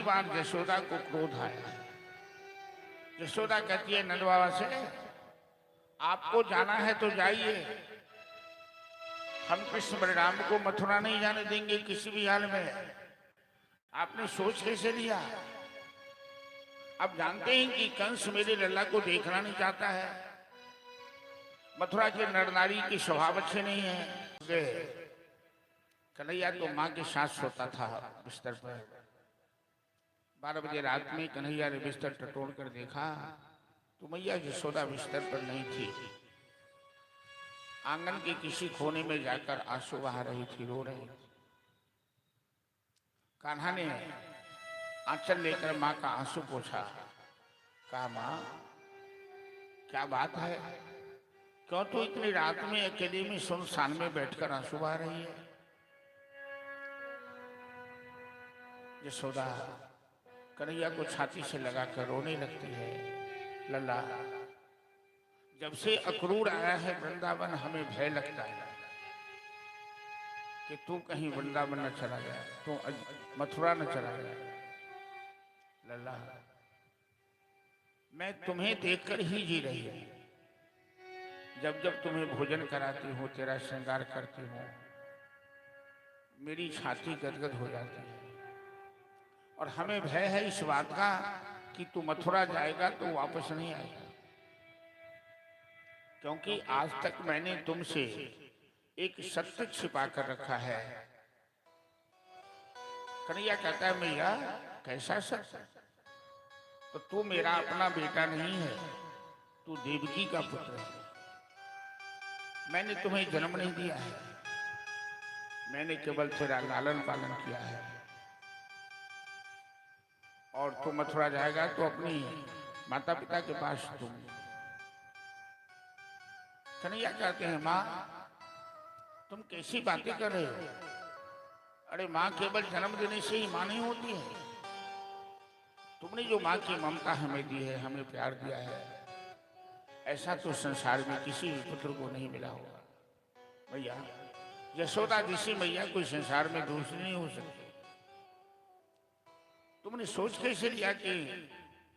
बार यशोदा को क्रोध आया। यशोदा कहती है नंद बाबा से, आपको जाना है तो जाइए, हम कृष्ण बलराम को मथुरा नहीं जाने देंगे किसी भी हाल में। आपने सोच कैसे लिया? आप जानते हैं कि कंस मेरे लल्ला को देखना नहीं चाहता है। मथुरा के नर नारी की स्वभाव अच्छे नहीं है। कन्हैया तो माँ के साथ सोता था बिस्तर पर। 12 बजे रात में कन्हैया ने बिस्तर टटोल कर देखा तो मैया यशोदा बिस्तर पर नहीं थी। आंगन के किसी कोने में जाकर आंसू बहा रही थी, रो रही थी। कान्हा ने आंचल लेकर माँ का आंसू पोंछा। कहा, माँ क्या बात है, क्यों तू इतनी रात में अकेले में सुनसान में बैठकर आंसू बहा रही है? यशोदा कन्हैया को छाती से लगाकर रोने लगती है। लल्ला, जब से अक्रूर आया है वृंदावन, हमें भय लगता है कि तू कहीं वृंदावन न चला गया, तू मथुरा न चला गया। लल्ला, मैं तुम्हें देखकर ही जी रही हूं। जब जब तुम्हें भोजन कराती हूँ, तेरा श्रृंगार करती हूँ, मेरी छाती गदगद हो जाती है। और हमें भय है इस बात का कि तू मथुरा जाएगा तो वापस नहीं आएगा, क्योंकि आज तक मैंने तुमसे एक सत्य छिपा कर रखा है। कन्हैया कहता है, मैया कैसा सत्य? तो तू मेरा अपना बेटा नहीं है, तू देवकी का पुत्र है। मैंने तुम्हें जन्म नहीं दिया है, मैंने केवल तेरा लालन पालन किया है। और तू मथुरा जाएगा तो अपनी माता पिता के पास तुम। कन्हैया कहते हैं, माँ तुम कैसी बातें कर रहे हो? अरे माँ केवल जन्म देने से ही माँ नहीं होती है। तुमने जो माँ की ममता हमें दी है, हमें प्यार दिया है, ऐसा तो संसार में किसी भी पुत्र को नहीं मिला होगा। भैया यशोदा जैसी मैया कोई संसार में दूसरी नहीं हो सकती। तुमने सोच कैसे लिया कि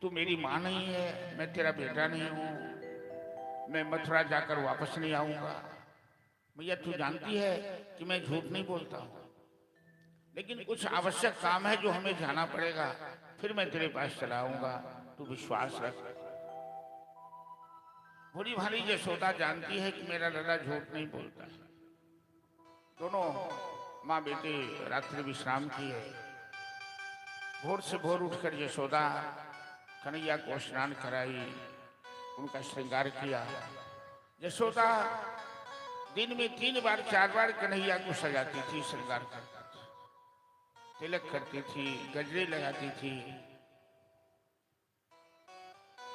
तू मेरी माँ नहीं है, मैं तेरा बेटा नहीं हूं, मैं मथुरा जाकर वापस नहीं आऊंगा? भैया तू जानती है कि मैं झूठ नहीं बोलता हूं, लेकिन कुछ आवश्यक काम है जो हमें जाना पड़ेगा, फिर मैं तेरे पास चला आऊंगा, तू विश्वास रख। भोली भाली यशोदा जानती है कि मेरा लल्ला झूठ नहीं बोलता है। दोनों माँ बेटे रात्रि विश्राम किए। भोर से भोर उठकर यशोदा कन्हैया को स्नान कराई, उनका श्रृंगार किया। यशोदा दिन में 3 बार 4 बार कन्हैया को सजाती थी, श्रृंगार करती थी, तिलक करती थी, गजरे लगाती थी,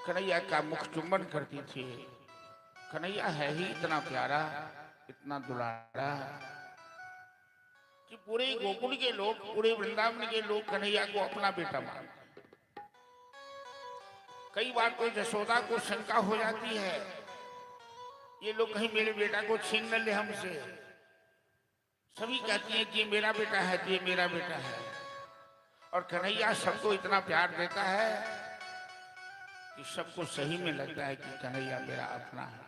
कन्हैया का मुख चुम्बन करती थी। कन्हैया है ही इतना प्यारा, इतना दुलारा कि पूरे गोकुल के लोग, पूरे वृंदावन के लोग कन्हैया को अपना बेटा मानते। कई बार तो यशोदा को शंका हो जाती है, ये लोग कहीं मेरे बेटा को छीन न ले हमसे। सभी कहती हैं कि ये मेरा बेटा है, ये मेरा बेटा है। और कन्हैया सबको इतना प्यार देता है कि सबको सही में लगता है कि कन्हैया मेरा अपना है।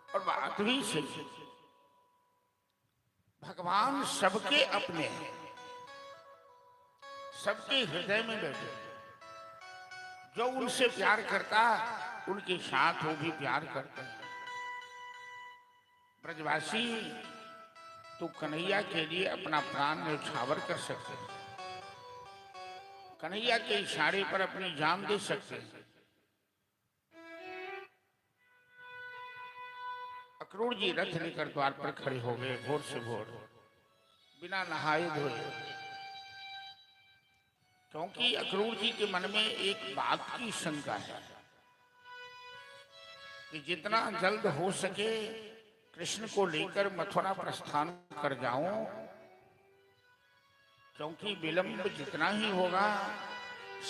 और बात भी सही, भगवान सबके अपने हैं, सबके हृदय में बैठे। जो उनसे प्यार करता उनके साथ वो भी प्यार करते हैं। ब्रजवासी तो कन्हैया के लिए अपना प्राण न्यौछावर कर सकते हैं, कन्हैया के इशारे पर अपनी जान दे सकते हैं। अक्रूर जी रथ लेकर द्वार पर खड़े हो गए भोर से भोर, बिना नहाए धोए, क्योंकि अक्रूर जी के मन में एक बात की शंका है कि जितना जल्द हो सके कृष्ण को लेकर मथुरा प्रस्थान कर जाऊं, क्योंकि विलंब जितना ही होगा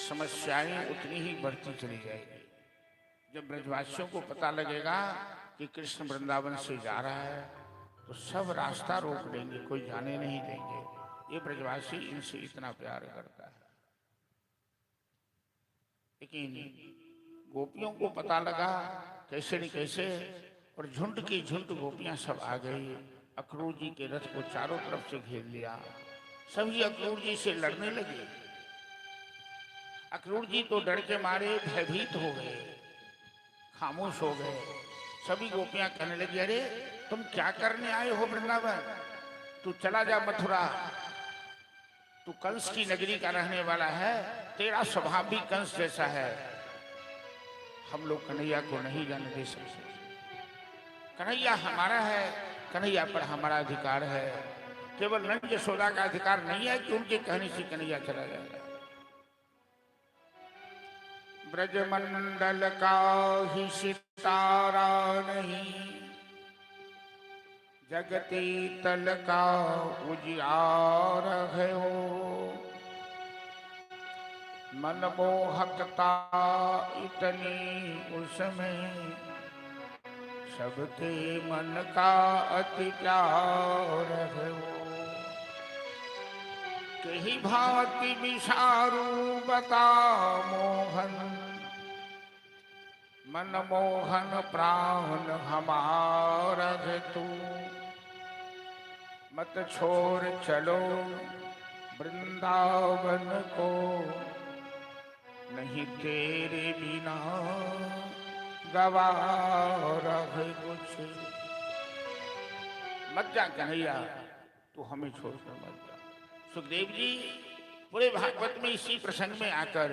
समस्याएं उतनी ही बढ़ती चली जाएगी। जब ब्रजवासियों को पता लगेगा कि कृष्ण वृंदावन से जा रहा है तो सब रास्ता रोक देंगे, कोई जाने नहीं देंगे। ये ब्रजवासी इनसे इतना प्यार करता है। लेकिन गोपियों को पता लगा कैसे न कैसे, और झुंड की झुंड गोपियां सब आ गई। अक्रूर जी के रथ को चारों तरफ से घेर लिया। सभी अक्रूर जी से लड़ने लगे। अक्रूर जी तो डर के मारे भयभीत हो गए, खामोश हो गए। सभी गोपियां कहने लगी, अरे तुम क्या करने आए हो वृंदावन? तू चला जा मथुरा, तू कंस की नगरी का रहने वाला है, तेरा स्वभाव भी कंस जैसा है। हम लोग कन्हैया को नहीं जाने दे सकते। कन्हैया हमारा है, कन्हैया पर हमारा अधिकार है। केवल नंद यशोदा का अधिकार नहीं है कि उनके कहने से कन्हैया चला जाएगा। ब्रजमंडल का ही सितारा नहीं, जगती तल का उजियार है हो। मनमोहकता इतनी उसमें, सबके मन का अति प्यार है वो। कही भांति विषारू बता मोहन, मनमोहन प्राण हमारा है तू। मत छोड़ चलो वृंदावन को, नहीं तेरे बिना गवारा है कुछ। मत जा कन्हैया, तू हमें छोड़कर मत जा। सुखदेव जी पूरे भागवत में इसी प्रसंग में आकर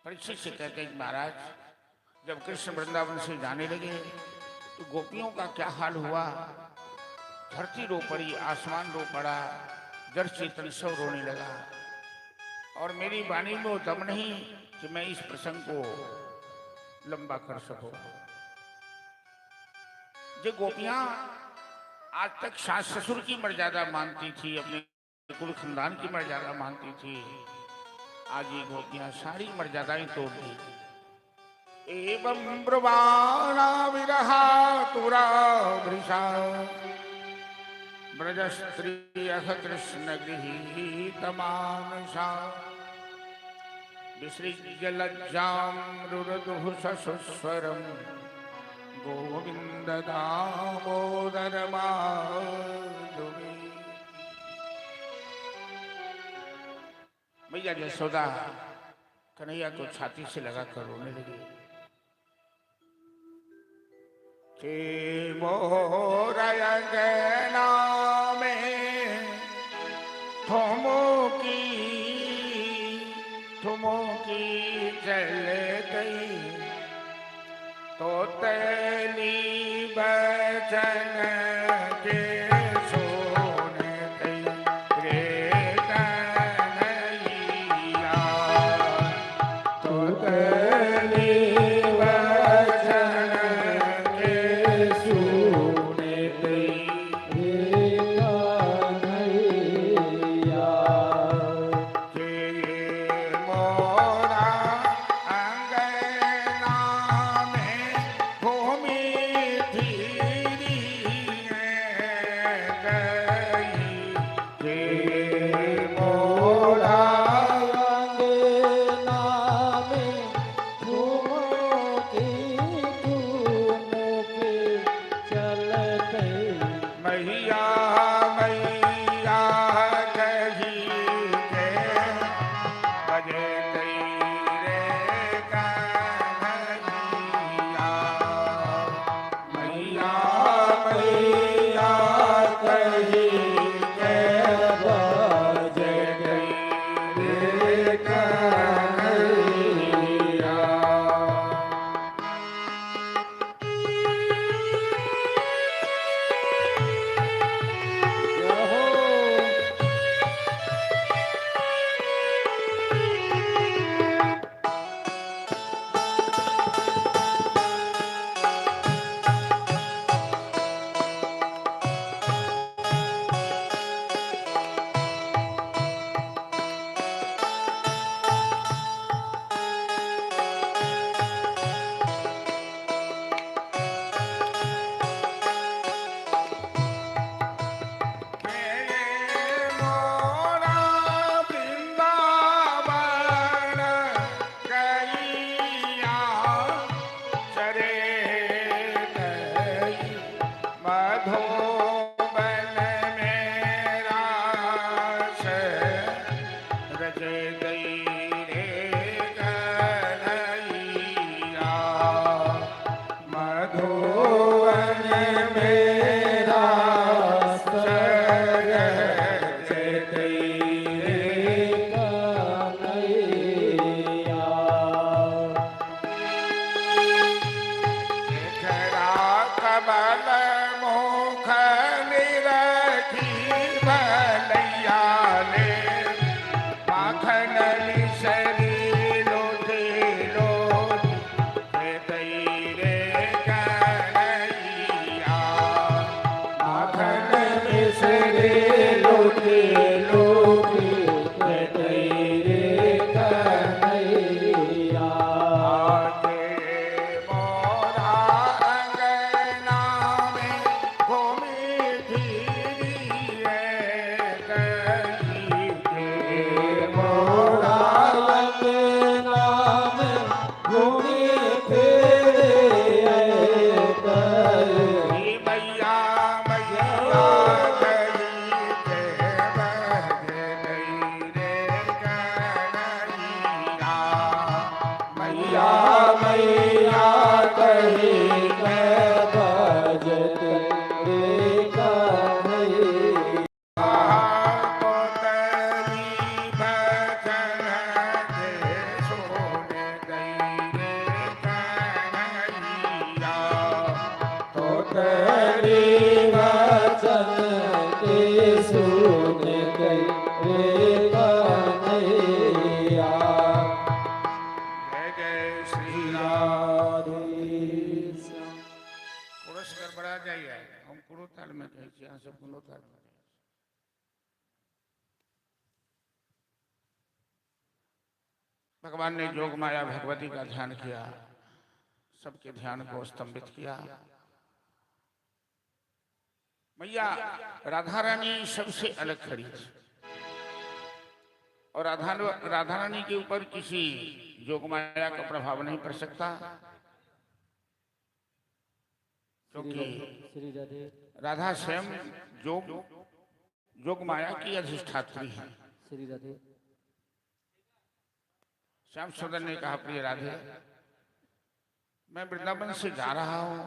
परीक्षित से कहते हैं, महाराज जब कृष्ण वृंदावन से जाने लगे तो गोपियों का क्या हाल हुआ। धरती रो पड़ी, आसमान रो पड़ा, जड़ चेतन सब रोने लगा। और मेरी वाणी में वो दम नहीं कि मैं इस प्रसंग को लंबा कर सकूं। जो गोपियां आज तक सास ससुर की मर्यादा मानती थी, अपने कुल खानदान की मर्यादा मानती थी, आज ये गोपियां सारी मर्यादाएं तोड़ दी। एवं ब्रुवाणा विरहा तुरा वृषा, ब्रज स्त्रियः कृष्ण गृहीत मानसा। विसृज्य लज्जां रुरुदुः ससुस्वरं, गोविंद दामोदर माधवी। भैया यशोदा कन्हैया को छाती से लगा कर रोने लगी। के मोर अंगना में ठुमो की जल गई, तो तेली बचन के सुन गई रे कन्हैया। तो तेली बचन के सुन गई रे कन्हैया। के मोरा अंगना में भूमि धीरी गई। के मोरा अंगना में घूमो की चलते मैया मैया कही के बजे तेरे कन्हैया। मैया मैया कही के बजे तेरे कन्हैया। दई रे कन्हैया मधुवन मेरा सरज दई रे कन्हैया शेखरा कमल मुख निरखी भलैया ले माखन मिसरी लोटे लोटे दई रे कन्हैया माखन मिसरी लोटे लोटे दई रे कन्हैया आके मोरा अंगना में घूमी फिरी है कहीं के मोरा अंगना में घूमी फिरे की मैया मैया गली के बजे गई रे कन्हैया मैया मैया कही मैं बजत रे कन्हैया कोतरी बचन दे सोने गई रे कन्हैया तो तेरी वचन के सुन गई रे कन्हैया जय जय श्री राम राधेश्याम पुरुष गड़बड़ा जाइए हम कुरो ताल में कहै छी अहाँ सब कुनो ताल में कहै छी। भगवान ने जोग माया भगवती का ध्यान किया सबके ध्यान को स्तंभित किया मैया राधा रानी सबसे अलग खड़ी थी और राधा रानी के ऊपर किसी जोग माया का प्रभाव नहीं पड़ सकता क्योंकि श्री राधे राधा स्वयं जोग माया की अधिष्ठात्री है। श्री राधे श्याम सुंदर ने कहा प्रिय राधे मैं वृंदावन से जा रहा हूं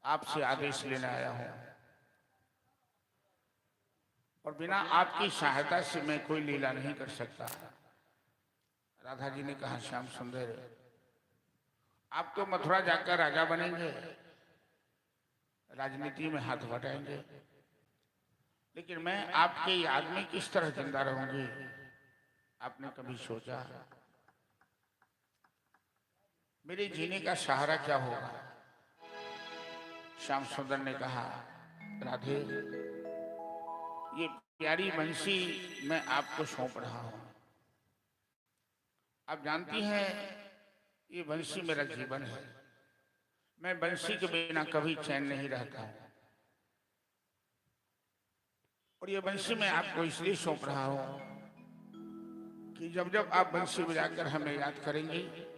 आपसे आदेश लेने आया हूं और बिना आपकी सहायता से मैं कोई लीला नहीं कर सकता। राधा जी ने कहा श्याम सुंदर आप तो मथुरा जाकर राजा बनेंगे राजनीति में हाथ बटाएंगे लेकिन मैं आपके याद में किस तरह जिंदा रहूंगी आपने कभी सोचा मेरे जीने का सहारा क्या होगा। श्याम सुंदर ने कहा राधे ये प्यारी बंसी मैं आपको सौंप रहा हूं आप जानती हैं ये बंसी मेरा जीवन है मैं बंसी के बिना कभी चैन नहीं रहता हूं और ये बंसी मैं आपको इसलिए सौंप रहा हूं कि जब जब आप बंसी बजाकर हमें याद करेंगे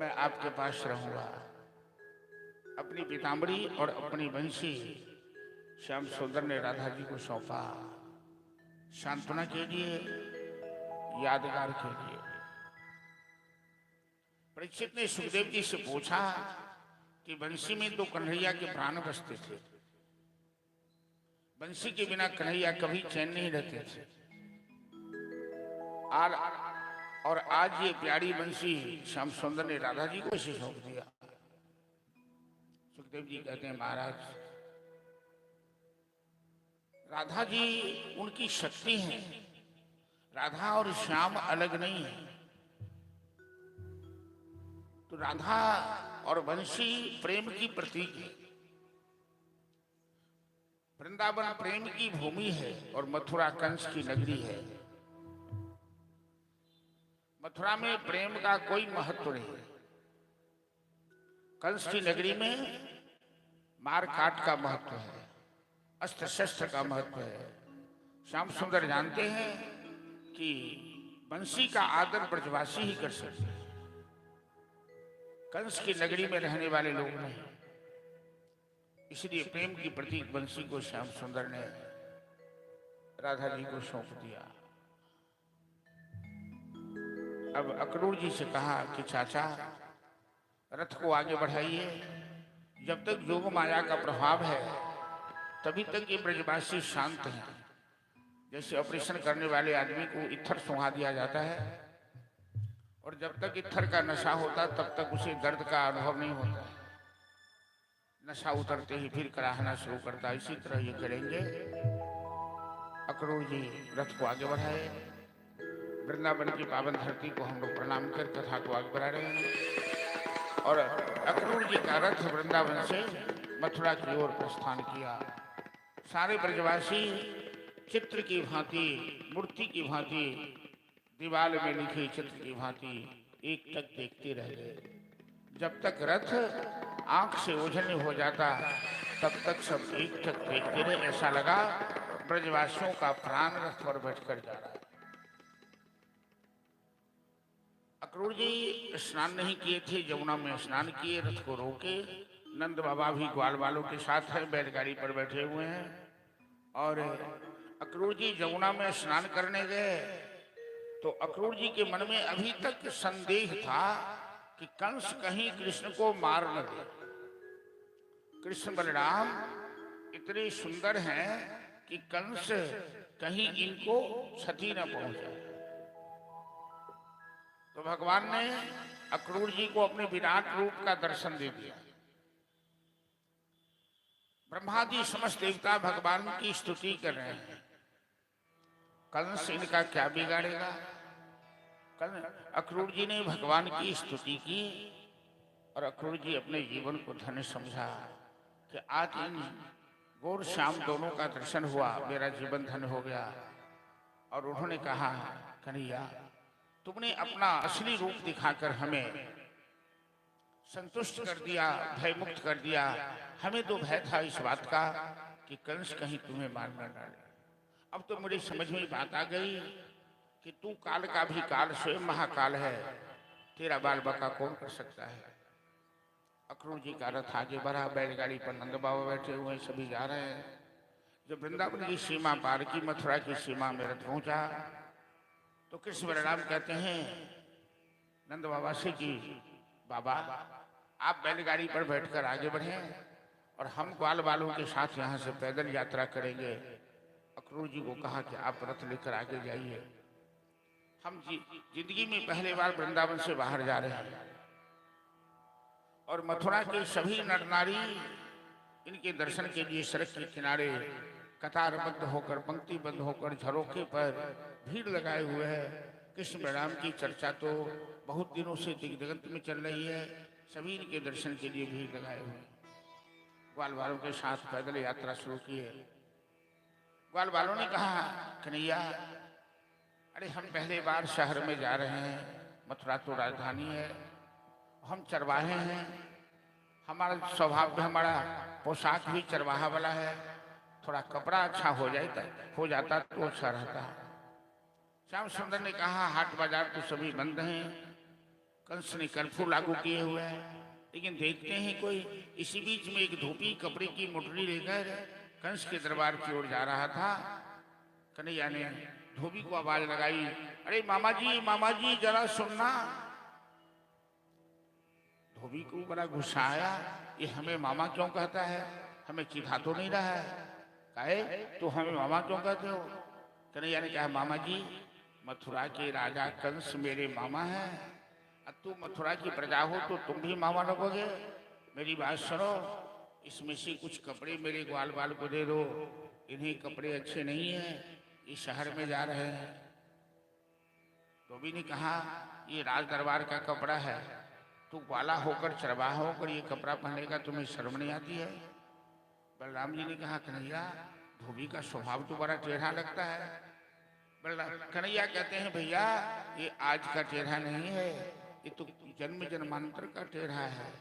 मैं आपके पास रहूंगा। अपनी पीताम्बरी और अपनी बंसी श्याम सुंदर ने राधा जी को सौंपा सांत्वना के लिए यादगार के लिए। परीक्षित ने सुखदेव जी से पूछा कि बंसी में तो कन्हैया के प्राण बसते थे बंसी के बिना कन्हैया कभी चैन नहीं रहते थे और आज ये प्यारी बंसी श्याम सुंदर ने राधा जी को इसे सौंप दिया। सुखदेव जी कहते हैं महाराज राधा जी उनकी शक्ति है राधा और श्याम अलग नहीं है तो राधा और बंसी प्रेम की प्रतीक है। वृंदावन प्रेम की भूमि है और मथुरा कंस की नगरी है। मथुरा में प्रेम का कोई महत्व नहीं है। कंस की नगरी में मार काट का महत्व है अस्त्र शस्त्र का महत्व है। श्याम सुंदर जानते हैं कि बंसी का आदर ब्रजवासी ही कर सकते हैं कंस की नगरी में रहने वाले लोग नहीं। इसलिए प्रेम की प्रतीक बंसी को श्याम सुंदर ने राधा जी को सौंप दिया। अब अक्रूर जी से कहा कि चाचा रथ को आगे बढ़ाइए, जब तक योग माया का प्रभाव है तभी तक ये ब्रजवासी शांत हैं। जैसे ऑपरेशन करने वाले आदमी को इत्थर सुंघा दिया जाता है और जब तक इत्थर का नशा होता तब तक उसे दर्द का अनुभव नहीं होता, नशा उतरते ही फिर कराहना शुरू करता। इसी तरह ये करेंगे। अक्रूर जी रथ को आगे बढ़ाए। वृंदावन की पावन धरती को हम लोग प्रणाम कर कथा को आगे बढ़ा रहे हैं और अक्रूर जी का रथ वृंदावन से मथुरा की ओर प्रस्थान किया। सारे ब्रजवासी चित्र की भांति, मूर्ति की भांति, दीवार में लिखे चित्र की भांति एक टक देखते रह गए। जब तक रथ आंख से ओझल हो जाता तब तक सब एक टक देखते रहे। ऐसा लगा ब्रजवासियों का प्राण रथ पर बैठकर जा रहा है। अक्रूर जी स्नान नहीं किए थे, यमुना में स्नान किए, रथ को रोके। नंद बाबा भी ग्वाल वालों के साथ है, बैलगाड़ी पर बैठे हुए हैं और अक्रूर जी यमुना में स्नान करने गए तो अक्रूर जी के मन में अभी तक संदेह था कि कंस कहीं कृष्ण को मार न दे। कृष्ण बलराम इतने सुंदर हैं कि कंस कहीं इनको क्षति न पहुंचे। तो भगवान ने अक्रूर जी को अपने विराट रूप का दर्शन दे दिया। ब्रह्मादि समस्त देवता भगवान की स्तुति कर रहे हैं। कंस इनका क्या बिगाड़ेगा। अक्रूर जी ने भगवान की स्तुति की और अक्रूर जी अपने जीवन को धन्य समझा कि आज इन गौर श्याम दोनों का दर्शन हुआ, मेरा जीवन धन्य हो गया। और उन्होंने कहा, कन्हैया तुमने अपना असली रूप दिखाकर हमें संतुष्ट कर दिया, भय मुक्त कर दिया। हमें तो भय था इस बात का कि कंस कहीं तुम्हें मार न डाले। अब तो मेरी समझ में बात आ गई कि तू काल का भी काल, स्वयं महाकाल है, तेरा बाल बका कौन कर सकता है। अक्रूर जी का रथ आगे बढ़ा, बैलगाड़ी पर नंद बाबा बैठे हुए सभी जा रहे हैं। जब वृंदावन की सीमा पार की, मथुरा की सीमा में रथ पहुंचा तो कृष्ण बलराम कहते हैं नंद बाबा से कि बाबा आप बैलगाड़ी पर बैठकर आगे बढ़े और हम ग्वाल वालों के साथ यहाँ से पैदल यात्रा करेंगे। अक्रूर जी को कहा कि आप रथ लेकर आगे जाइए, हम जिंदगी में पहली बार वृंदावन से बाहर जा रहे हैं और मथुरा के सभी नर नारी इनके दर्शन के लिए सड़क के किनारे कतारबद्ध होकर, पंक्तिबद्ध होकर झरोखे पर भीड़ लगाए हुए हैं। कृष्ण बलराम की चर्चा तो बहुत दिनों से दिग्दिगंत में चल रही है, सभी इनके दर्शन के लिए भीड़ लगाए हुए हैं। ग्वाल वालों के साथ पैदल यात्रा शुरू की है। ग्वाल वालों ने कहा, कन्हैया अरे हम पहले बार शहर में जा रहे हैं, मथुरा तो राजधानी है, हम चरवाहे हैं, हमारा स्वभाव भी, हमारा पोशाक भी चरवाहा वाला है, थोड़ा कपड़ा अच्छा हो जाता तो अच्छा रहता। श्याम सुंदर ने कहा, हाट बाजार तो सभी बंद हैं, कंस ने कर्फ्यू लागू किए हुए हैं, लेकिन देखते हैं कोई। इसी बीच में एक धोबी कपड़े की मुठरी लेकर कंस के दरबार की ओर जा रहा था। कन्हैया ने धोबी को आवाज लगाई, अरे मामा जी जरा सुनना। धोबी को बड़ा गुस्सा आया, ये हमें मामा क्यों कहता है, हमें चिढ़ा तो नहीं रहा है, कहे तो हमें मामा क्यों कहते हो। कन्हैया ने कहा, मामा जी मथुरा के राजा कंस मेरे मामा हैं, अब तू मथुरा की प्रजा हो तो तुम भी मामा लगोगे। मेरी बात सुनो, इसमें से कुछ कपड़े मेरे ग्वाल बाल को दे दो, इन्हीं कपड़े अच्छे नहीं हैं, इस शहर में जा रहे हैं। धोबी ने कहा, ये राज दरबार का कपड़ा है, तू ग्वाला होकर, चरवाहा होकर ये कपड़ा पहनने का तुम्हें शर्म नहीं आती है। बलराम जी ने कहा, कन्हैया धोबी का स्वभाव तो बड़ा टेढ़ा लगता है। कन्हैया कहते हैं, भैया ये आज का टेढ़ा नहीं है, ये तो जन्म जन्मांतर का टेढ़ा है।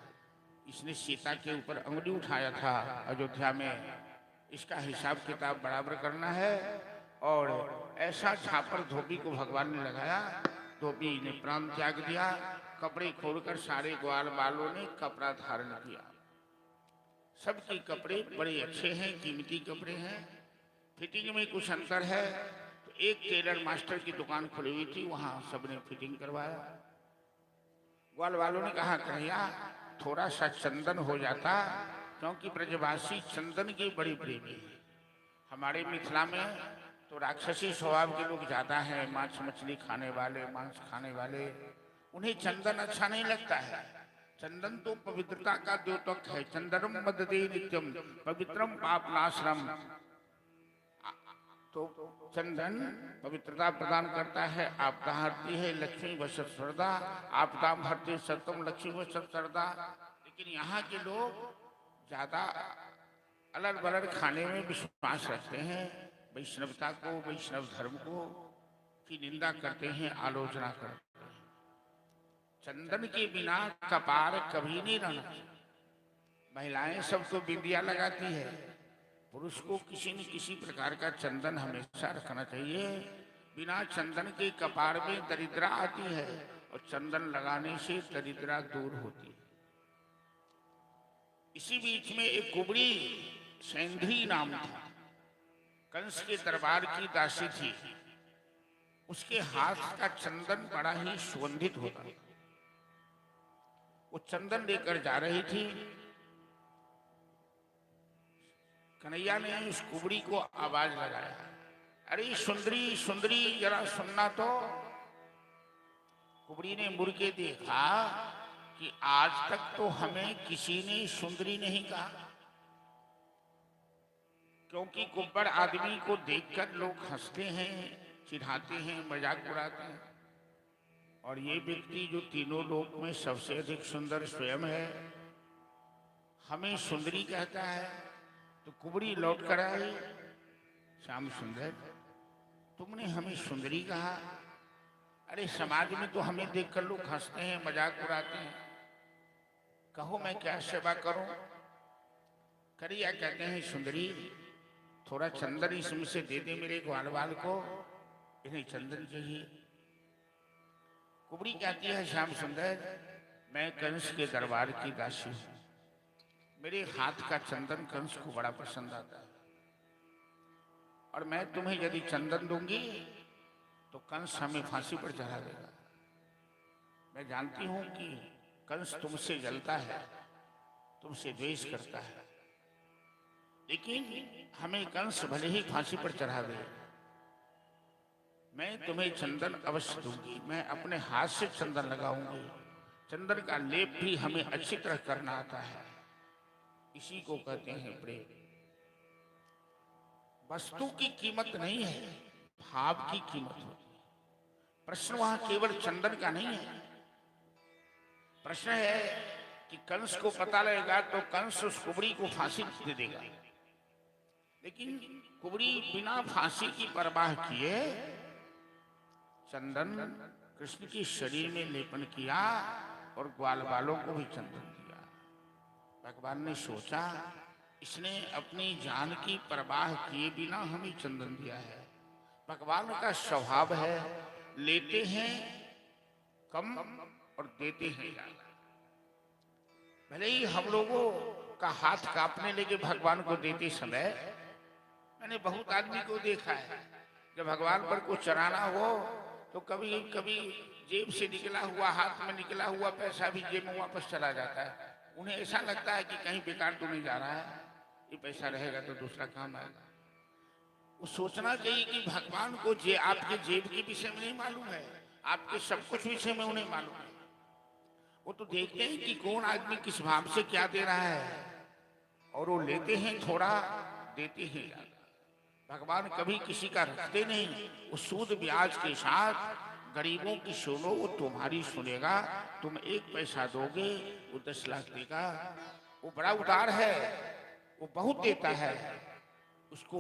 इसने सीता के ऊपर अंगुली उठाया था अयोध्या में, इसका हिसाब किताब बराबर करना है। और ऐसा झापर धोबी को भगवान ने लगाया, धोबी ने प्राण त्याग दिया। कपड़े खोलकर सारे ग्वाल बालों ने कपड़ा धारण किया। सबके कपड़े बड़े अच्छे हैं, कीमती कपड़े हैं। फिटिंग में कुछ अंतर है। तो एक टेलर मास्टर की दुकान खुली हुई थी, वहां सबने फिटिंग करवाया। ग्वाल वालों ने कहा कन्हैया थोड़ा सा चंदन हो जाता, क्योंकि ब्रजवासी चंदन के बड़ी प्रेमी है। हमारे मिथिला में तो राक्षसी स्वभाव के लोग ज्यादा हैं, मांस मछली खाने वाले, मांस खाने वाले, उन्हें चंदन अच्छा नहीं लगता है। चंदन तो पवित्रता का द्योतक है। चंदनम मददे नित्यम पवित्रम पापनाशनम। तो चंदन पवित्रता प्रदान करता है, आपदा हरती है, लक्ष्मी वसत सरदा, आपदा हरती सतम लक्ष्मी वसत सरदा। लेकिन यहाँ के लोग ज्यादा अलग बलग खाने में विश्वास रखते हैं, वैष्णवता को, वैष्णव धर्म को की निंदा करते हैं, आलोचना करते हैं। चंदन के बिना कपार कभी नहीं रहना चाहिए। महिलाएं सबको बिंदिया लगाती है, पुरुष को किसी न किसी प्रकार का चंदन हमेशा रखना चाहिए। बिना चंदन के कपार में दरिद्रा आती है, और चंदन लगाने से दरिद्रा दूर होती है। इसी बीच में एक कुबड़ी सैंधरी नाम था, कंस के दरबार की दासी थी। उसके हाथ का चंदन बड़ा ही सुगंधित होता। वो चंदन लेकर जा रही थी। कन्हैया ने उस कुबड़ी को आवाज लगाया, अरे सुंदरी सुंदरी जरा सुनना तो। कुबड़ी ने मुड़ के देखा कि आज तक तो हमें किसी ने सुंदरी नहीं कहा, क्योंकि कुब्बड़ आदमी को देखकर लोग हंसते हैं, चिढ़ाते हैं, मजाक उड़ाते हैं। और ये व्यक्ति जो तीनों लोक में सबसे अधिक सुंदर स्वयं है, हमें सुंदरी कहता है। तो कुबड़ी लौट कर आई, श्याम सुंदर तुमने हमें सुंदरी कहा? अरे समाज में तो हमें देखकर लोग हंसते हैं, मजाक उड़ाते हैं। कहो मैं क्या सेवा करूं? करिया कहते हैं सुंदरी थोड़ा चंदन इसमें से दे दे मेरे ग्वाल वाल को, इन्हें चंदन चाहिए। कुबड़ी कहती है श्याम सुंदर मैं कंस के दरबार की दासी हूं, मेरे हाथ का चंदन कंस को बड़ा पसंद आता है, और मैं तुम्हें यदि चंदन दूंगी तो कंस हमें फांसी पर चढ़ा देगा। मैं जानती हूं कि कंस तुमसे जलता है, तुमसे द्वेष करता है, लेकिन हमें कंस भले ही फांसी पर चढ़ा दे, मैं तुम्हें चंदन अवश्य दूंगी। मैं अपने हाथ से चंदन लगाऊंगी। चंदन का लेप भी हमें अच्छी तरह करना आता है। इसी को कहते हैं प्रेम। वस्तु की कीमत नहीं है, भाव की कीमत होती है। प्रश्न वहां केवल चंदन का नहीं है। प्रश्न है कि कंस को पता लगेगा तो कंस उस कुबड़ी को फांसी दे देगा, लेकिन कुबड़ी बिना फांसी की परवाह किए चंदन कृष्ण के शरीर में लेपन किया और ग्वाल बालों को भी चंदन दिया। भगवान ने सोचा इसने अपनी जान की परवाह किए बिना हमें चंदन दिया है। भगवान का स्वभाव है लेते हैं कम और देते हैं ज्यादा। भले ही हम लोगों का हाथ कांपने लगे भगवान को देते समय। मैंने बहुत आदमी को देखा है जब भगवान पर कुछ चढ़ाना हो तो कभी कभी जेब से निकला हुआ, हाथ में निकला हुआ पैसा भी जेब में वापस चला जाता है। उन्हें ऐसा लगता है कि कहीं बेकार तो नहीं जा रहा है, ये पैसा रहेगा तो दूसरा काम आएगा। वो सोचना चाहिए कि भगवान को आपके जेब के विषय में नहीं मालूम है, आपके सब कुछ विषय में उन्हें मालूम है। वो तो देखते हैं कि कौन आदमी किस भाव से क्या दे रहा है, और वो लेते हैं थोड़ा, देते हैं ज्यादा। भगवान कभी किसी का रखते नहीं। वो सूद ब्याज के साथ गरीबों की सुनो, वो तुम्हारी सुनेगा। तुम 1 पैसा दोगे वो 10 लाख देगा। वो बड़ा उदार है, वो बहुत देता है। उसको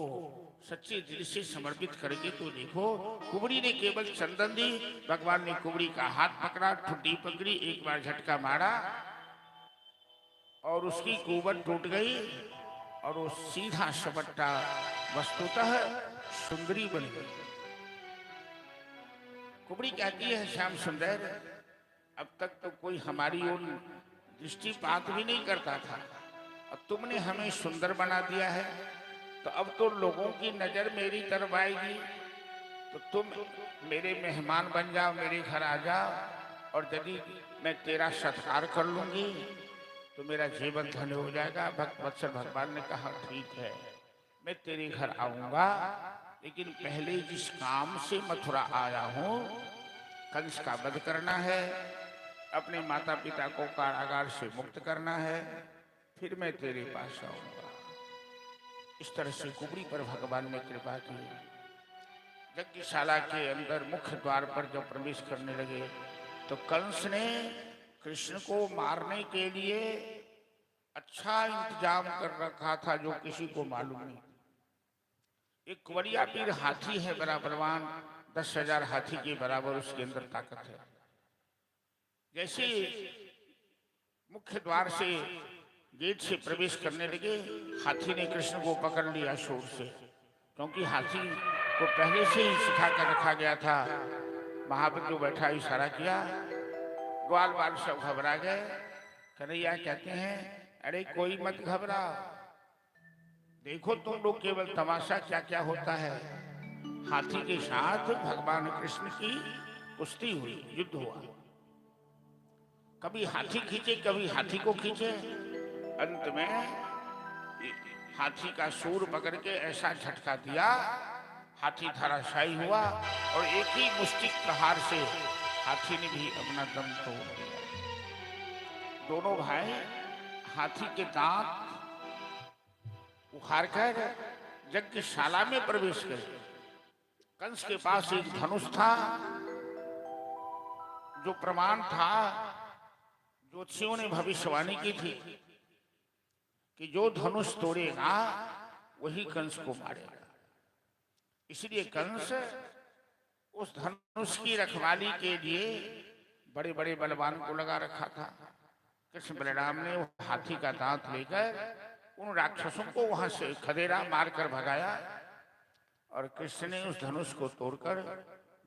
सच्चे दिल से समर्पित करके तो देखो। कुबड़ी ने केवल चंदन दी, भगवान ने कुबड़ी का हाथ पकड़ा, ठुड्डी पकड़ी, एक बार झटका मारा और उसकी कुबड़ टूट गई और वो सीधा सपट्टा वस्तुतः सुंदरी बन गई। कुबड़ी कहती है श्याम सुंदर अब तक तो कोई हमारी ओर दृष्टिपात भी नहीं करता था, और तुमने हमें सुंदर बना दिया है। तो अब तो लोगों की नजर मेरी तरफ आएगी, तो तुम मेरे मेहमान बन जाओ, मेरे घर आ जाओ, और यदि मैं तेरा सत्कार कर लूंगी तो मेरा जीवन धन्य हो जाएगा। भक्तवत्सल भगवान ने कहा ठीक है, मैं तेरे घर आऊंगा, लेकिन पहले जिस काम से मथुरा आया हूं, कंस का वध करना है, अपने माता पिता को कारागार से मुक्त करना है, फिर मैं तेरे पास आऊंगा। इस तरह से कुबड़ी पर भगवान ने कृपा की। यज्ञशाला के अंदर मुख्य द्वार पर जब प्रवेश करने लगे तो कंस ने कृष्ण को मारने के लिए अच्छा इंतजाम कर रखा था, जो किसी को मालूम नहीं। एक कुंवरिया पीर हाथी है, बड़ा बलवान, 10,000 हाथी के बराबर उसके अंदर ताकत है। जैसे मुख्य द्वार से गेट से प्रवेश करने लगे, हाथी ने कृष्ण को पकड़ लिया शोर से, क्योंकि हाथी को पहले से ही सिखा कर रखा गया था। महाबली जो बैठा इशारा किया, ग्वाल बाल सब घबरा गए। कन्हैया कहते हैं अरे कोई मत घबराओ, देखो तुम लोग केवल तमाशा क्या क्या होता है। हाथी के साथ भगवान कृष्ण की कुश्ती हुई, युद्ध हुआ, कभी हाथी खींचे कभी हाथी को खींचे। अंत में हाथी का सूर पकड़ के ऐसा झटका दिया, हाथी धराशायी हुआ और एक ही मुष्टिक प्रहार से हाथी ने भी अपना दम तोड़ दिया। दोनों भाई हाथी के दांत उखाड़कर यज्ञशाला में प्रवेश करे। कंस के पास एक धनुष था, जो प्रमाण था, ज्योतिषियों ने भविष्यवाणी की थी कि जो धनुष तोड़ेगा वही कंस को मारेगा। इसलिए कंस उस धनुष की रखवाली के लिए बड़े बड़े बलवान को लगा रखा था। कृष्ण बलराम ने वो हाथी का दांत लेकर उन राक्षसों को वहां से खदेड़ा मारकर भगाया, और कृष्ण ने उस धनुष को तोड़कर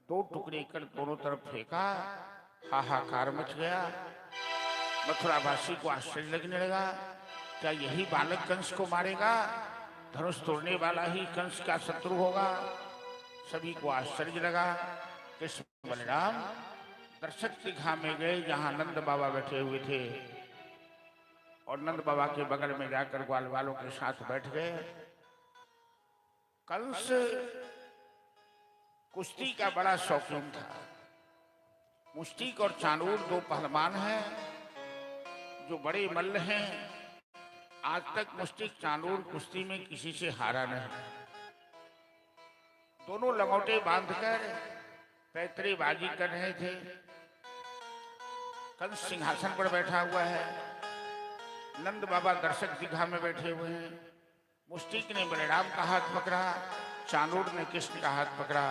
2 टुकड़े कर दोनों तरफ फेंका। हाहाकार मच गया। मथुरावासी को आश्चर्य लगने लगा, क्या यही बालक कंस को मारेगा? धनुष तोड़ने वाला ही कंस का शत्रु होगा? सभी को आश्चर्य लगा। कृष्ण बलराम दर्शक दीघा में गए, जहां नंद बाबा बैठे हुए थे, और नंद बाबा के बगल में जाकर ग्वाल वालों के साथ बैठ गए। कंस कुश्ती का बड़ा शौकीन था। मुष्टिक और चाणूर 2 पहलवान हैं जो बड़े मल्ल हैं। आज तक मुष्टिक चाणूर कुश्ती में किसी से हारा नहीं। दोनों लंगोटे बांधकर पैतरेबाजी कर रहे थे। कंस सिंहासन पर बैठा हुआ है, नंद बाबा दर्शक दीघा में बैठे हुए हैं। मुष्टिक ने बलराम का हाथ पकड़ा, चाणूर ने कृष्ण का हाथ पकड़ा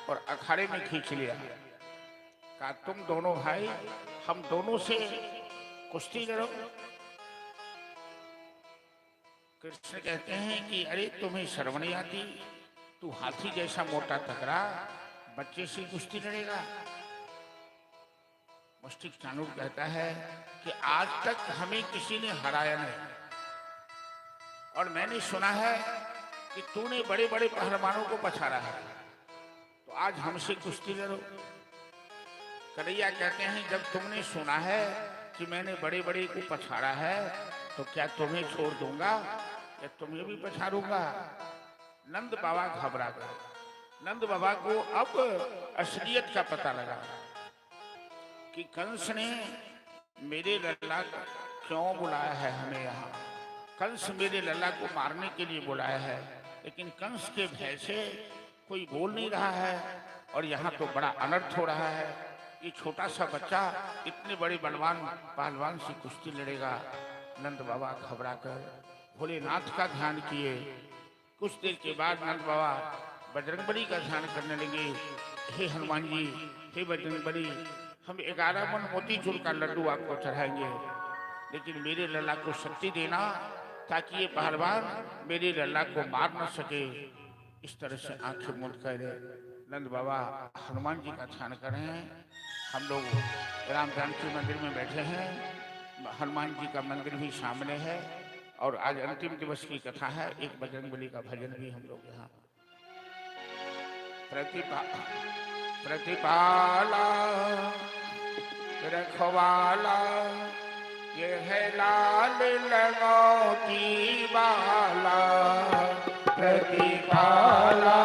और अखाड़े में खींच लिया। कहा तुम दोनों भाई, हम दोनों से कुश्ती लड़ो। कृष्ण कहते हैं कि अरे तुम्हें शर्म नहीं आती? तू हाथी जैसा मोटा तगड़ा बच्चे से कुश्ती लड़ेगा? मुष्टिक चाणूर कहता है कि आज तक हमें किसी ने हराया नहीं, और मैंने सुना है कि तूने बड़े बड़े पहलवानों को पछाड़ा है, तो आज हमसे कुश्ती लड़ो। कन्हैया कहते हैं जब तुमने सुना है कि मैंने बड़े बड़े को पछाड़ा है, तो क्या तुम्हें छोड़ दूंगा या तुम्हें भी पछाड़ूंगा? नंद बाबा घबरा गए। नंद बाबा को अब असलियत का पता लगा कि कंस ने मेरे लल्ला को क्यों बुलाया है हमें यहाँ। कंस मेरे लल्ला को मारने के लिए बुलाया है, लेकिन कंस के भय से कोई बोल नहीं रहा है, और यहाँ तो बड़ा अनर्थ हो रहा है। ये छोटा सा बच्चा इतने बड़े बलवान पहलवान से कुश्ती लड़ेगा। नंद बाबा घबरा कर भोलेनाथ का ध्यान किए। कुछ देर के बाद नंद बाबा बजरंगबली का ध्यान करने लगे। हे हनुमान जी, हे बजरंगबली, हम 11 मन मोतीचूर का लड्डू आपको चढ़ाएंगे, लेकिन मेरे लल्ला को शक्ति देना ताकि ये पहलवान मेरे लल्ला को मार न सके। इस तरह से आंखें मूंद कर नंद बाबा हनुमान जी का ध्यान कर रहे हैं। हम लोग राम जानकी मंदिर में बैठे हैं, हनुमान जी का मंदिर भी सामने है। और आज अंतिम दिवस की कथा है। एक बजरंगबली का भजन भी हम लोग यहाँ प्रतिपाला रखवाला ये है लाल लंगोटी वाला। प्रतिपाला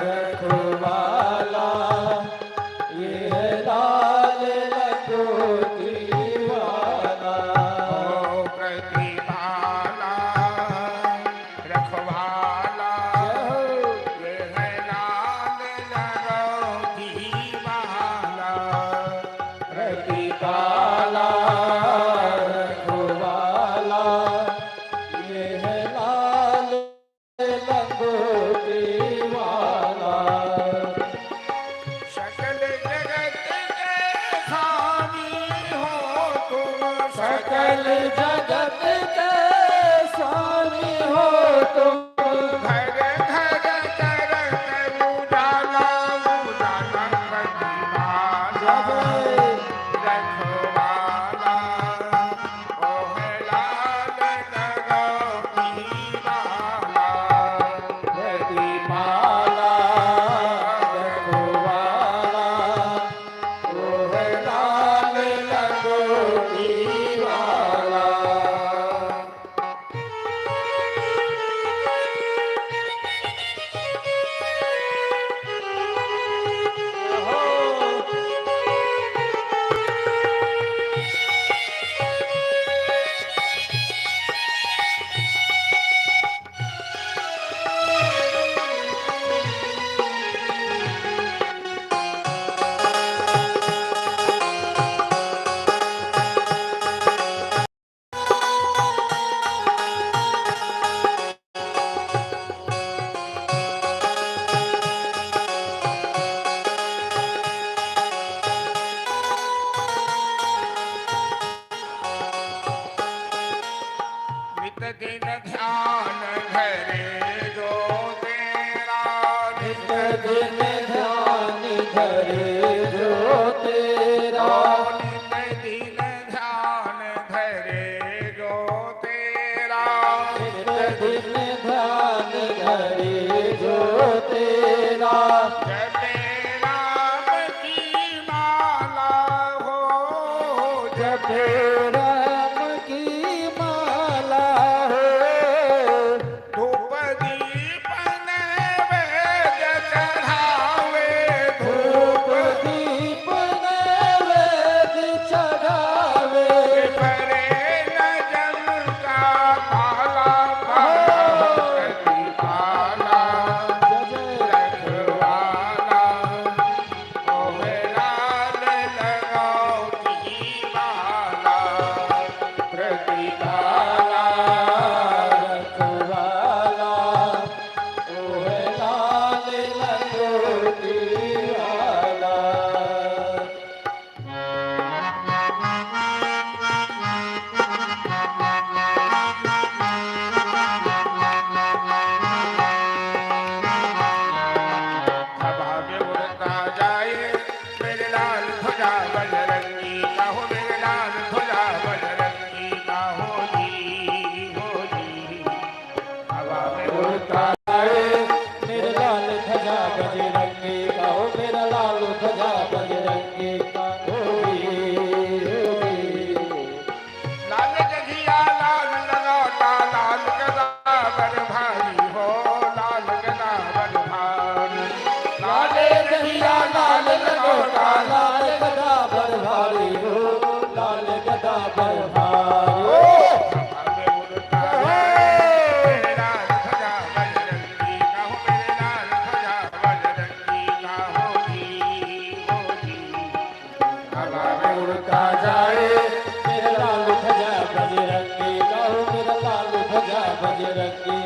रखवाला ये लाल लंगोटी वाला। ओ प्रतिपाला रखवाला ये है लाल लंगोटी वाला। प्रतिपाला रखवाला ये है लाल लंगोटी वाला। सकल जगत के स्वामी हो तुम। सकल जगत के स्वामी हो तुम। घर घर करत उजाला उजाला प्रतिपाला रखवाला ओ है लाल लंगोटी वाला। प्रतिपाला रखवाला वो है लाल लंगोटी वाला। नित दिन ध्यान धरे जो तेरा। नित दिन ध्यान धरे जो तेरा। नित दिन ध्यान धरे जो तेरा। नित दिन ध्यान धरे जो तेरा। जपे राम की माला हो। जपे राम की माला हो। धूप दीप नैवेद्य चढ़ावे। धूप दीप नैवेद्य चढ़ावे। परे न जम का पाला पाला। प्रतिपाला रखवाला ओ है लाल लंगोटी वाला। प्रतिपाला रखवाला वो है लाल लंगोटी वाला। सभा में उड़ता जाए मेरे लाल ध्वजा बजरंगी का हो। मेरे लाल ध्वजा बजरंगी का हो जी हो जी। सभा में उड़ता आए मेरे लाल ध्वजा बजरंगी का हो। मेरा लाल ध्वजा बजरंगी का होगी होगी। लाल गजिया लाल लगाता लाल गदा बर भारी हो। लाल गदा बर भारी। लाल दहिया लाल लगोटा लाल गदा बर भारी हो। लाल गदा बर भारी सभा में उड़ता है मेरे लाल ध्वजा बजरंगी का हो। मेरे लाल ध्वजा बजरंगी का हो जी हो जी। सभा में उड़ता जाए मेरा लाल ध्वजा बजरंगी का हो। मेरा लाल ध्वजा बजरंगी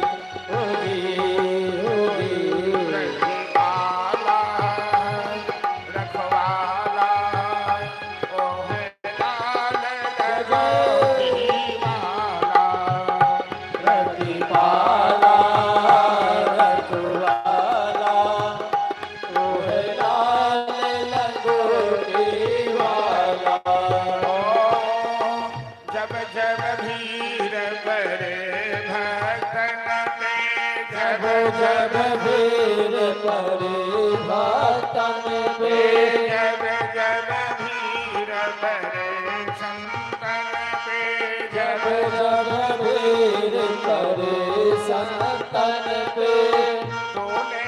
होगी होगी। प्रतिपाला रखवाला ओ है लाल लंगोटी जब वीर परे भक्तन पे जब जब वीर परे संतन पे जब जब वीर परे संतन पे तूने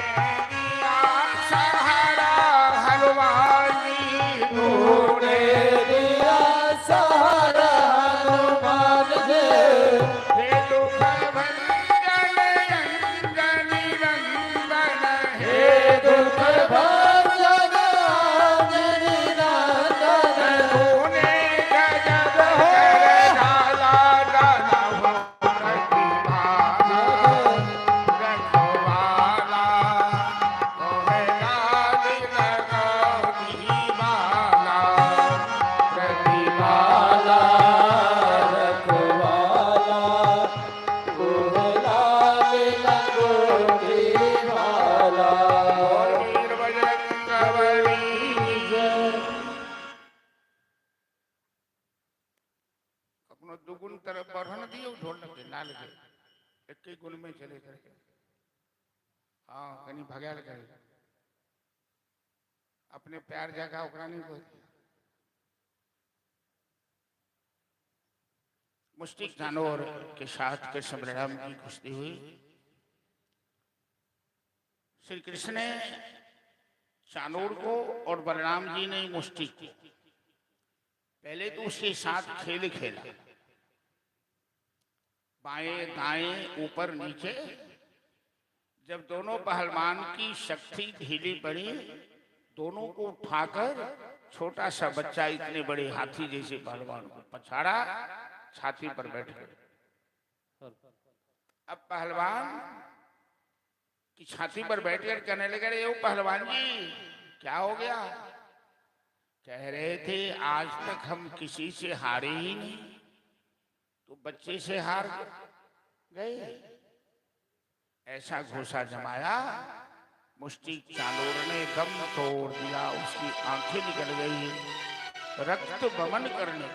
दिया सहारा हनुमान जी तूने दिया सहारा हनुमान जी हे दुख भंजन अंजन नंदन हे दुख भंजन अंजनी नंदन तूने गजब कर डाला दानव प्रतिभाला रखवाला तोहे लाल लगाओ दीवाला प्रतिभाला बाला रखवाला कोहलाल लंगोटी वाला और वीर बजरंग बली अपनो दुगुन तरफ बढ़न दियो ढोलक के नाल के एक ही गुण में चले करे हाँ कहीं भगाल करे अपने प्यार जगह ओकरा नहीं कोई मुस्टिक जानवर के साथ कृष्ण बलराम की कुश्ती हुई श्री कृष्ण ने चानूर को और बलराम जी ने मुस्टिक को पहले तो उसके साथ खेल खेला बाएं दाएं ऊपर नीचे जब दोनों पहलवान की शक्ति ढीली पड़ी दोनों को उठाकर छोटा सा बच्चा इतने बड़े हाथी जैसे पहलवान को पछाड़ा छाती पर बैठ गए अब पहलवान की छाती पर बैठकर कहने लगे अरे ओ पहलवान जी क्या हो गया कह रहे थे आज तक हम किसी से हारे ही नहीं तो बच्चे से हार गए ऐसा घोषा जमाया मुस्टिक चालोर ने दम तोड़ दिया उसकी आंखें निकल गई रक्त बमन करने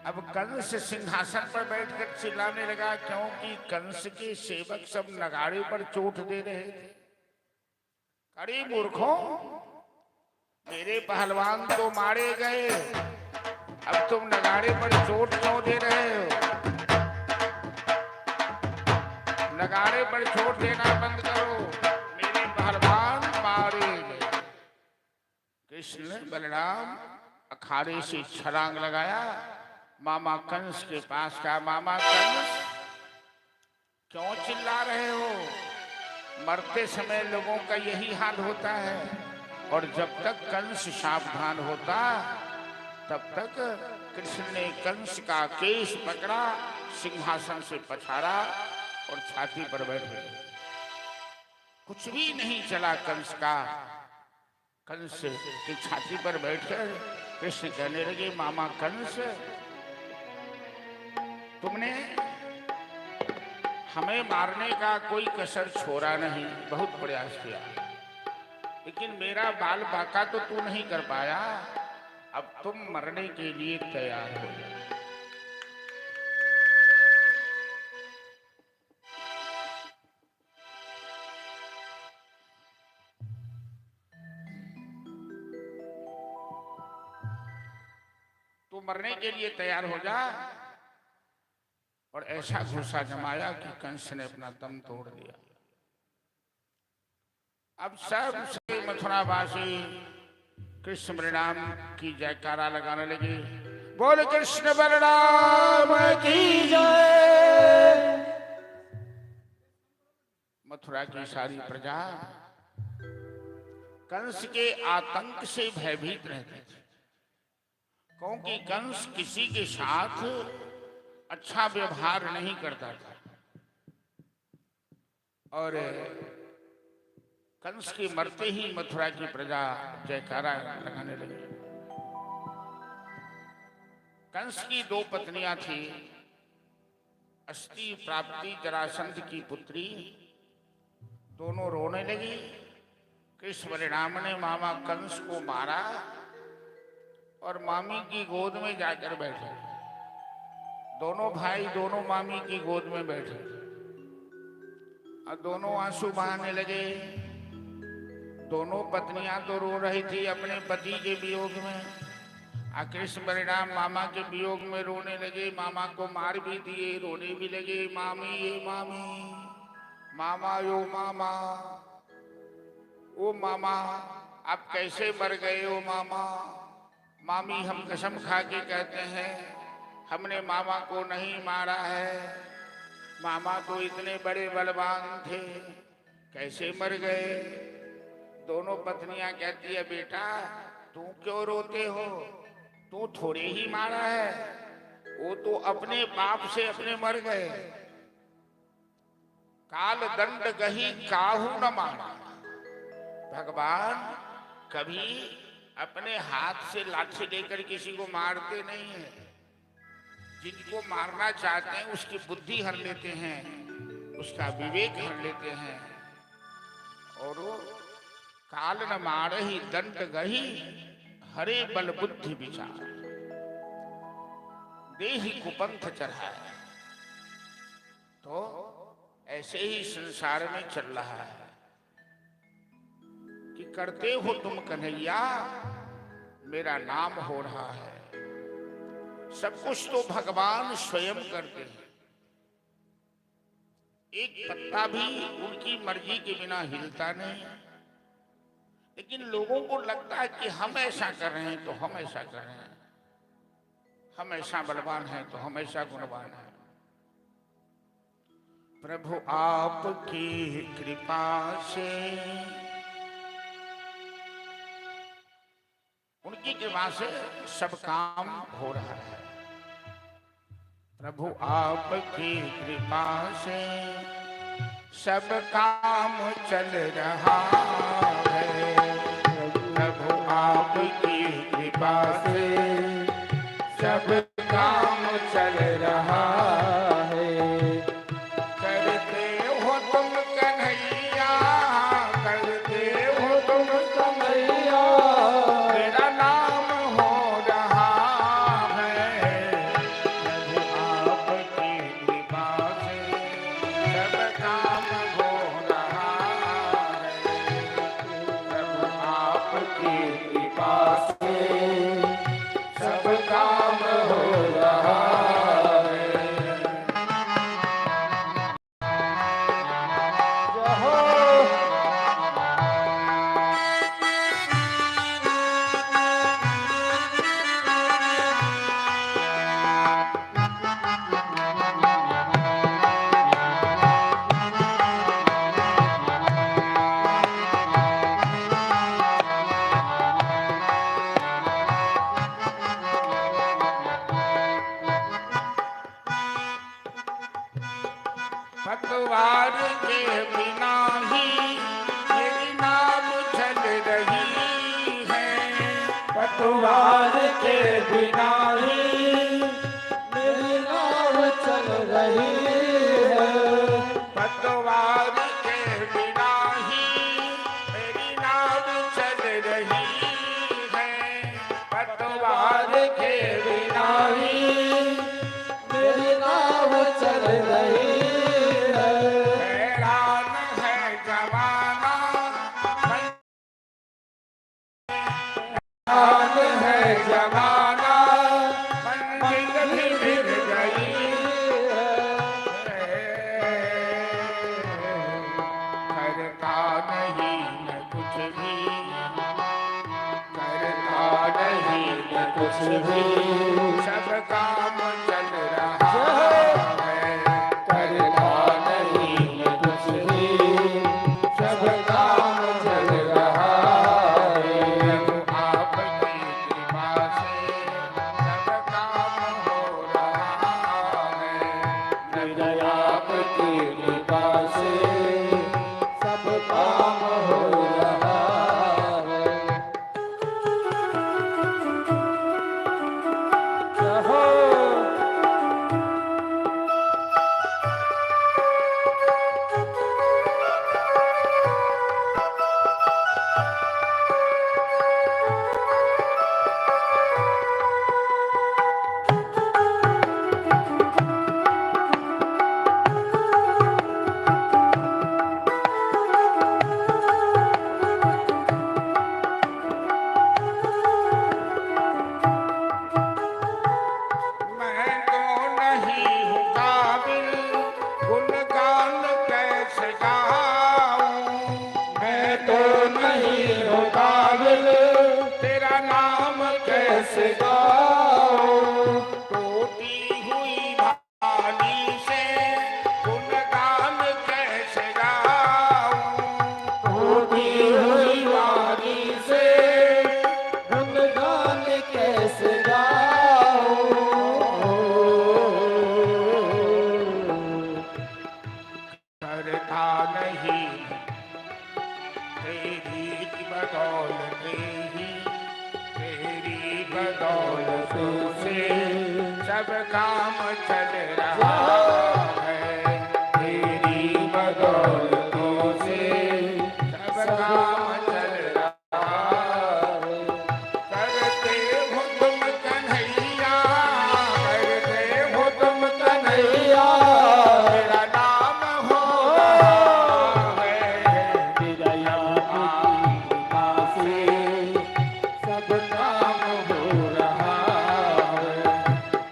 अब कंस सिंहासन पर बैठकर चिल्लाने लगा क्योंकि कंस के सेवक सब नगाड़े पर चोट दे रहे थे अरे मूर्खों मेरे पहलवान तो मारे गए अब तुम नगाड़े पर चोट क्यों दे रहे हो नगाड़े पर चोट देना बंद करो मेरे पहलवान मारे गए कृष्ण बलराम अखाड़े से छलांग लगाया मामा कंस के पास का मामा कंस क्यों चिल्ला रहे हो मरते समय लोगों का यही हाल होता है और जब तक कंस सावधान होता तब तक कृष्ण ने कंस का केश पकड़ा सिंहासन से पछाड़ा और छाती पर बैठे कुछ भी नहीं चला कंस का कंस की छाती पर बैठकर कृष्ण कहने लगे मामा कंस तुमने हमें मारने का कोई कसर छोड़ा नहीं बहुत प्रयास किया लेकिन मेरा बाल बाका तो तू नहीं कर पाया अब तुम मरने के लिए तैयार हो जाओ तू मरने के लिए तैयार हो जा और ऐसा घूसा जमाया कि कंस ने अपना दम तोड़ दिया अब सब मथुरावासी कृष्ण बलराम की जयकारा लगाने लगे बोल कृष्ण बलराम की जय मथुरा की सारी प्रजा कंस के आतंक से भयभीत रहती थी क्योंकि कंस किसी के साथ अच्छा व्यवहार नहीं करता था और कंस के मरते ही मथुरा की प्रजा जयकारा लगाने लगी कंस की दो पत्नियां थी अस्थि प्राप्ति जरासंध की पुत्री दोनों रोने लगी कृष्ण बलराम ने मामा कंस को मारा और मामी की गोद में जाकर बैठे दोनों भाई दोनों मामी की गोद में बैठे और दोनों आंसू बहाने लगे। दोनों पत्नियां तो रो रही थी अपने पति के वियोग में, और कृष्ण परिणाम मामा के वियोग में रोने लगे। मामा को मार भी दिए, रोने भी लगे, मामी ये मामी, मामा यो मामा, ओ मामा आप कैसे मर गए हो मामा। मामी हम कसम खा के कहते हैं हमने मामा को नहीं मारा है, मामा तो इतने बड़े बलवान थे, कैसे मर गए। दोनों पत्नियां कहती है बेटा तू क्यों रोते हो, तू थोड़े ही मारा है, वो तो अपने पाप से अपने मर गए। काल दंड गही काहू न मारा। भगवान कभी अपने हाथ से लाठी लेकर किसी को मारते नहीं है, जिनको मारना चाहते हैं उसकी बुद्धि हर लेते हैं, उसका विवेक हर लेते हैं। और वो काल न मारही दंड गही हरे बल बुद्धि विचार, देहि कुपंथ चढ़ाए। तो ऐसे ही संसार में चल रहा है कि करते हो तुम कन्हैया मेरा नाम हो रहा है। सब कुछ तो भगवान स्वयं करते हैं, एक पत्ता भी उनकी मर्जी के बिना हिलता नहीं। लेकिन लोगों को लगता है कि हम ऐसा कर रहे हैं तो हम ऐसा कर रहे हैं, हम ऐसा बलवान हैं तो हम ऐसा गुणवान हैं। प्रभु आपकी कृपा से, उनकी कृपा से सब काम हो रहा है। प्रभु आपकी कृपा से सब काम चल रहा है। प्रभु आपकी कृपा से सब काम चल रहा है। करते हो तुम कन्हैया, करते हो तुम कन्हैया, मेरा नाम हो रहा है। प्रभु आपकी कृपा से सब काम हो रहा है। प्रभु आपकी कृपा से सब काम हो रहा है। पतवार के बिना ही मेरी नाव चल रही है। पतवार के बिना ही मेरी नाव चल रही है। पतवार के बिना ही मेरी नाव चल रही है। पतवार के बिना ही मेरी नाव चल रही है। हैरान है जमाना, हैरान है जमाना, मंजिल भी मिल गई करता नहीं मैं कुछ भी, करता नहीं मैं कुछ भी, सब काम चल रहा है। करता नहीं मैं कुछ भी, सब काम चल रहा है। प्रभु आपकी कृपा से सब काम हो रहा है। मेरा आपकी कृपा से सब काम हो रहा है। जहो नहीं हो काबिल, तेरा नाम कैसे गाऊं। टूटी हुई वाणी से गुणगान कैसे गाऊं। टूटी हुई वाणी से गुणगान कैसे गाऊं। करता नहीं तेरी बदौलत ही, तेरी बदौलत से सब काम चल रहा है। तेरी बदौलतों से सब काम चल रहा है। करते हो तुम कन्हैया, करते हो तुम कन्हैया, तेरा नाम हो रहा है। तेरा यहाँ कृपा से सब काम हो रहा है।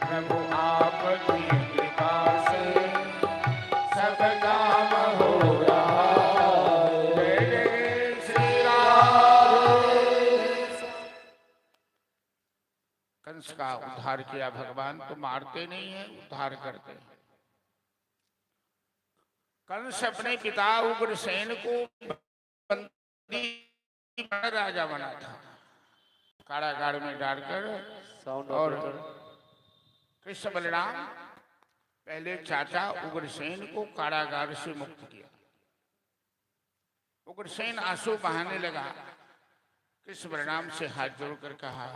प्रभु आपकी कृपा से सब काम हो रहा है। जय जय श्री राम। कंस का उद्धार किया भगवान, तो मारते नहीं है, उद्धार करते हैं। कंस अपने पिता उग्रसेन को बंदी बना राजा बना था, कारागार में डालकर। और कृष्ण बलराम पहले चाचा उग्रसेन को कारागार से मुक्त किया। उग्रसेन आंसू बहाने लगा, कृष्ण बलराम से हाथ जोड़कर कहा,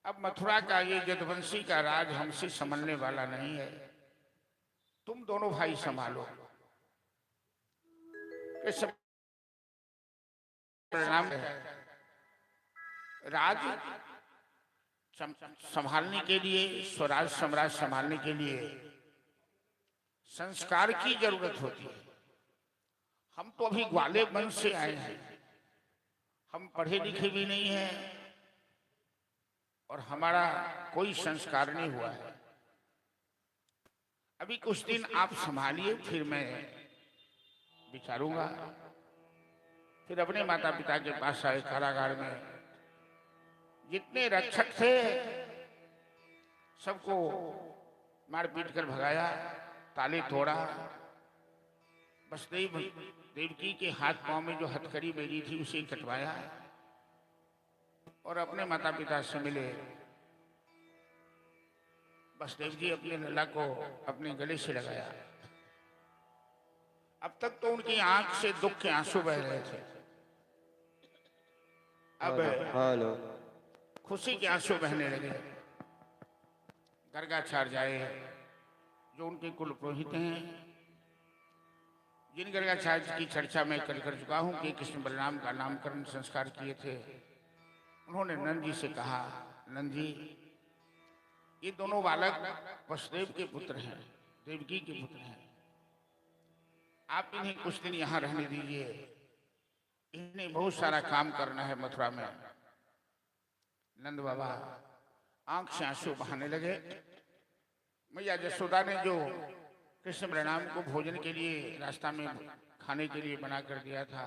अब मथुरा का ये यदुवंशी का राज हमसे संभलने वाला नहीं है, तुम दोनों भाई संभालो। कृष्ण बलराम राज संभालने के लिए, स्वराज सम्राट संभालने के लिए संस्कार की जरूरत होती है। हम तो अभी ग्वाले वंश से आए हैं, हम पढ़े लिखे भी नहीं हैं और हमारा कोई संस्कार नहीं हुआ है। अभी कुछ दिन आप संभालिए, फिर मैं विचारूंगा। फिर अपने माता पिता के पास आए कारागार में। जितने रक्षक थे सबको मार पीट कर भगाया, ताले तोड़ा। वसुदेव देवकी के हाथ पांव में जो हथकड़ी मेरी थी उसे कटवाया और अपने माता पिता से मिले। वसुदेव जी अपने लला को अपने गले से लगाया। अब तक तो उनकी आंख से दुख के आंसू बह रहे थे, अब खुशी के आंसू बहने लगे। गर्गाचार्य जो उनके कुल पुरोहित हैं, जिन गर्गाचार्य की चर्चा मैं कल कर चुका हूं कि कृष्ण बलराम का नामकरण संस्कार किए थे, उन्होंने नंद जी से कहा, नंद जी ये दोनों बालक वसुदेव के पुत्र हैं, देवकी के पुत्र हैं, आप इन्हें कुछ दिन यहाँ रहने दीजिए, इन्हें बहुत सारा काम करना है मथुरा में। नंद बाबा आंख से आंसू बहाने लगे। मैया यशोदा ने जो कृष्ण बलराम को भोजन के लिए रास्ता में खाने के लिए बना कर दिया था,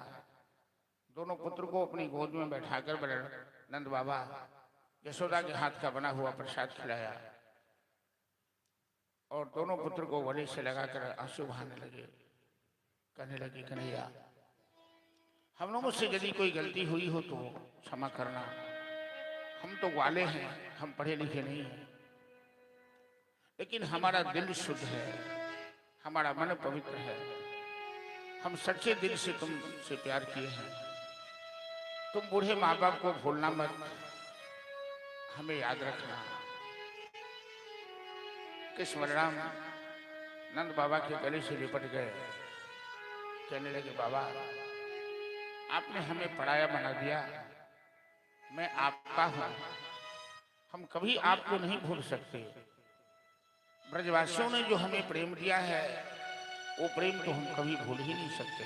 दोनों पुत्र को अपनी गोद में बैठाकर नंद बाबा यशोदा के हाथ का बना हुआ प्रसाद खिलाया और दोनों पुत्र को गले से लगाकर आंसू बहाने लगे। कहने लगे, कन्हैया हम लोगों से यदि कोई गलती हुई हो तो क्षमा करना, हम तो ग्वाले हैं, हम पढ़े लिखे नहीं हैं, लेकिन हमारा दिल शुद्ध है, हमारा मन पवित्र है, हम सच्चे दिल से तुमसे प्यार किए हैं। तुम बूढ़े माँ बाप को भूलना मत, हमें याद रखना। कृष्ण बलराम नंद बाबा के गले से लिपट गए। कहने लगे, बाबा आपने हमें पराया बना दिया, मैं आपका हूं, हम कभी आपको नहीं भूल सकते। ब्रजवासियों ने जो हमें प्रेम दिया है वो प्रेम तो हम कभी भूल ही नहीं सकते।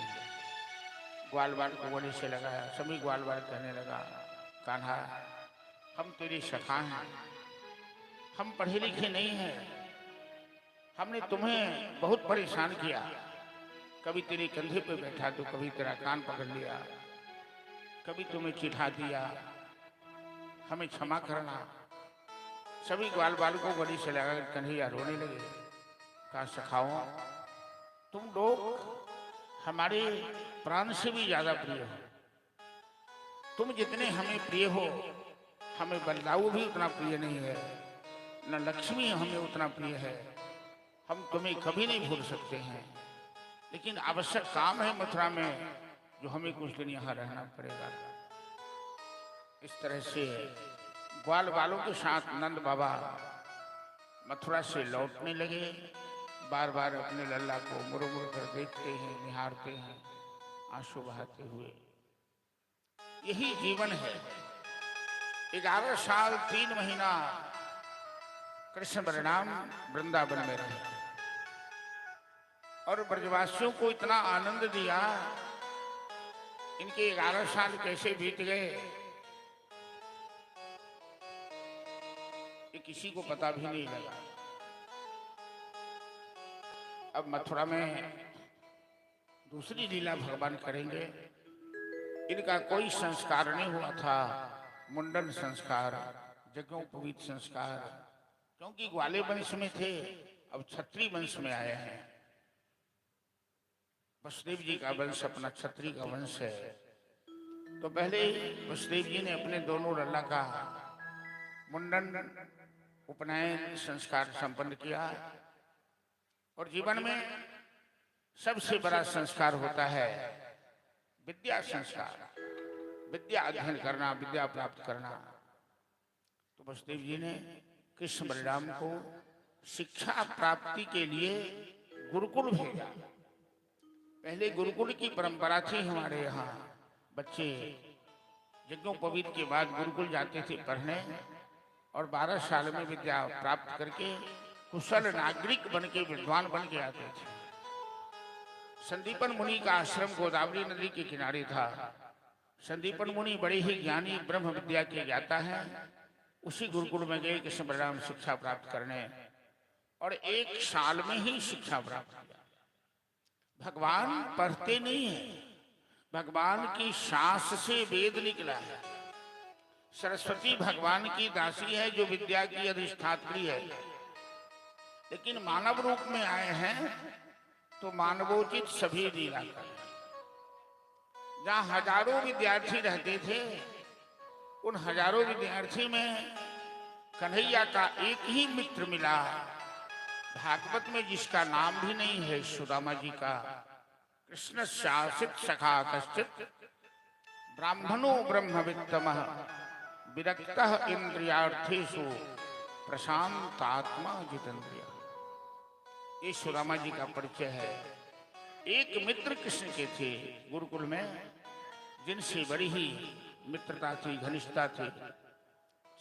ग्वाल बाल को गले से लगाया। सभी ग्वाल बाल कहने लगा, कान्हा हम तेरे सखा हैं, हम पढ़े लिखे नहीं हैं, हमने तुम्हें बहुत परेशान किया, कभी तेरे कंधे पे बैठा तो कभी तेरा कान पकड़ लिया, कभी तुम्हें चिढ़ा दिया, हमें क्षमा करना। सभी ग्वाल बालकों को गले से लगाकर कन्हैया रोने लगे। कहा, सखाओ, तुम लोग हमारे प्राण से भी ज्यादा प्रिय हो। तुम जितने हमें प्रिय हो, हमें बलदाऊ भी उतना प्रिय नहीं है, न लक्ष्मी हमें उतना प्रिय है। हम तुम्हें कभी नहीं भूल सकते हैं, लेकिन आवश्यक काम है मथुरा में, जो हमें कुछ दिन यहाँ रहना पड़ेगा। इस तरह से ग्वाल बालों के साथ नंद बाबा मथुरा से लौटने लगे। बार बार अपने लल्ला को मुड़ मुड़ कर देखते हैं, निहारते हैं, आंसू बहाते हुए। यही जीवन है। 11 साल 3 महीना कृष्ण बलराम वृंदावन में रहे और ब्रजवासियों को इतना आनंद दिया। इनके 11 साल कैसे बीत गए ये किसी को पता भी नहीं लगा। अब मथुरा में दूसरी लीला भगवान करेंगे। इनका कोई संस्कार नहीं हुआ था, मुंडन संस्कार, यज्ञोपवीत संस्कार, क्योंकि ग्वाले वंश में थे, अब क्षत्रिय वंश में आए हैं। वसुदेव जी का वंश अपना क्षत्रिय का वंश है। तो पहले वसुदेव जी ने अपने दोनों लल्ला का मुंडन उपनयन संस्कार संपन्न किया। और जीवन में सबसे बड़ा संस्कार होता है विद्या संस्कार, विद्या अध्ययन करना, विद्या प्राप्त करना। तो वसुदेव जी ने कृष्ण बलराम को शिक्षा प्राप्ति के लिए गुरुकुल भेजा। पहले गुरुकुल की परंपरा थी हमारे यहाँ। बच्चे यज्ञोपवीत के बाद गुरुकुल जाते थे पढ़ने और 12 साल में विद्या प्राप्त करके कुशल नागरिक बन के, विद्वान बन के आते थे। संदीपन मुनि का आश्रम गोदावरी नदी के किनारे था। संदीपन मुनि बड़े ही ज्ञानी, ब्रह्म विद्या के ज्ञाता हैं। उसी गुरुकुल में गए कृष्ण बलराम शिक्षा प्राप्त करने और 1 साल में ही शिक्षा प्राप्त किया। भगवान पढ़ते नहीं है, भगवान की सांस से वेद निकला है। सरस्वती भगवान की दासी है जो विद्या की अधिष्ठात्री है, लेकिन मानव रूप में आए हैं तो मानवोचित सभी लीला कर। जहां हजारों विद्यार्थी रहते थे, उन हजारों विद्यार्थी में कन्हैया का एक ही मित्र मिला, भागवत में जिसका नाम भी नहीं है, सुदामा जी का। कृष्ण शासित सखा कश्चित ब्राह्मणो ब्रह्मवित्तमः विरक्तः इंद्रियार्थेषु प्रशांतात्मा जितेंद्रिय। ये सुदामा जी का परिचय है। एक मित्र कृष्ण के थे गुरुकुल में, जिनसे बड़ी ही मित्रता थी, घनिष्ठता थी।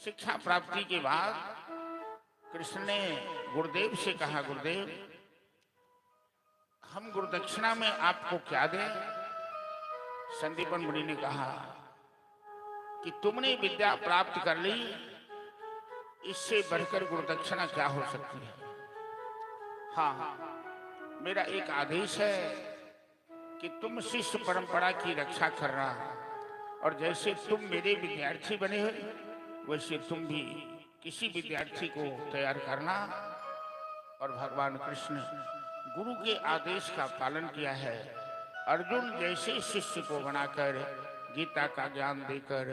शिक्षा प्राप्ति के बाद कृष्ण ने गुरुदेव से कहा, गुरुदेव हम गुरुदक्षिणा में आपको क्या दें? संदीपन मुनि ने कहा कि तुमने विद्या प्राप्त कर ली, इससे बढ़कर गुरुदक्षिणा क्या हो सकती है। हाँ, मेरा एक आदेश है कि तुम शिष्य परंपरा की रक्षा करना, और जैसे तुम मेरे विद्यार्थी बने हो, वैसे तुम भी किसी विद्यार्थी को तैयार करना। और भगवान कृष्ण गुरु के आदेश का पालन किया है। अर्जुन जैसे शिष्य को बनाकर गीता का ज्ञान देकर,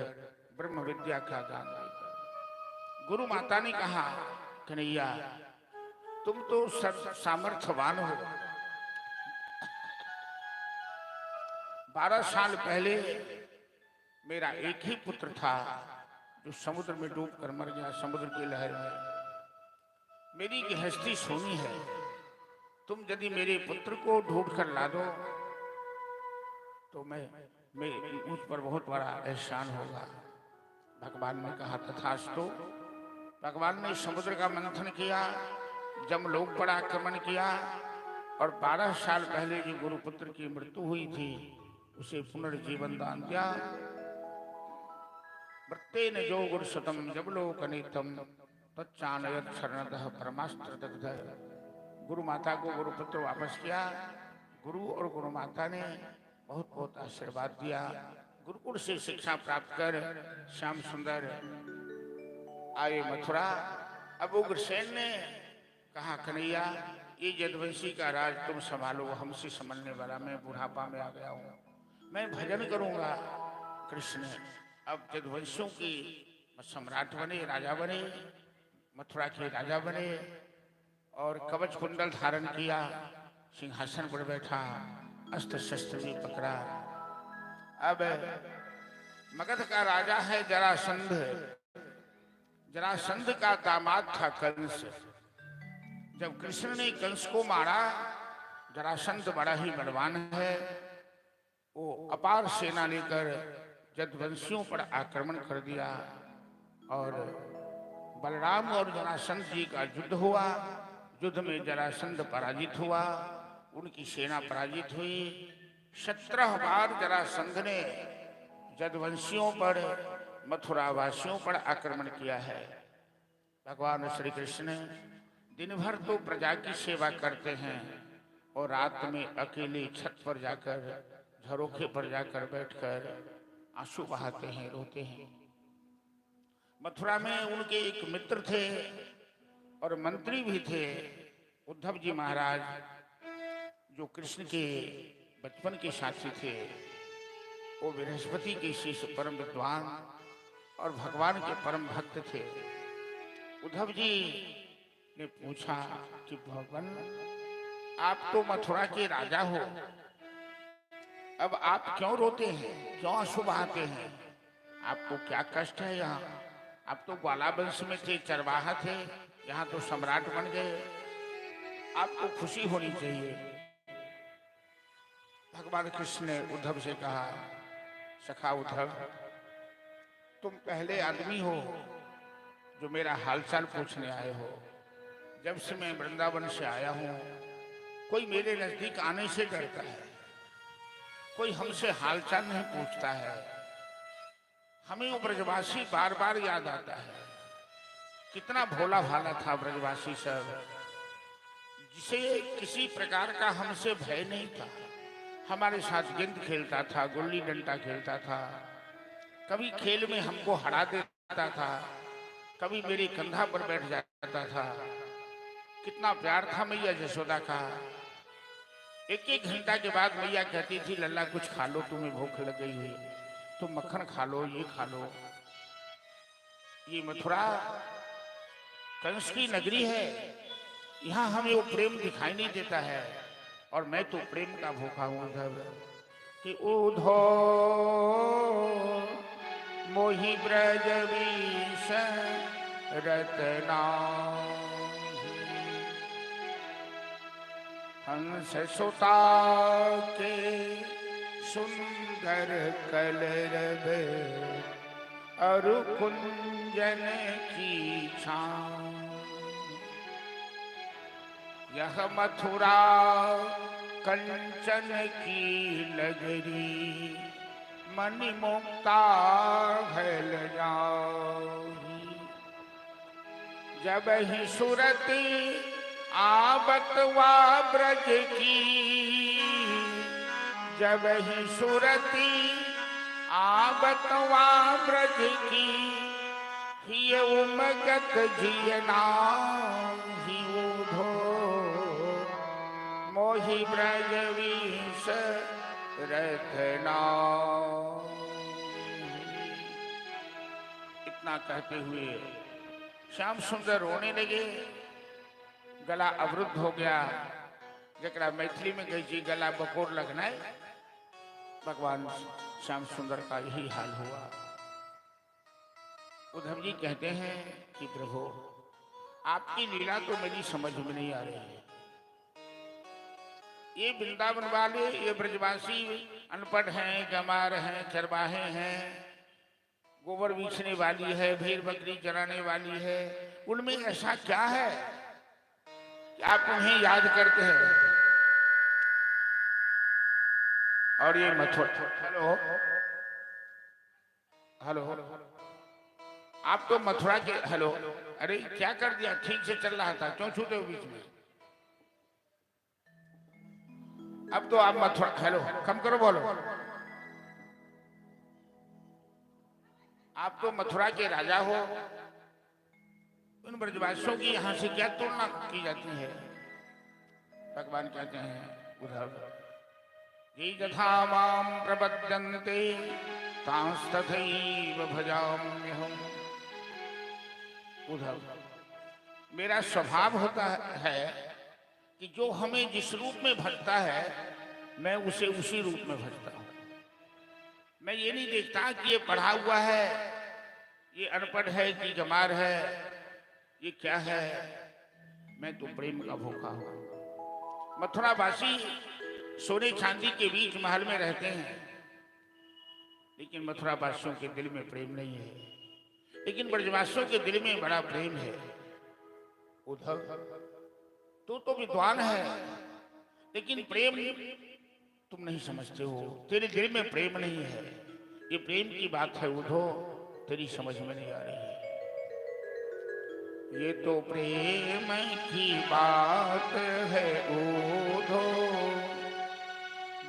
ब्रह्म विद्या का ज्ञान देकर। गुरु माता ने कहा, कन्हैया तुम तो सामर्थ्यवान हो। 12 साल पहले मेरा एक ही पुत्र था जो समुद्र में डूब कर मर गया, समुद्र की लहर में। मेरी गृहस्थी सोनी है। तुम यदि मेरे पुत्र को ढूंढ कर ला दो तो मैं मुझ पर बहुत बड़ा एहसान होगा। भगवान ने कहा, तथास्तु। भगवान ने समुद्र का मंथन किया, जमलोक पर आक्रमण किया और 12 साल पहले जो गुरुपुत्र की मृत्यु हुई थी उसे पुनर्जीवन दान दिया। वृत्तेन जो गुरुसतम जबलोक अनितम तच्चानयत शरणदः परमास्त्र दग्ध। गुरु माता को गुरुपुत्र वापस किया। गुरु और गुरु माता ने बहुत बहुत आशीर्वाद दिया। गुरुकुल से शिक्षा प्राप्त कर श्याम सुंदर आए मथुरा। अब उग्रसेन ने कहा, कन्हैया ये यदुवंशी का राज तुम संभालो, हमसे संभलने वाला मैं बुढ़ापा में आ गया हूँ, मैं भजन करूंगा। कृष्ण अब यदुवंशियों की सम्राट बने, राजा बने, मथुरा के राजा बने और कवच कुंडल धारण किया, सिंहासन पर बैठा, अस्त्र शस्त्र भी पकड़ा। अब मगध का राजा है जरासंध। जरासंध का दामाद था कंस। जब कृष्ण ने कंस को मारा, जरासंध बड़ा ही बलवान है, वो अपार सेना लेकर यदुवंशियों पर आक्रमण कर दिया और बलराम और जरासंध जी का युद्ध हुआ। युद्ध में जरासंध पराजित हुआ, उनकी सेना पराजित हुई। 17 बार जरासंध ने यदुवंशियों पर, मथुरावासियों पर आक्रमण किया है। भगवान श्री कृष्ण दिन भर तो प्रजा की सेवा करते हैं और रात में अकेले छत पर जाकर, झरोखे पर जाकर बैठकर आंसू बहाते हैं, रोते हैं। मथुरा में उनके एक मित्र थे और मंत्री भी थे, उद्धव जी महाराज, जो कृष्ण के बचपन के साथी थे। वो बृहस्पति के शिष्य, परम विद्वान और भगवान के परम भक्त थे। उद्धव जी ने पूछा कि भगवान, आप तो मथुरा के राजा हो, अब आप क्यों रोते हैं, क्यों आंसू बहाते हैं, आपको क्या कष्ट है? यहाँ आप तो ग्वाला वंश में थे, चरवाहा थे, यहाँ तो सम्राट बन गए, आपको खुशी होनी चाहिए। भगवान कृष्ण ने उद्धव से कहा, सखा उद्धव, तुम पहले आदमी हो जो मेरा हालचाल पूछने आए हो। जब से मैं वृंदावन से आया हूं, कोई मेरे नजदीक आने से डरता है, कोई हमसे हालचाल नहीं पूछता है। हमें वो ब्रजवासी बार बार याद आता है। कितना भोला भाला था ब्रजवासी सब, जिसे किसी प्रकार का हमसे भय नहीं था। हमारे साथ गेंद खेलता था, गुल्ली डंडा खेलता था, कभी खेल में हमको हरा देता था, कभी मेरे कंधा पर बैठ जाता था। कितना प्यार था मैया यशोदा का। एक एक घंटा के बाद मैया कहती थी, लल्ला कुछ खा लो, तुम्हें भूख लग गई है, तुम मक्खन खा लो, ये खा लो। ये मथुरा कंस की नगरी है, यहाँ हमें वो प्रेम दिखाई नहीं देता है। और मैं तो प्रेम का भूखा हूं कि उधो मोहि ब्रज विष रतना, हंस सुता के सुंदर कलरव, अरु कुंजन की छां। यह मथुरा कंचन की नगरी, मणि मुक्ता भैल जाऊं। जब ही सुरती आवत वा ब्रज की, जब ही सुरती आवत वा ब्रज की, हिय उमगत जियना ही उधो मोहि ब्रज विष रतना। इतना कहते हुए श्याम सुंदर रोने लगे। गला अवरुद्ध हो गया, जरा मैथिली में कही जी गला बकोर लगना है। भगवान श्याम सुंदर का यही हाल हुआ। उद्धव जी कहते हैं कि प्रभु, आपकी लीला तो मेरी समझ में नहीं आ रही है। ये वृंदावन वाले, ये ब्रजवासी अनपढ़ हैं, गंवार हैं, चरवाहे हैं, गोबर बीछने वाली है, भेड़ बकरी चराने वाली है, उनमें ऐसा क्या है कि आप उन्हें याद करते हैं? और ये मथुरा, हेलो हेलो, आप तो मथुरा के, हेलो, अरे क्या कर दिया? ठीक से चल रहा था, क्यों छूटे हो बीच में? अब तो आप मथुरा, हेलो कम करो, बोलो। आप तो मथुरा के राजा हो, उन ब्रजवासियों की यहाँ से क्या तुलना की जाती है? भगवान कहते हैं उद्धव, ये यथा माम प्रपद्यन्ते तांस्तथैव भजाम्यहम्। उद्धव, मेरा स्वभाव होता है कि जो हमें जिस रूप में भजता है मैं उसे उसी रूप में भजता हूं। मैं ये नहीं देखता कि ये पढ़ा हुआ है, ये अनपढ़ है कि गंवार है, ये क्या है। मैं तो प्रेम का भूखा हूं। मथुरावासी सोने चांदी के बीच महल में रहते हैं, लेकिन मथुरावासियों के दिल में प्रेम नहीं है, लेकिन ब्रजवासियों के दिल में बड़ा प्रेम है। उद्धव, तू तो विद्वान है, लेकिन प्रेम तुम नहीं समझते हो, तेरे दिल में प्रेम नहीं है। ये प्रेम की बात है उद्धव, तेरी समझ में नहीं आ रही है। ये तो प्रेम की बात है उद्धव,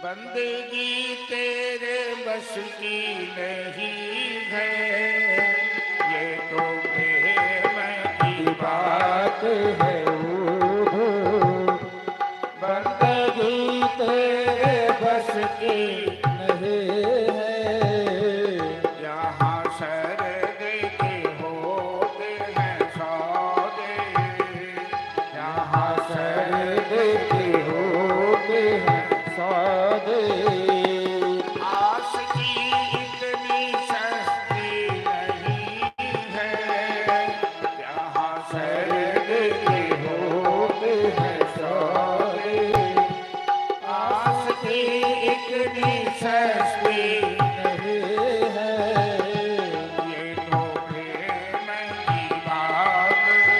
बंदगी तेरे बस की नहीं है। ये तो प्रेम की बात है उद्धव, बंदगी तेरे बस की नहीं है। यहाँ शरद के होते हैं सौदे, यहाँ शरद के होते हैं सौदे। आस की इतनी सस्ती नहीं है, यहाँ शरद के होते हैं सौदे। आस की इतनी सस्ती नहीं है। ये तो प्रेम की बात है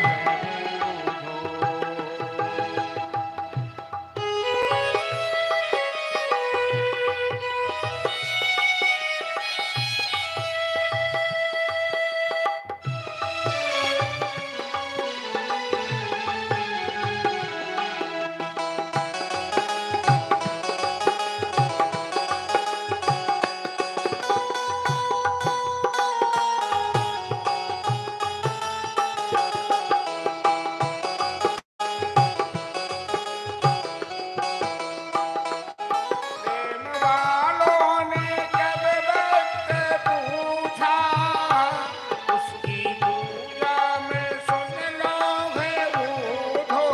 उद्धव। प्रेम वालों ने जब वक्त पूछा, उसकी पूजा में सुन लो है उद्धव।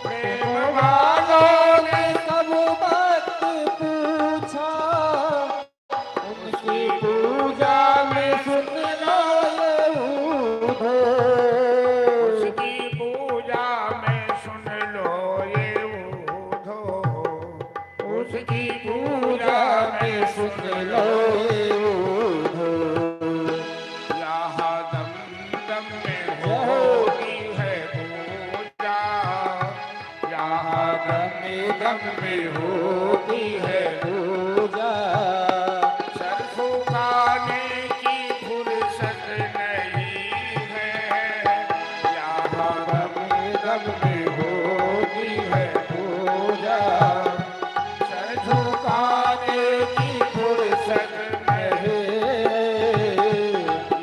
प्रेम वालों ने कब वक्त पूछा, उनकी पूजा में सुन लो ये उद्धव। उसकी पूजा में सुन लो ये उद्धव। उसकी पूजा में सुन लो ये उद्धव। यहाँ दम दम में होती है पूजा, यहाँ दम दम में होती है पूजा। सर झुकाने की फुर्सत नहीं है। यहाँ दम दम में होती है पूजा। सर झुकाने की फुर्सत नहीं।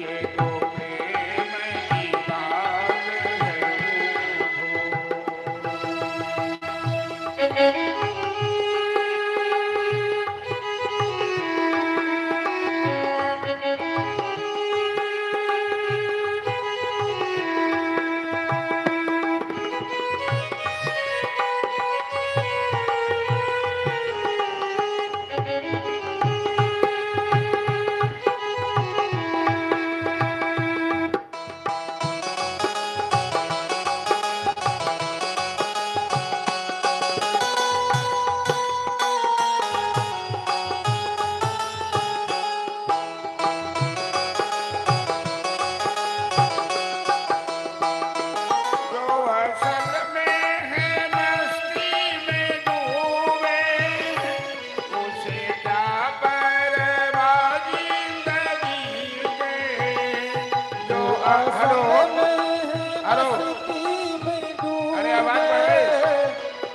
ये तो प्रेम की बात है उद्धव।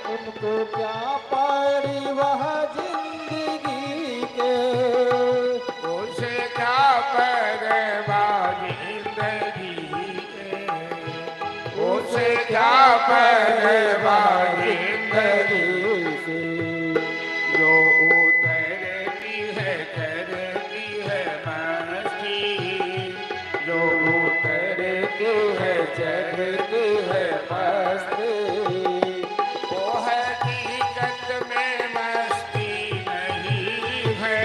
उनको क्या पड़ी वह जिंदगी के, उसे क्या पर परवाह जिंदगी से जो उतरती है मस्ती, जो करती है चढ़ती है मस्ती वो हकीकत में मस्ती नहीं है,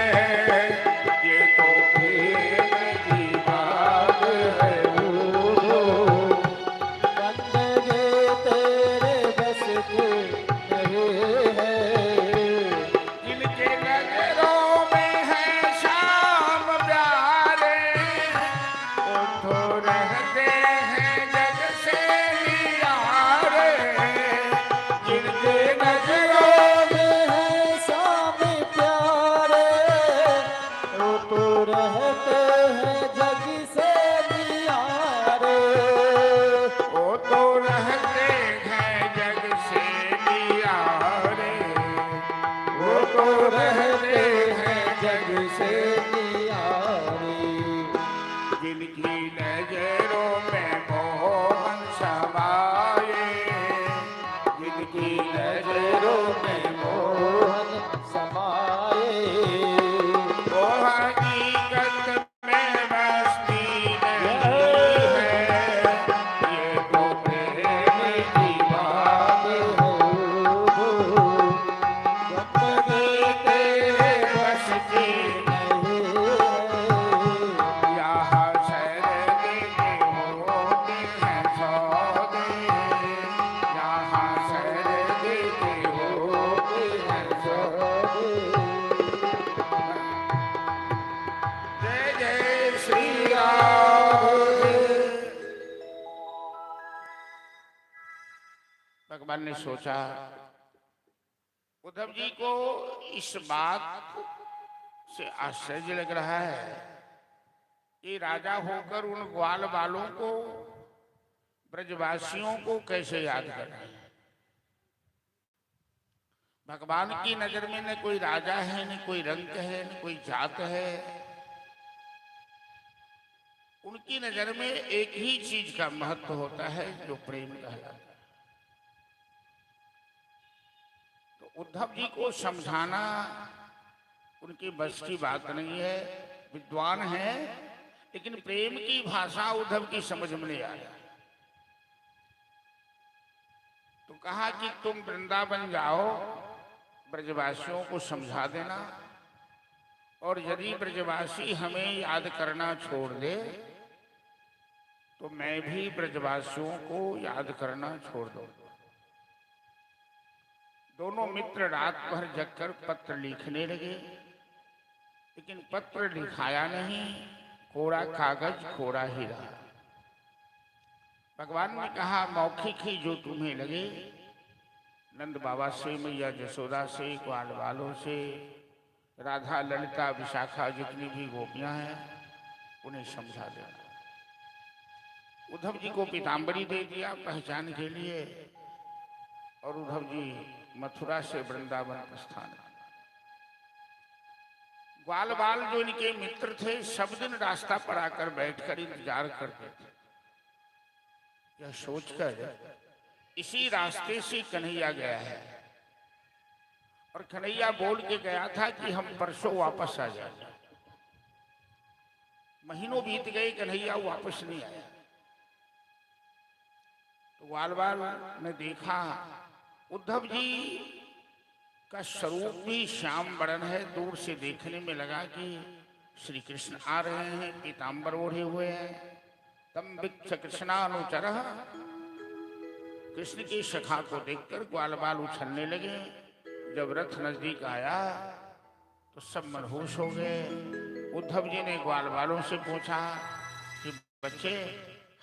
ये तो प्रेम की बात है। बंदगी तेरे बस की नहीं है जिनके नजरों में है शाम प्यारे, वो तो रहते हैं जग से निरारे। जिनके नजरों में है स्वामी प्यारे वो तो रहते हैं जग से नियारे वो तो रहते हैं जग से निरारे, वो तो रहते हैं जग से नियारे जिनकी नजरों में मोहन समाए, जिनकी नजरों में मोहन समाए वो हकीकत में मस्ती नहीं है, ये तो प्रेम की बात है। बंदगी तेरे बस की नहीं है यहाँ सरदे के होते हैं सौदे, यहाँ सरदे के होते हैं सौदे। जय जय श्री राम। भगवान ने सोचा उद्धव जी को इस बात से आश्चर्य लग रहा है कि राजा होकर उन ग्वाल वालों को, ब्रजवासियों को कैसे याद कर रहे हैं। भगवान की नजर में न कोई राजा है, न कोई रंग है, न कोई जात है। उनकी नजर में एक ही चीज का महत्व होता है जो प्रेम कहलाता है। तो उद्धव जी को समझाना उनकी बस की बात नहीं है। विद्वान है लेकिन प्रेम की भाषा उद्धव की समझ में नहीं आया। तो कहा कि तुम वृंदावन जाओ, ब्रजवासियों को समझा देना, और यदि ब्रजवासी हमें याद करना छोड़ दे तो मैं भी ब्रजवासियों को याद करना छोड़ दूं। दोनों मित्र रात भर जगकर पत्र लिखने लगे, लेकिन पत्र लिखाया नहीं, कोरा कागज कोरा ही रहा। भगवान ने कहा मौखिक ही जो तुम्हें लगे, नंद बाबा से, मैया जसोदा से, ग्वाल वालों से, राधा ललिता विशाखा जितनी भी गोपियां हैं उन्हें समझा देना। उद्धव जी को पीताम्बरी दे दिया पहचान के लिए, और उद्धव जी मथुरा से वृंदावन प्रस्थान। ग्वाल बाल जो इनके मित्र थे सब दिन रास्ता पर आकर बैठकर इंतजार करते थे, यह सोचकर इसी रास्ते से कन्हैया गया है, और कन्हैया बोल के गया था कि हम परसों वापस आ जाएंगे। महीनों बीत गए, कन्हैया वापस नहीं आया। तो ग्वाल बाल ने देखा उद्धव जी का स्वरूप भी श्याम वर्ण है। दूर से देखने में लगा कि श्री कृष्ण आ रहे हैं, पीताम्बर ओढ़े हुए हैं। तम वीक्ष कृष्णानुचर, कृष्ण की शाखा को देखकर ग्वाल बाल उछलने लगे। जब रथ नजदीक आया तो सब मनहूस हो गए। उद्धव जी ने ग्वाल बालों से पूछा कि बच्चे,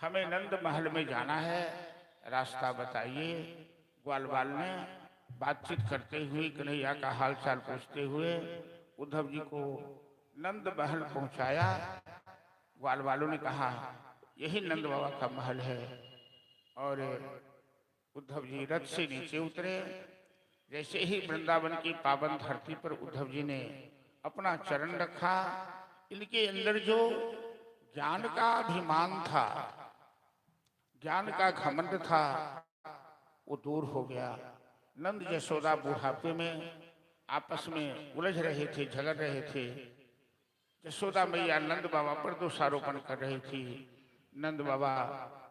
हमें नंद महल में जाना है, रास्ता बताइए। ग्वाल बाल ने बातचीत करते हुए, कन्हैया का हाल चाल पूछते हुए उद्धव जी को नंद महल पहुंचाया। ग्वाल वालों ने कहा यही नंद बाबा का महल है। और उद्धव जी रथ से नीचे उतरे। जैसे ही वृंदावन की पावन धरती पर उद्धव जी ने अपना चरण रखा, इनके अंदर जो ज्ञान का अभिमान था, ज्ञान का घमंड था, वो दूर हो गया। नंद यशोदा बुढ़ापे में आपस में उलझ रहे थे, झगड़ रहे थे। यशोदा मैया नंद बाबा पर दोषारोपण कर रही थी। नंद बाबा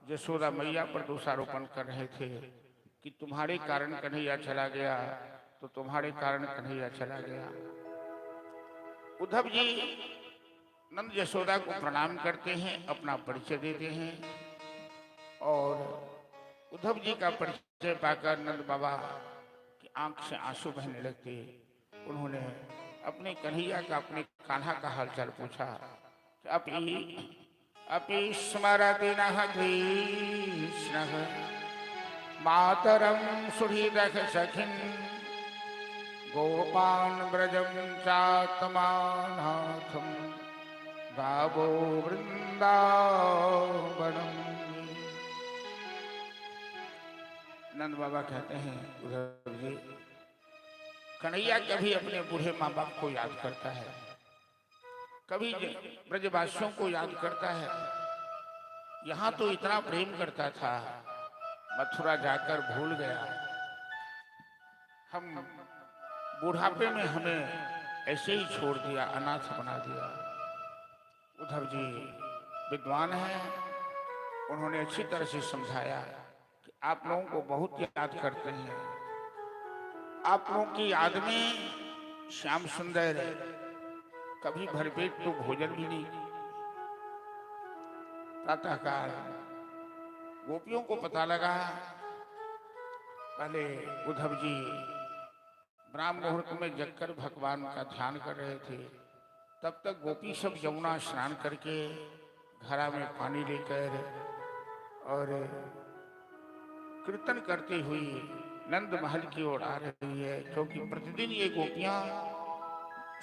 यशोदा मैया पर दोषारोपण कर रहे थे कि तुम्हारे कारण कन्हैया चला गया, तो तुम्हारे कारण कन्हैया चला गया। उद्धव जी नंद यशोदा को प्रणाम करते हैं, अपना परिचय देते हैं और उद्धव जी का परिचय पाकर नंद बाबा की आंख से आंसू बहने लगते। उन्होंने अपने कन्हैया का, अपने कान्हा का हालचाल पूछा कि अपि स्मरति नः कृष्णः मातरं सुहृदः सखिन् गोपान् व्रजं चात्मानाथं गावो वृंदावनम्। नंद बाबा कहते हैं उद्धव जी, कन्हैया कभी अपने बूढ़े माँ बाप को याद करता है, कभी ब्रजवासियों को याद करता है। यहाँ तो इतना प्रेम करता था, मथुरा जाकर भूल गया। हम बुढ़ापे में हमें ऐसे ही छोड़ दिया, अनाथ बना दिया। उद्धव जी विद्वान हैं, उन्होंने अच्छी तरह से समझाया कि आप लोगों को बहुत याद करते हैं। आप लोगों की याद में श्याम सुंदर कभी भरपेट तो भोजन भी नहीं। प्रातःकाल गोपियों को पता लगा, पहले उद्धव जी ब्राह्म मुहूर्त में जगकर भगवान का ध्यान कर रहे थे, तब तक गोपी सब यमुना स्नान करके घड़ा में पानी लेकर और कीर्तन करती हुई नंद महल की ओर आ रही है, क्योंकि प्रतिदिन ये गोपियां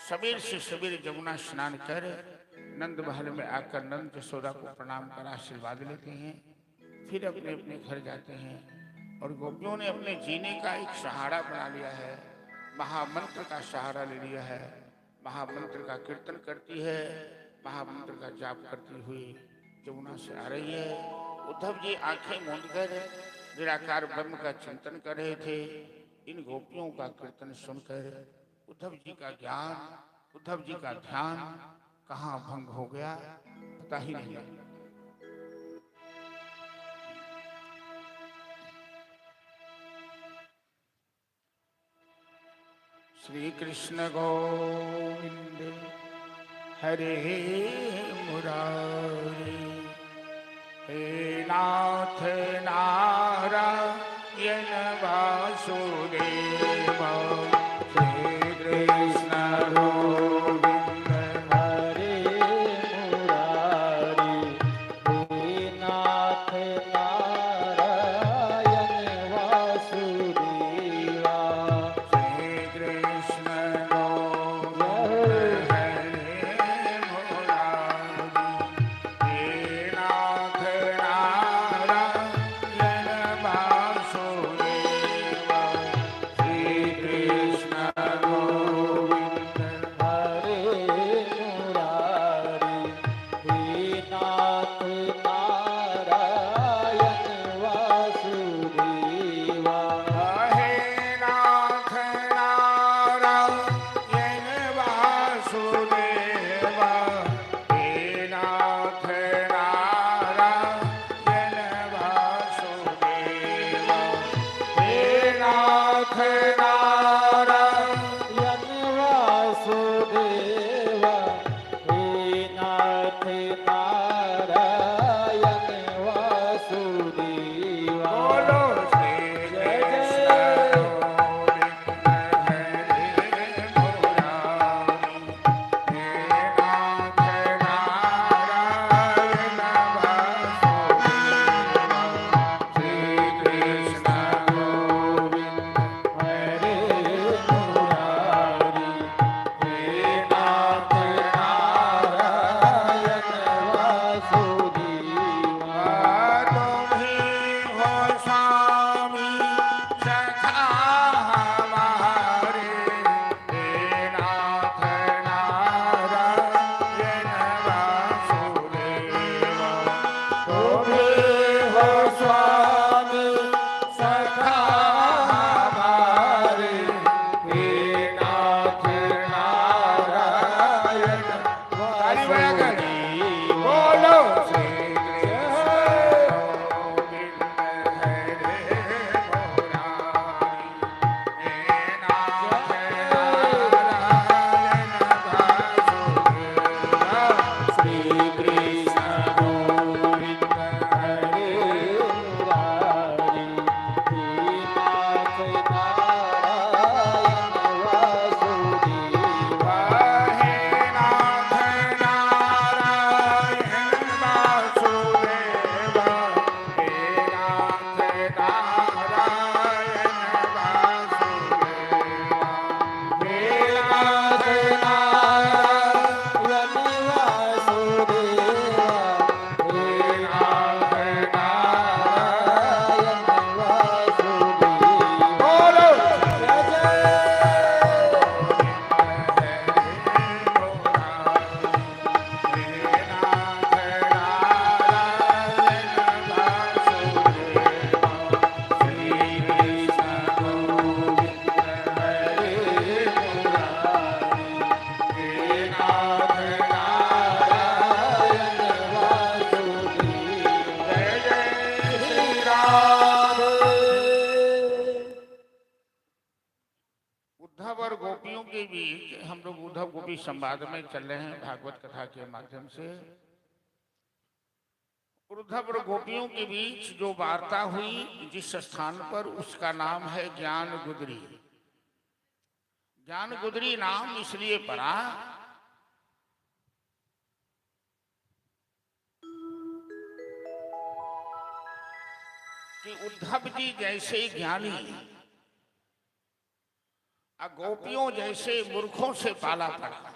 सवेर से सवेरे यमुना स्नान कर नंद महल में आकर नंद यशोदा को प्रणाम कर आशीर्वाद लेते हैं, फिर अपने अपने घर जाते हैं। और गोपियों ने अपने जीने का एक सहारा बना लिया है, महामंत्र का सहारा ले लिया है। महामंत्र का कीर्तन करती है, महामंत्र का जाप करती हुई यमुना से आ रही है। उद्धव जी आंखें मूंदकर निराकार ब्रह्म का चिंतन कर रहे थे। इन गोपियों का कीर्तन सुनकर उद्धव जी का ज्ञान, उद्धव जी का ध्यान कहाँ भंग हो गया पता ही नहीं लगा। श्री कृष्ण गोविंद हरे मुरारी, हे नाथ नारायण वासुदेव, श्री कृष्ण गोविंद हरे मुरारी, हे नाथ नारायण वासुदेवा, श्री कृष्ण गोविंद हरे मुरारी, हे नाथ नारायण वासुदेवा, श्री कृष्ण गोविंद हरे मुरारी, हे नाथ नारायण वासुदेवा, हे नाथ नारायण वासुदेवा, हे नाथ नारायण वासुदेवा, हे नाथ नारायण वासुदेवा, हे नाथ नारायण वासुदेवा। बोलो श्री कृष्ण गोविंद हरे मुरारी, हे नाथ नारायण वासुदेवा, श्री कृष्ण गोविंद हरे मुरारी, हे नाथ नारायण वासुदेवा, हम लोग उद्धव गोपी संवाद में चल रहे हैं भागवत कथा के माध्यम से। उद्धव और गोपियों के बीच जो वार्ता हुई जिस स्थान पर, उसका नाम है ज्ञान गुदरी। ज्ञान गुदरी नाम इसलिए पड़ा कि उद्धव जी जैसे ज्ञानी गोपियों जैसे मूर्खों से पाला पड़ा,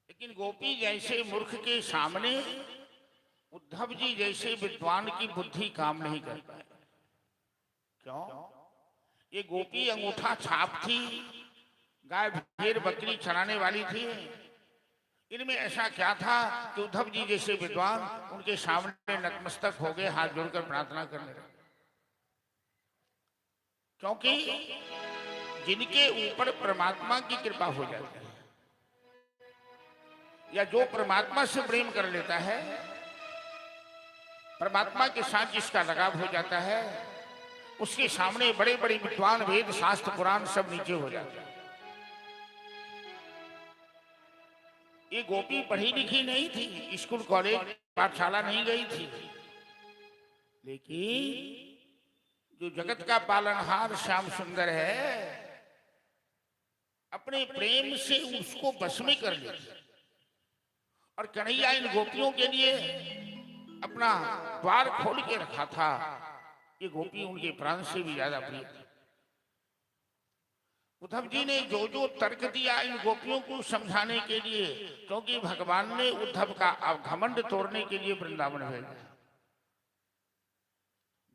लेकिन गोपी जैसे मूर्ख के सामने उद्धव जी जैसे विद्वान की बुद्धि काम नहीं कर पाए। क्यों? ये गोपी अंगूठा छाप थी, गाय भेड़ बकरी चराने वाली थी। इनमें ऐसा क्या था कि उद्धव जी जैसे विद्वान उनके सामने नतमस्तक हो गए, हाथ जोड़कर प्रार्थना करने लगे? क्योंकि जिनके ऊपर परमात्मा की कृपा हो जाती है, या जो परमात्मा से प्रेम कर लेता है, परमात्मा के साथ जिसका लगाव हो जाता है, उसके सामने बड़े बड़े विद्वान, वेद शास्त्र पुराण सब नीचे हो जाते हैं। ये गोपी पढ़ी लिखी नहीं थी, स्कूल कॉलेज पाठशाला नहीं गई थी, लेकिन जो जगत का पालनहार श्याम सुंदर है, अपने प्रेम से उसको बस में कर लिया। और कन्हैया इन गोपियों के लिए अपना द्वार खोल के रखा था। ये गोपी उनके प्राण से भी ज्यादा प्रिय थी। उद्धव जी ने जो जो तर्क दिया इन गोपियों को समझाने के लिए, क्योंकि भगवान ने उद्धव का घमंड तोड़ने के लिए वृंदावन भेजा।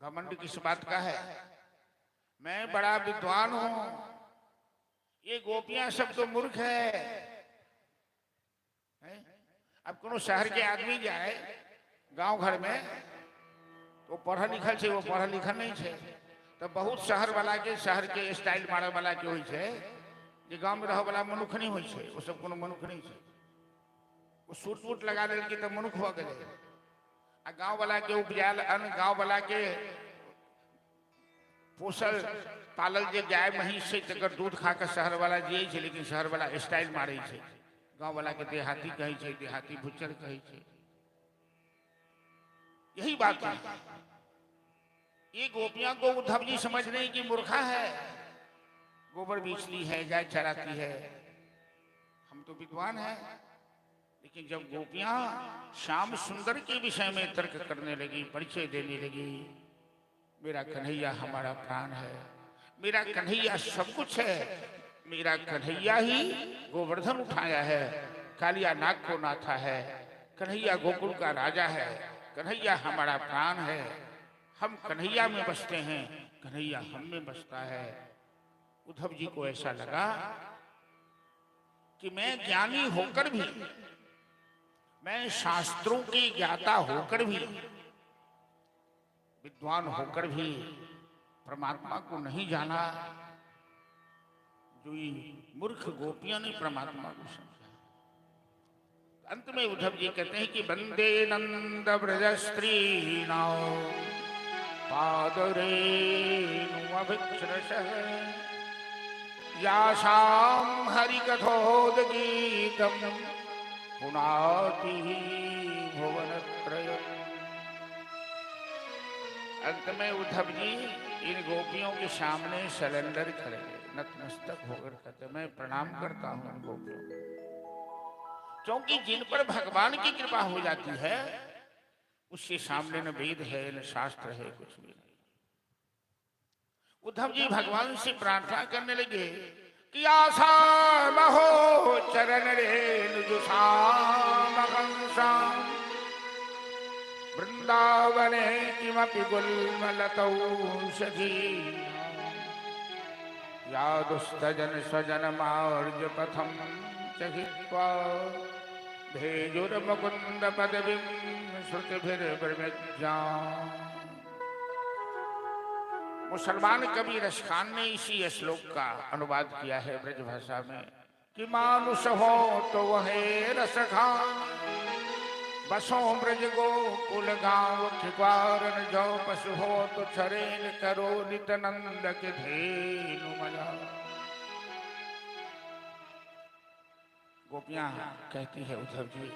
घमंड किस बात का है? मैं बड़ा विद्वान हूं, ये गोपियां सब तो मूर्ख है। अब कोनो शहर के आदमी जाए गांव घर में, तो पढ़ल लिखल छे, वो पढ़ल लिखल नहीं छे, तो बहुत शहर वाला के स्टाइल मारे वाला के होई छे, जे गांव में रह वाला मनुख नहीं होई छे। वो सब कोनो मनुख नहीं छे। वो सूट वूट लगा ले के तो मनुख हो गए। आ गांव वाला के उपजाल अन्न, गांव वाला के पोसल पालल जे गाय महीष से तकर दूध खाकर शहर वाला जिये छे, लेकिन शहर वाला स्टाइल मारे छे। गांव वाला के देहाती कहे छे, देहाती भुच्चर कहे छे। यही बात है। ये गोपियां को उद्धव जी समझ रहे कि मूर्खा है, गोबर बेचती है, गाय चराती है, हम तो विद्वान हैं। लेकिन जब गोपियां श्याम सुंदर के विषय में तर्क करने लगी, परिचय देने लगी, मेरा कन्हैया हमारा प्राण है, मेरा कन्हैया सब कुछ है, मेरा कन्हैया ही गोवर्धन उठाया है, कालिया नाग को नाथा है, कन्हैया गोकुल का राजा है, कन्हैया हमारा प्राण है, हम कन्हैया में बसते हैं, कन्हैया हम में बसता है। उद्धव जी को ऐसा लगा कि मैं ज्ञानी होकर भी, मैं शास्त्रों के ज्ञाता होकर भी, विद्वान होकर भी परमात्मा को नहीं जाना। जो ये मूर्ख गोपियों ने परमात्मा को समझा। अंत में उद्धव जी कहते हैं कि वंदे नंद व्रज स्त्रीणां पादरेणुमभिच्छ्रशः यासां हरिकथोद्गीतं पुनाति भुवनत्रयम्। अंत में उद्धव जी इन गोपियों के सामने सरेंडर करेंगे, नतमस्तक होकर कहते मैं प्रणाम करता हूं इन गोपियों को, क्योंकि जिन पर भगवान की कृपा हो जाती है उसके सामने न वेद है न शास्त्र है, कुछ भी नहीं। उद्धव जी भगवान से प्रार्थना करने लगे कि आशा महो चरण रेणुजुषामहंसाम् वृंदावने किमपि गुल्मलतौषधी या दुस्तजन स्वजन मार्ज पथम च हित्वा भेजुर्मुकुंद पदवीं श्रुतिभिर्ब्रह्मज्ञान। मुसलमान कवि रसखान ने इसी श्लोक का अनुवाद किया है ब्रज भाषा में कि मानुष हो तो वह रसखान, बसो ब्रज गोकुल गांव ठिकारन, जो पशु हो तो छरेन करो नित नंद के धेनु मजा। गोपियां कहती है उद्धव जी,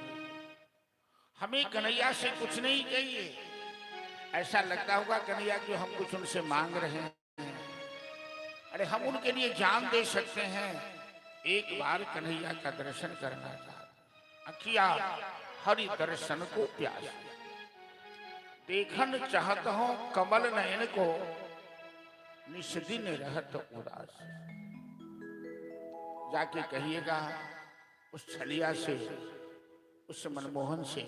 हमें कन्हैया से कुछ नहीं चाहिए। ऐसा लगता होगा कन्हैया कि हम कुछ उनसे मांग रहे हैं। अरे हम उनके लिए जान दे सकते हैं। एक बार कन्हैया का दर्शन करना चाहता, अखिया हरि दर्शन को प्यास, देखन चाहत हो कमल नयन को, निष्दिन रहत उदास। जाके कहिएगा उस छलिया से, उस मनमोहन से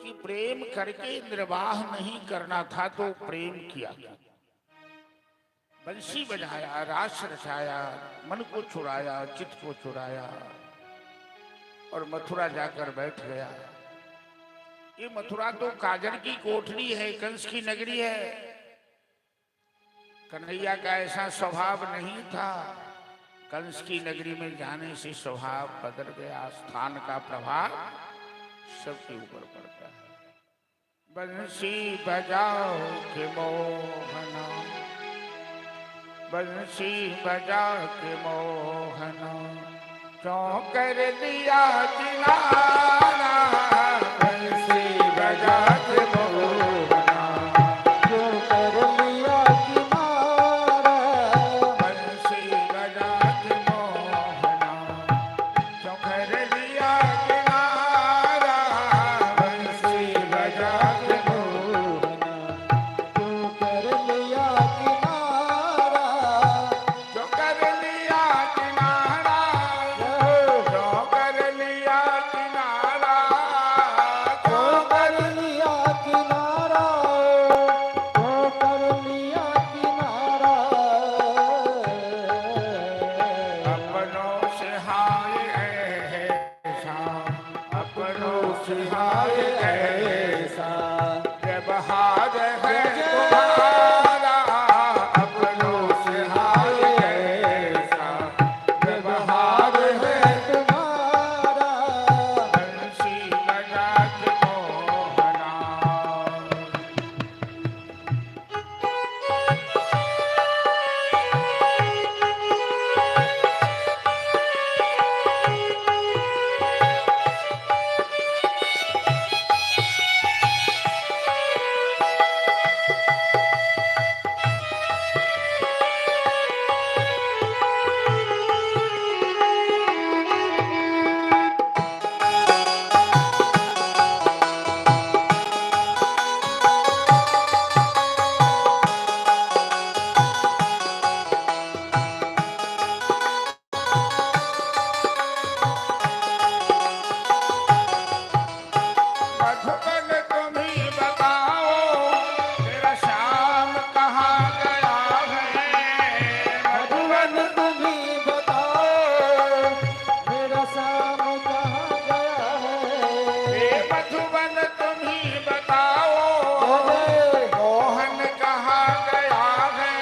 कि प्रेम करके निर्वाह नहीं करना था तो प्रेम किया, बंसी बजाया, रास रचाया, मन को छुड़ाया, चित्त को छुड़ाया और मथुरा जाकर बैठ गया। ये मथुरा तो काजर की कोठरी है, कंस की नगरी है। कन्हैया का ऐसा स्वभाव नहीं था। कंस की नगरी में जाने से स्वभाव बदल गया, स्थान का प्रभाव सबके ऊपर पड़ता है। बंसी बजाओ के मोहना, बंसी बजा के मोहना, क्यों कर दिया किनारा, बंसी बजा के मोहना, क्यों कर लिया किनारा, बंसी बजा के मोहना, क्यों कर दिया किनारा, बंसी बजा के मोहना, क्यों कर लिया किनारा, जो कर लिया किनारा, जो कर लिया किनारा, क्यों कर लिया किनारा, क्यों कर लिया किनारा, अपनों से हाय ऐसा, अपनों से हाय ऐसा, व्यवहार है तुम्हारा, अपनों से हाय ऐसा, व्यवहार है तुम्हारा, बंसी बजा के मोहना। मधुबन तुम ही बताओ, मेरा श्याम कहाँ गया है। मधुबन तुम ही बताओ, मेरा श्याम कहाँ गया है। मधुबन तुम ही बताओ, अरे मोहन कहाँ गया है।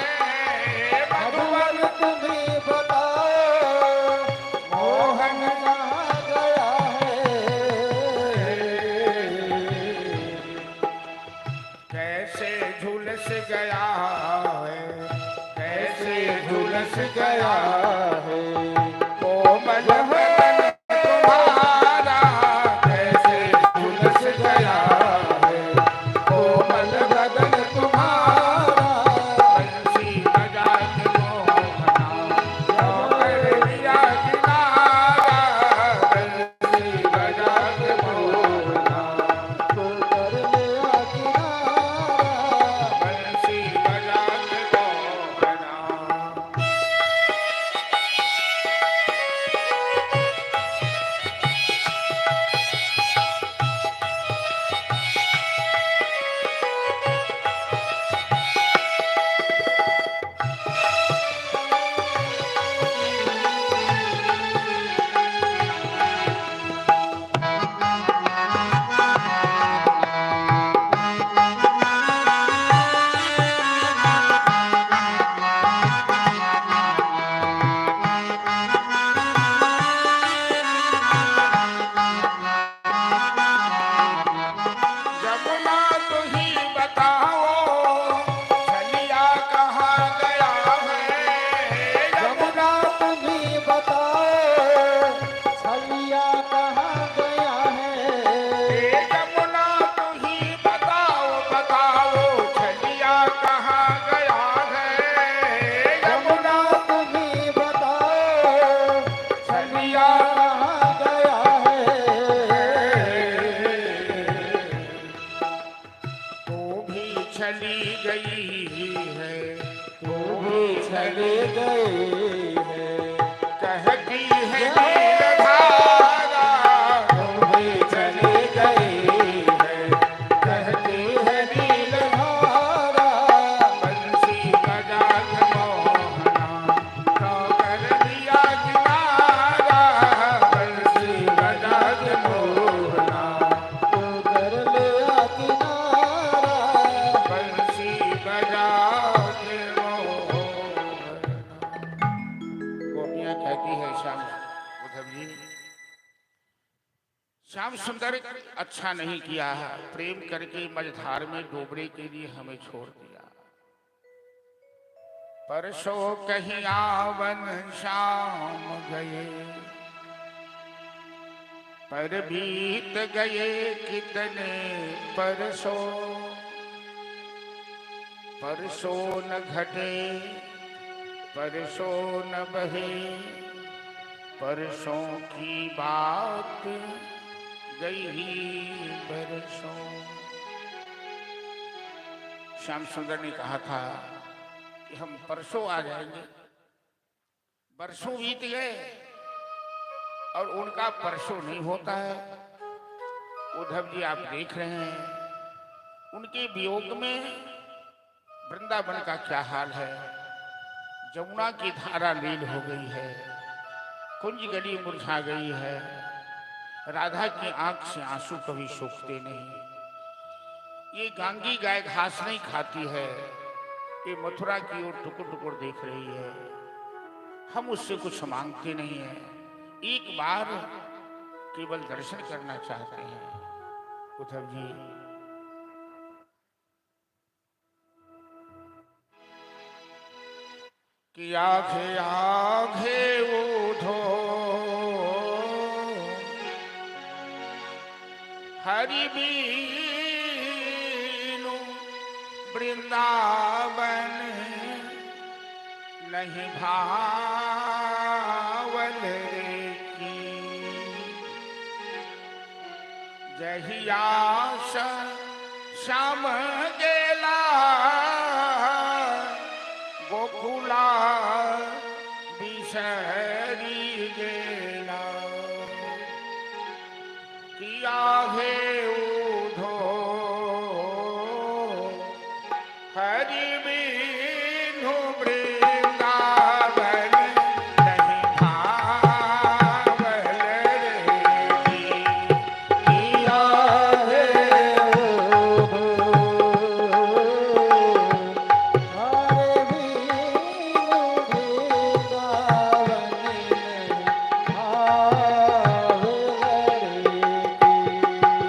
मधुबन तुम ही बताओ, मोहन कहाँ गया है। कैसे झुलस गया है, कैसे झुलस गया है कोमल बदन तुम्हारा, कैसे झुलस गया है कोमल बदन तुम्हारा। बंसी बजा के मोहना, क्यों कर दिया किनारा, बंसी बजा के मोहना, तो कर लिया किनारा, बंसी बजा के मोहना। चले गए हैं। कहती है नीलधारा तुम भी चले गए हैं, कहती है नीलधारा। बंसी बजा के मोहना तो कर दिया किनारा। बंसी बजा के मोहना तू कर लिया किनारा। बंसी बजा के मोहना। गोपियां कहती है श्याम उद्धव जी, श्याम सुंदर अच्छा नहीं किया, प्रेम करके मझधार में डूबने के लिए हमें छोड़ दिया। परसों कहीं आवन श्याम गए, पर बीत गए कितने परसों। परसों न घटे परसों न बहे, परसों की बात गई ही बरसों। श्याम सुंदर ने कहा था कि हम परसों आ जाएंगे, बरसों बीत गए और उनका परसों नहीं होता है। उद्धव जी आप देख रहे हैं उनके वियोग में वृंदावन का क्या हाल है। जमुना की धारा लील हो गई है, कुंज गली मुरझा गई है, राधा की आंख से आंसू कभी सूखते नहीं। ये गांगी गाय घास नहीं खाती है, ये मथुरा की ओर टुकुर टुकुर देख रही है। हम उससे कुछ मांगते नहीं है, एक बार केवल दर्शन करना चाहते हैं। उद्धव जी कि आघे आघे उठो हरि बीनु वृंदावन नहीं भावल रे की। जहियास श्याम गेला गोकुला बिसरी गेला। किया है उधो हरि बिनु वृंदावन नहीं भावल रे की। किया है हरे बीनु वृंदावन में भाव रे की।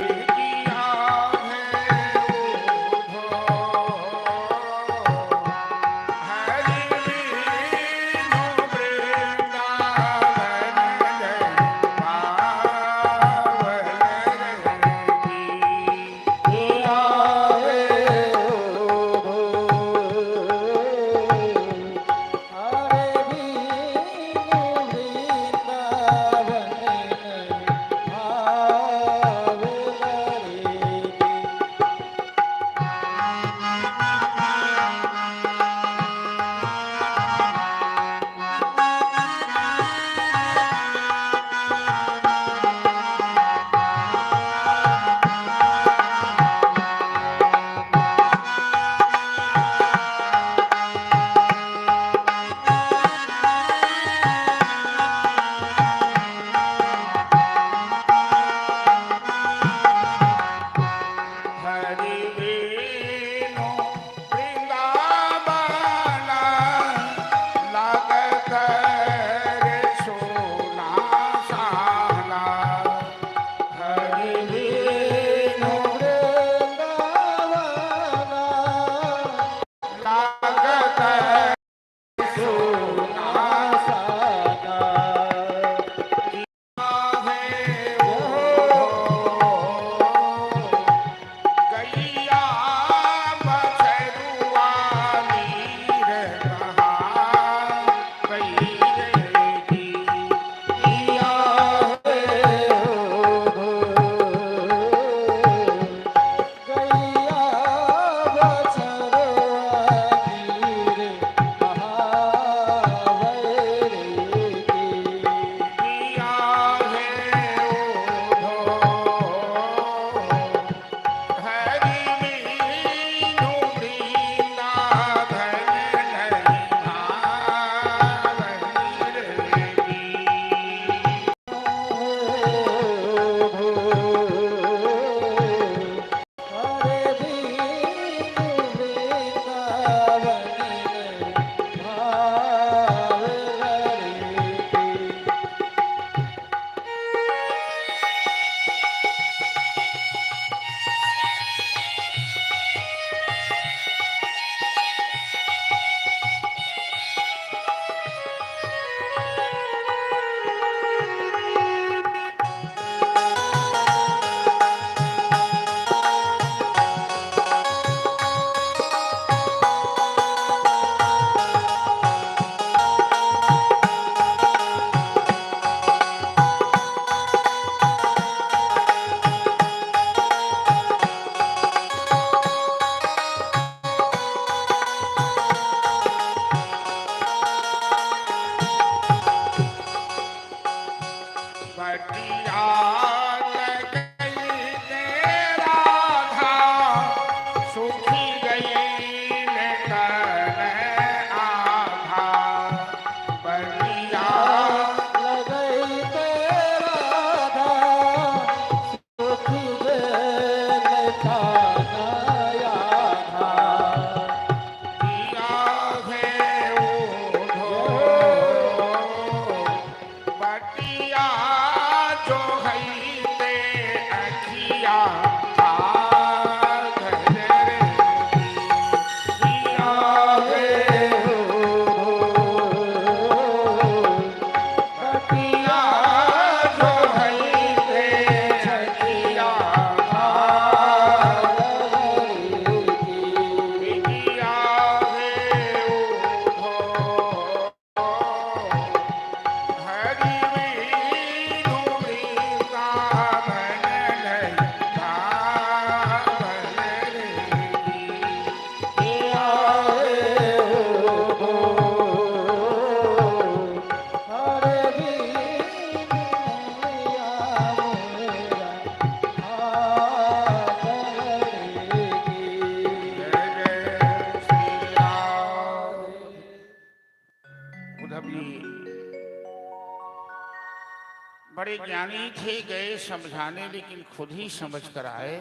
बड़े ज्ञानी थे, गए समझाने, लेकिन खुद ही समझ कर आए।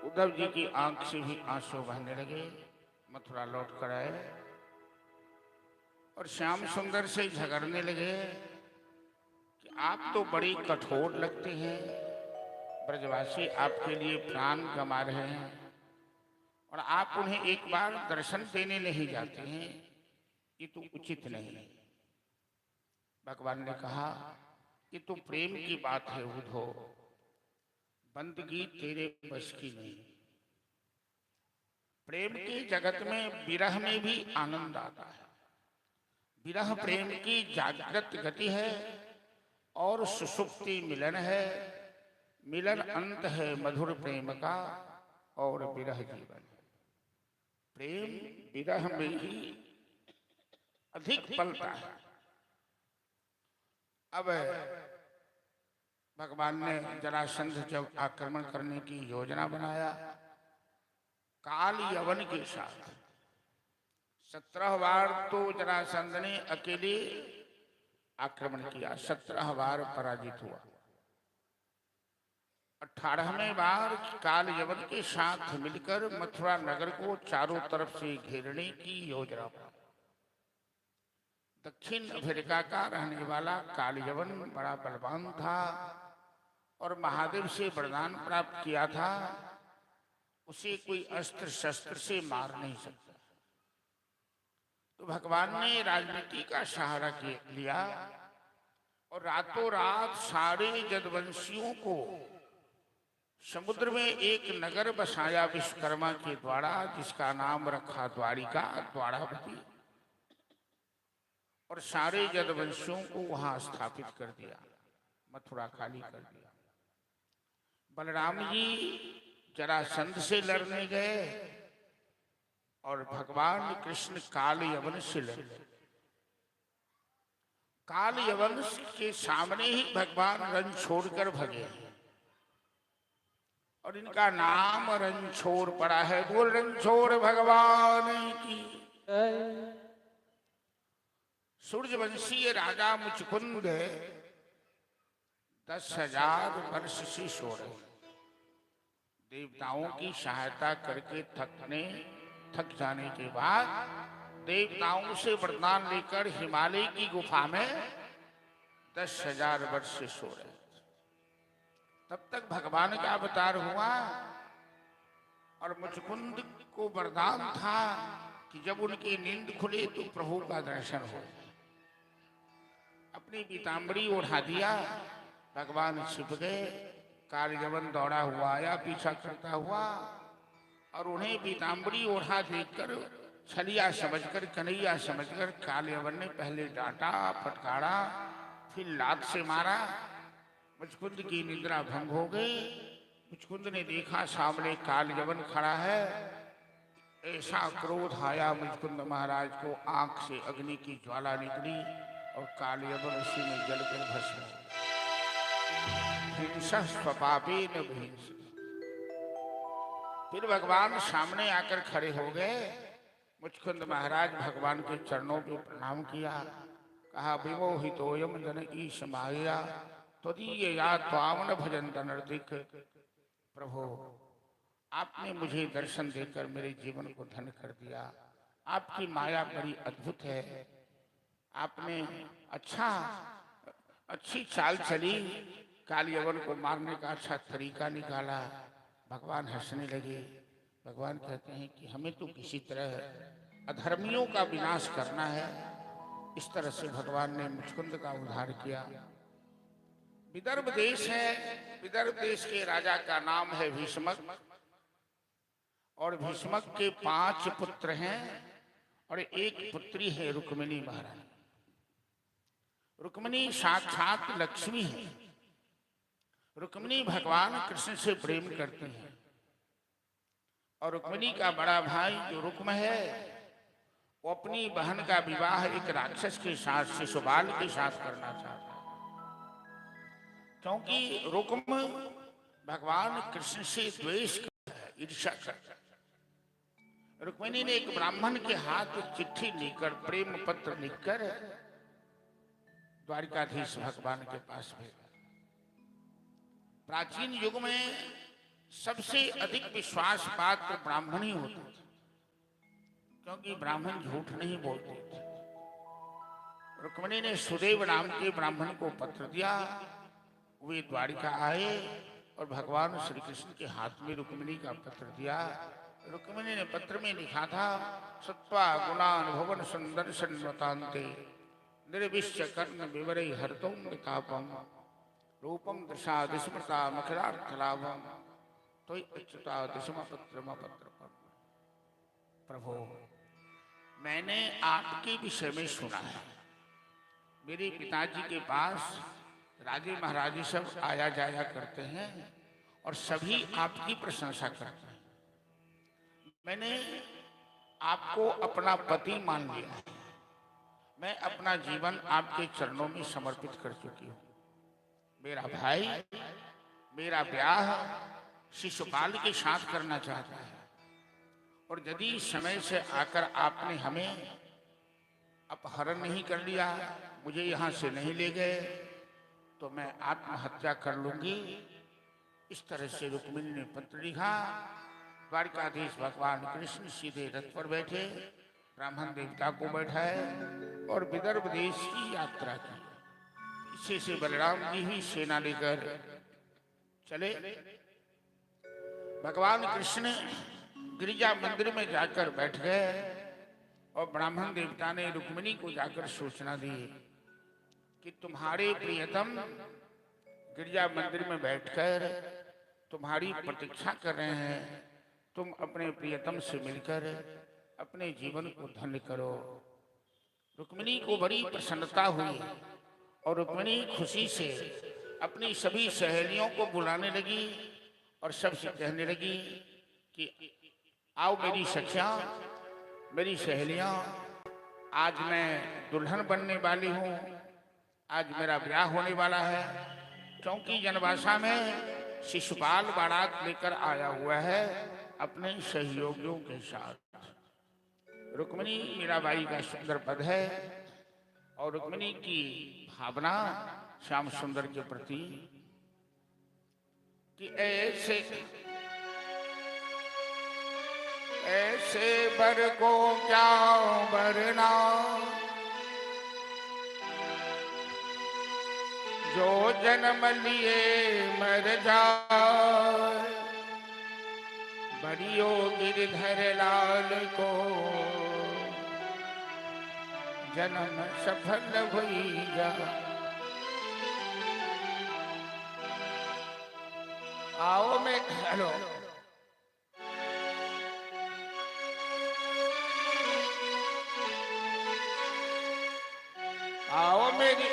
उद्धव जी की आंख से भी आंसू बहने लगे। मथुरा लौट कर आए और श्याम सुंदर से झगड़ने लगे कि आप तो बड़े कठोर लगते हैं, ब्रजवासी आपके लिए प्राण गंवा रहे हैं और आप उन्हें एक बार दर्शन देने नहीं जाते हैं, ये तो उचित नहीं है। भगवान ने कहा कि तो प्रेम की बात है उद्धव, बंदगी तेरे बस की नहीं। प्रेम के जगत में विरह में भी आनंद आता है। विरह प्रेम की जागृत गति है और सुषुप्ति मिलन है। मिलन अंत है मधुर प्रेम का और विरह जीवन। प्रेम विरह में ही अधिक पलता है। अब भगवान ने जरासंध जब आक्रमण करने की योजना बनाया काल यवन के साथ, 17 बार तो जरासंध ने अकेले आक्रमण किया, 17 बार पराजित हुआ। 18वें बार काल यवन के साथ मिलकर मथुरा नगर को चारों तरफ से घेरने की योजना बनाई। दक्षिण अफ्रीका का रहने वाला काल यवन बड़ा बलवान था और महादेव से वरदान प्राप्त किया था, उसे कोई अस्त्र शस्त्र से मार नहीं सकता। तो भगवान ने राजनीति का सहारा लिया और रातों रात सारे जदवंशियों को समुद्र में एक नगर बसाया विश्वकर्मा के द्वारा, जिसका नाम रखा द्वारिका, द्वारावती, और सारे जदवंशियों को वहां स्थापित कर दिया, मथुरा खाली कर दिया। बलराम जी जरासंध से लड़ने गए और भगवान कृष्ण काल यवन से लड़े। काल यवन के सामने ही भगवान रन छोड़कर भगे और इनका नाम रणछोड़ पड़ा है। बोल रणछोड़ भगवान की। सूर्यवंशीय राजा मुचकुंद 10,000 वर्ष से सो रहे, देवताओं की सहायता करके थक जाने के बाद देवताओं से वरदान लेकर हिमालय की गुफा में 10,000 वर्ष से सो रहे। तब तक भगवान का अवतार हुआ और मुचकुंद को वरदान था कि जब उनकी नींद खुले तो प्रभु का दर्शन हो। अपनी पीताम्बरी ओढ़ा दिया, भगवान छिप गए। काल यवन दौड़ा हुआ आया पीछा करता हुआ और उन्हें पीताम्बरी ओढ़ा देखकर छलिया समझकर, कन्हैया समझकर काल यवन ने पहले डांटा, फटकारा, फिर लात से मारा। मुचकुंद की निद्रा भंग हो गई। मुचकुंद ने देखा सामने काल यवन खड़ा है। ऐसा क्रोध आया मुचकुंद महाराज को, आंख से अग्नि की ज्वाला निकली और काल यवन उसी में जलकर भस्म हो। हिंसा स्वपापेन भींस। फिर भगवान सामने आकर खड़े हो गए। मुचकुंद महाराज भगवान के चरणों पे प्रणाम किया, कहा विमोहितोयम जन ईश माया त्वदीय या त्वामन भजन्त नर्तिक। प्रभु, आपने मुझे दर्शन देकर मेरे जीवन को धन्य कर दिया। आपकी माया बड़ी अद्भुत है। आपने अच्छी चाल चली, काल यवन को मारने का अच्छा तरीका निकाला। भगवान हंसने लगे। भगवान कहते हैं कि हमें तो किसी तरह अधर्मियों का विनाश करना है। इस तरह से भगवान ने मुचकुंद का उद्धार किया। विदर्भ देश है, विदर्भ देश के राजा का नाम है भीष्मक और भीष्मक के 5 पुत्र हैं और एक पुत्री है रुक्मिणी महारानी। रुक्मिणी साक्षात लक्ष्मी है। रुक्मिणी भगवान कृष्ण से प्रेम करते हैं और रुक्मिणी का बड़ा भाई जो रुक्म है वो अपनी बहन का विवाह एक राक्षस के साथ, शिशुपाल के साथ करना चाहता है, क्योंकि रुक्म भगवान कृष्ण से द्वेष करता है, ईर्ष्या करता है। रुक्मिणी ने एक ब्राह्मण के हाथ चिट्ठी लिखकर, प्रेम पत्र लिखकर द्वारिकाधीश भगवान के पास भेजा। प्राचीन युग में सबसे अधिक विश्वास बात तो ब्राह्मण ही होता था, क्योंकि ब्राह्मण झूठ नहीं बोलते थे। रुक्मिणी ने सुदेव नाम के ब्राह्मण को पत्र दिया। वे द्वारिका आए और भगवान श्री कृष्ण के हाथ में रुक्मिणी का पत्र दिया। रुक्मिणी ने पत्र में लिखा था, सत्वा गुणान भुवन सुंदर्शन वतान्ते निर्विश्य कर्ण विवरे हरतों तापम रूपम दशा दुष्मता मखिलार्थ लाभम तो अच्युता दशम पत्र। प्रभु, मैंने आपके विषय में सुना है। मेरे पिताजी के पास राजे महाराजे सब आया जाया करते हैं और सभी आपकी प्रशंसा करते हैं। मैंने आपको अपना पति मान लिया है। मैं अपना जीवन आपके चरणों में समर्पित कर चुकी हूँ। मेरा भाई मेरा ब्याह शिशुपाल के साथ करना चाहता है, और यदि समय से आकर आपने हमें अपहरण नहीं कर लिया, मुझे यहाँ से नहीं ले गए, तो मैं आत्महत्या कर लूंगी। इस तरह से रुक्मिणी ने पत्र लिखा। द्वारिकाधीश भगवान कृष्ण सीधे रथ पर बैठे, ब्राह्मण देवता को बैठाए और विदर्भ देश की यात्रा की। पीछे से बलराम जी भी सेना लेकर चले। भगवान कृष्ण गिरिजा मंदिर में जाकर बैठ गए और ब्राह्मण देवता ने रुक्मिणी को जाकर सूचना दी कि तुम्हारे प्रियतम गिरिजा मंदिर में बैठकर तुम्हारी प्रतीक्षा कर रहे हैं। तुम अपने प्रियतम से मिलकर अपने जीवन को धन्य करो। रुक्मिणी को बड़ी प्रसन्नता हुई और रुक्मिणी खुशी से अपनी सभी सहेलियों को बुलाने लगी और सबसे कहने लगी कि आओ मेरी सखियां, मेरी सहेलियां, आज मैं दुल्हन बनने वाली हूँ। आज मेरा ब्याह होने वाला है, क्योंकि जनवासा में शिशुपाल बारात लेकर आया हुआ है अपने सहयोगियों के साथ। रुक्मिणी मीराबाई का सुंदर पद है और रुक्मिणी की भावना श्याम सुंदर के प्रति कि ऐसे बर को क्या बरना जो जन्म लिए मर जाए। बड़ियो गिरधर लाल को जन्म सफल हुई जा। आओ मैं हेलो आओ मेरी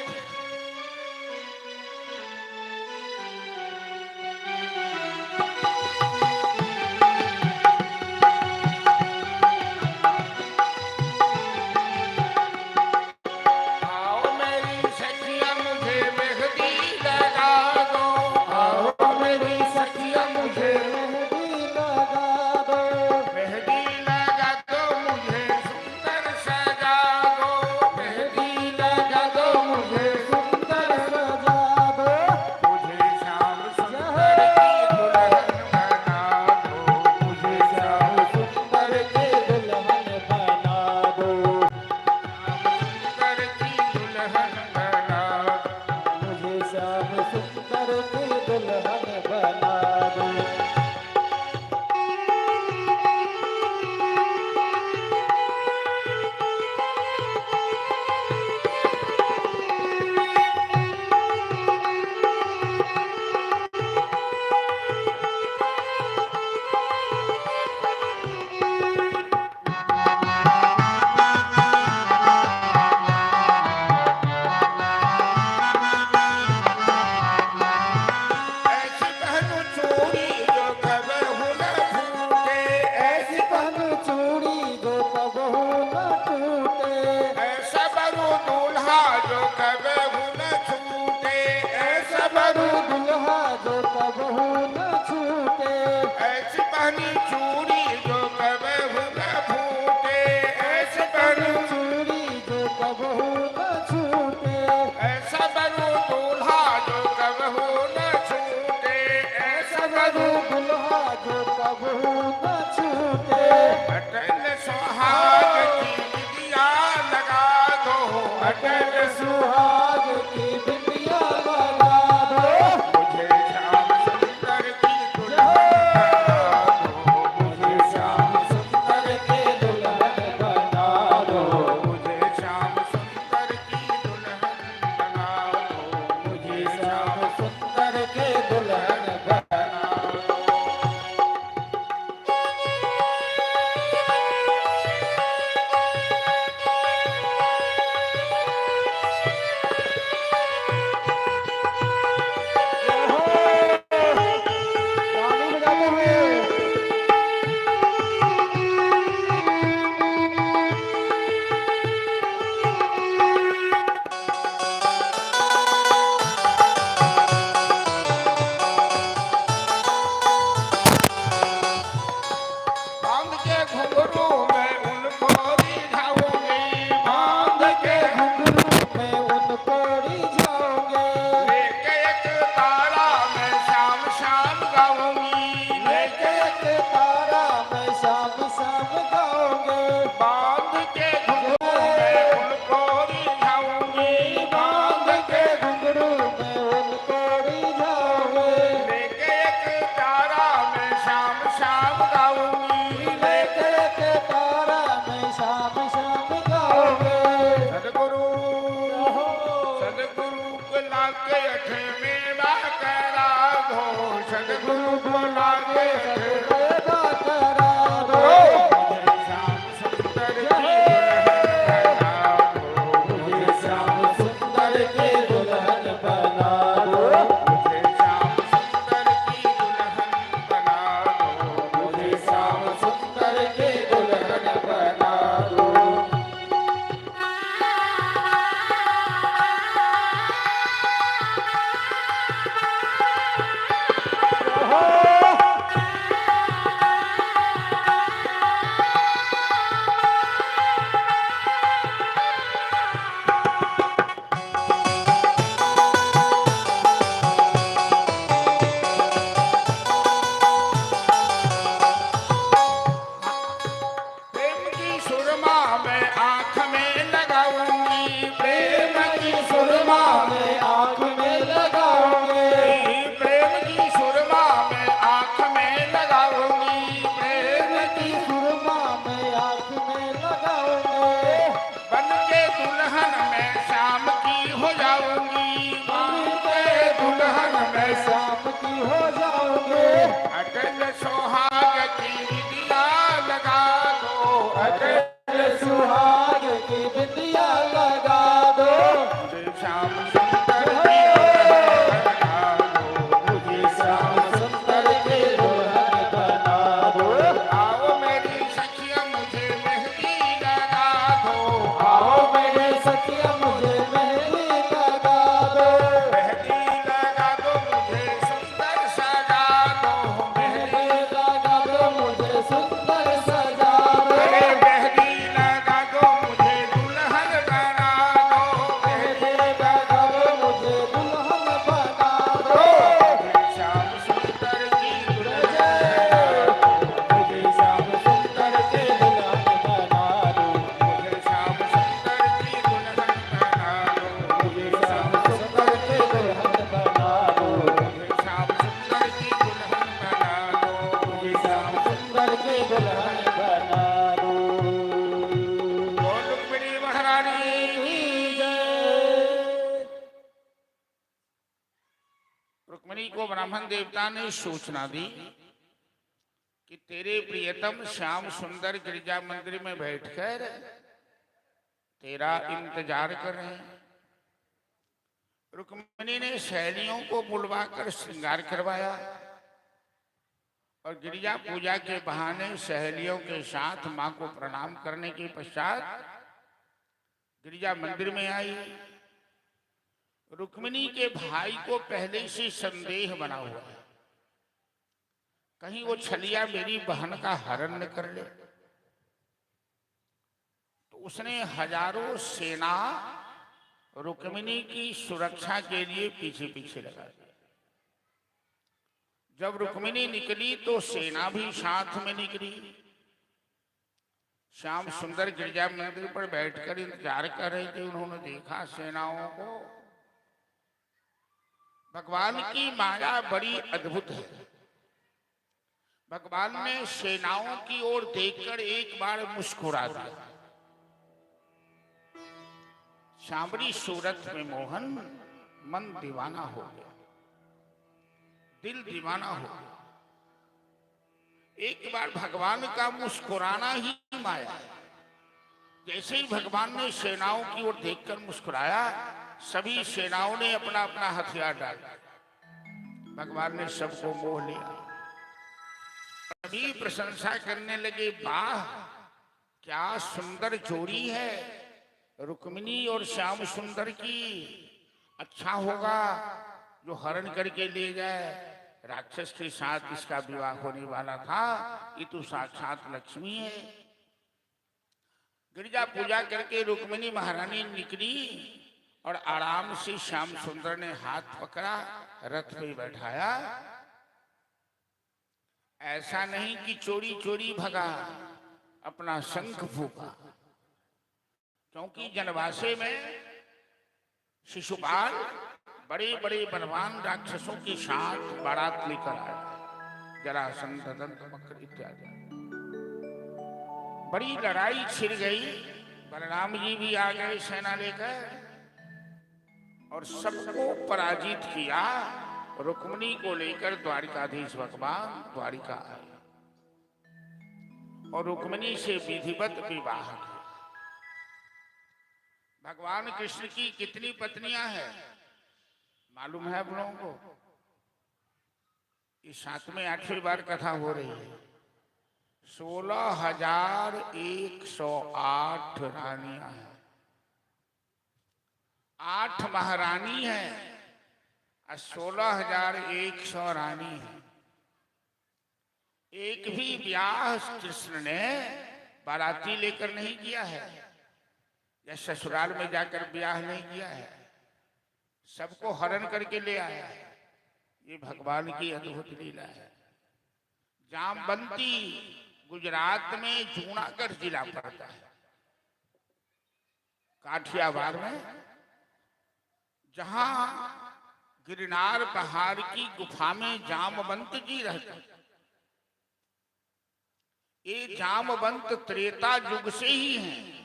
मधु दुल्हा जो कबू न छूटे, अटल सुहाग की बिंदिया लगा दो, अटल सुहाग की बिंदिया लगा दो, मुझे श्याम सुंदर की दुल्हन बना दो, मुझे श्याम सुंदर के दुल्हन बना दो, मुझे श्याम सुंदर की दुल्हन बना दो। मुझे श्याम सुंदर के दुल्हन बना दो। ताली बजाते हुए बांध के घुंघरू में उनको रिझाऊंगी, बांध के घुंघरू में उनको रिझाओगे, लेके एक तारा मैं शाम शाम गाऊंगी, लेके एक तारा मैं शाम शाम गाओगे, बांध के घुंघरू में उनको रिझाऊंगी, बांध के घुंघरू में उनको रिझाओगे, लेके एक तारा मैं शाम शाम गाऊंगी, लेके एक तारा मैं शाम शाम गाओगे। सदगुरु सदगुरु को लाके अठवें करा दो, सदगुरु को लाके मुझे श्याम सुंदर की दुल्हन बना दो, मुझे श्याम सुंदर की दुल्हन बना दो, मुझे श्याम सुंदर की दुल्हन बना दो। प्रेम की सुरमा मैं आंख में लगाऊंगी, प्रेम की सुरमा मैं आँख में लगाओगे, प्रेम की सुरमा मैं आंख में लगाऊंगी, प्रेम की सुरमा मैं आँख में लगाओगे, बन के दुल्हन मैं शाम की हो जाऊंगी, बन के दुल्हन मैं शाम की हो जाओगे, अटल सुहाग की बिंदिया लगा दो, अटल सुहाग की बिंदिया लगा दो, मुझे श्याम सुंदर की दुल्हन बना दो, मुझे श्याम सुंदर के दुल्हन बना दो, आओ मेरी सखिया मुझे मेहंदी लगा दो, आओ मेरे सखिया मुझे मेहंदी लगा दो, मेहंदी लगा दो मुझे सुंदर सजा दो, मेहंदी लगा दो मुझे सुंदर सजा दो, अरे मेहंदी लगा दो मुझे दुल्हन बना दो, मेहंदी लगा दो मुझे दुल्हन बना दो, मुझे श्याम सुंदर की दुल्हन मुझे श्याम सुंदर के दुल्हन बना दो, मुझे श्याम सुंदर की दुल्हन बना दो, मुझे श्याम सुंदर के दुल्हन बना दो, मुझे श्याम सुंदर की दुल्हन बना दो, मुझे श्याम सुंदर के दुल्हन बना दो। बोल रुक्मिणी महारानी की जय। रुक्मिणी को ब्राह्मण देवता ने सूचना दी कि तेरे प्रियतम श्याम सुंदर गिरिजा मंदिर में बैठकर तेरा इंतजार कर रहे हैं। रुक्मिणी ने सहेलियों को बुलवाकर श्रृंगार करवाया और गिरिजा पूजा के बहाने सहेलियों के साथ मां को प्रणाम करने के पश्चात गिरिजा मंदिर में आई। रुक्मिणी के भाई को पहले से संदेह बना हुआ है, कहीं वो छलिया मेरी बहन का हरण न कर ले। तो उसने हजारों सेना रुक्मिणी की सुरक्षा के लिए पीछे पीछे लगा दी। जब रुक्मिणी निकली तो सेना भी साथ में निकली। श्याम सुंदर गिरजा मंदिर पर बैठकर इंतजार कर रहे थे। उन्होंने देखा सेनाओं को। भगवान की माया बड़ी अद्भुत है। भगवान ने सेनाओं की ओर देखकर एक बार मुस्कुरा दिया। सांवरी सूरत में मोहन मन दीवाना हो गया, दिल दीवाना हो गया। एक बार भगवान का मुस्कुराना ही माया है। जैसे ही भगवान ने सेनाओं की ओर देखकर मुस्कुराया, सभी सेनाओं ने अपना अपना हथियार डाल दिया। भगवान ने सबको मोह लिया। सभी प्रशंसा करने लगे, वाह क्या सुंदर जोड़ी है रुक्मिणी और श्याम सुंदर की। अच्छा होगा जो हरण करके ले जाए। राक्षस के साथ इसका विवाह होने वाला था, ये तो साक्षात लक्ष्मी है। गिरजा पूजा करके रुक्मिणी महारानी निकली और आराम से श्याम सुंदर ने हाथ पकड़ा, रथ पे बैठाया। ऐसा नहीं कि चोरी चोरी भगा, अपना शंख फूका। क्योंकि जनवासे में शिशुपाल बड़े बड़े बलवान राक्षसों के साथ बारात लेकर आए, जरासंध, दंत मकर इत्यादि। बड़ी लड़ाई छिड़ गई। बलराम जी भी आ गए सेना लेकर और सबको पराजित किया। रुक्मिणी को लेकर द्वारिकाधीश भगवान द्वारिका आए और रुक्मिणी से विधिवत विवाह किया। भगवान कृष्ण की कितनी पत्नियां हैं मालूम है आप लोगों को? इस 7वें 8वीं बार कथा हो रही है। 16,108 रानियां हैं, 8 महारानी हैं और 16,100 रानी है। एक भी ब्याह कृष्ण ने बाराती लेकर नहीं किया है या ससुराल में जाकर ब्याह नहीं किया है। सबको हरण करके ले आया है। ये भगवान की अद्भुत लीला है। जामवंती गुजरात में जूनागढ़ जिला पड़ता है, काठियावाड़ में, जहां गिरनार पहाड़ की गुफा में जामवंत जी रहते हैं। ये जामवंत त्रेता युग से ही हैं।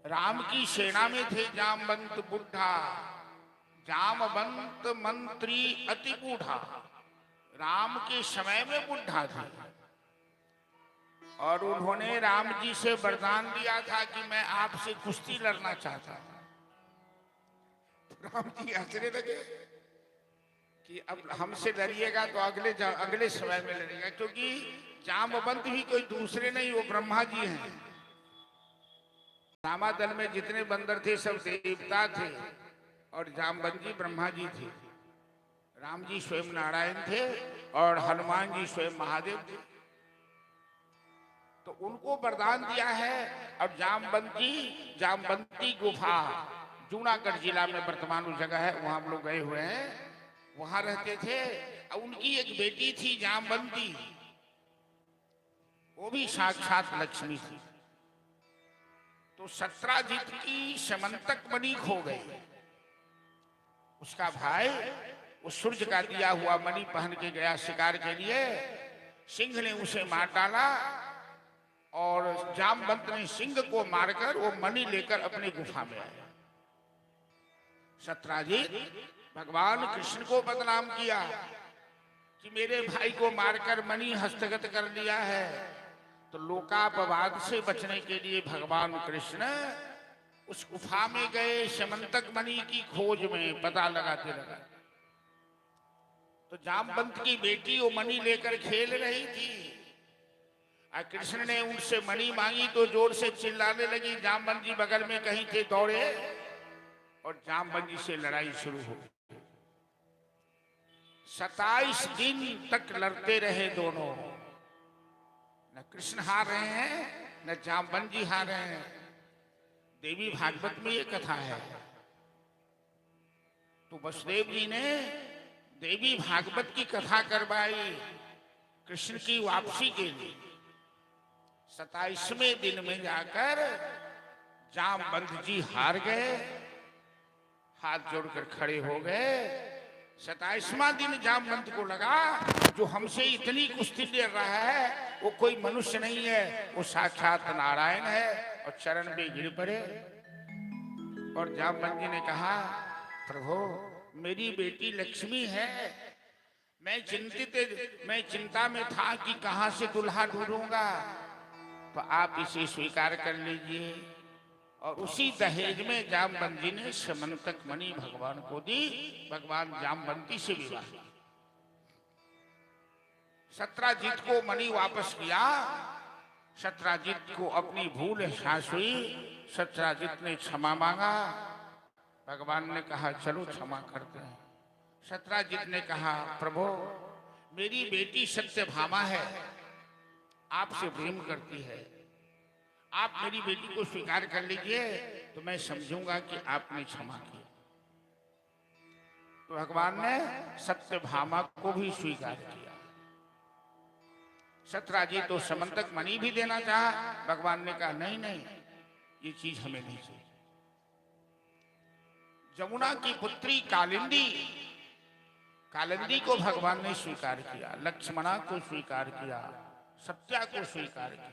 राम की सेना में थे जामवंत बुढ़ा, जामवंत मंत्री अति बूढ़ा। राम के समय में बुढ़ा थे और उन्होंने राम जी से वरदान दिया था कि मैं आपसे कुश्ती लड़ना चाहता हूं। राम जी हंसने लगे कि अब हमसे लड़िएगा तो अगले समय में लड़ेगा, क्योंकि जामवंत भी कोई दूसरे नहीं, वो ब्रह्मा जी हैं। रामादल में जितने बंदर थे सब देवता थे और जामवंत जी ब्रह्मा जी थे। राम जी स्वयं नारायण थे और हनुमान जी स्वयं महादेव थे। तो उनको वरदान दिया है। अब जामवंती गुफा जूनागढ़ जिला में वर्तमान वो जगह है, वहां हम लोग गए हुए हैं, वहां रहते थे। अब उनकी एक बेटी थी जामवंती, वो भी साक्षात लक्ष्मी थी। तो सत्राजित की समंतक मणि खो गई। उसका भाई उस सूर्य का दिया हुआ मणि पहन के गया शिकार के लिए। सिंह ने उसे मार डाला और जामवंत ने सिंह को मारकर वो मणि लेकर अपनी गुफा में आया। सत्राजित भगवान कृष्ण को बदनाम किया कि मेरे भाई को मारकर मणि हस्तगत कर लिया है। तो लोकापवाद से बचने के लिए भगवान कृष्ण उस गुफा में गए, समंतक मणि की खोज में पता लगाते लगाते। तो जामवंत की बेटी वो मणि लेकर खेल रही थी और कृष्ण ने उनसे मणि मांगी तो जोर से चिल्लाने लगी। जामवंत जी बगल में कहीं थे, दौड़े और जामवंत जी से लड़ाई शुरू हो गई। 27 दिन तक लड़ते रहे दोनों। न कृष्ण हार रहे हैं न जामवंत जी हार रहे हैं। देवी भागवत में ये कथा है। तो वसुदेव जी ने देवी भागवत की कथा करवाई कृष्ण की वापसी के लिए। 27वें दिन में जाकर जामवंत जी हार गए, हाथ जोड़कर खड़े हो गए। 27वां दिन जामवंत को लगा जो हमसे इतनी कुश्ती लड़ रहा है वो कोई मनुष्य नहीं है, वो साक्षात नारायण है, और चरण में गिर पड़े। और जामवंत जी ने कहा, प्रभु मेरी बेटी लक्ष्मी है, मैं चिंता में था कि कहां से दुल्हा ढूंढूंगा, तो आप इसे स्वीकार कर लीजिए। और उसी दहेज में जामवंत जी ने समंतक मणि भगवान को दी। भगवान जामवंती से विवाह किया। सत्राजित को मणि वापस किया। सत्राजित को अपनी भूल एहसास हुई। सत्राजित ने क्षमा मांगा। भगवान ने कहा चलो क्षमा करते हैं। सत्राजित ने कहा, प्रभु मेरी बेटी सत्यभामा है, आपसे प्रेम करती है, आप मेरी बेटी को स्वीकार कर लीजिए तो मैं समझूंगा कि आपने क्षमा किया। तो भगवान ने सत्यभामा को भी स्वीकार किया। सत्राजित तो समंतक मणि भी देना चाहा। भगवान ने कहा नहीं नहीं, ये चीज हमें नहीं चाहिए। जमुना की पुत्री कालिंदी को भगवान ने स्वीकार किया, लक्ष्मणा को स्वीकार किया, सत्या को स्वीकार किया।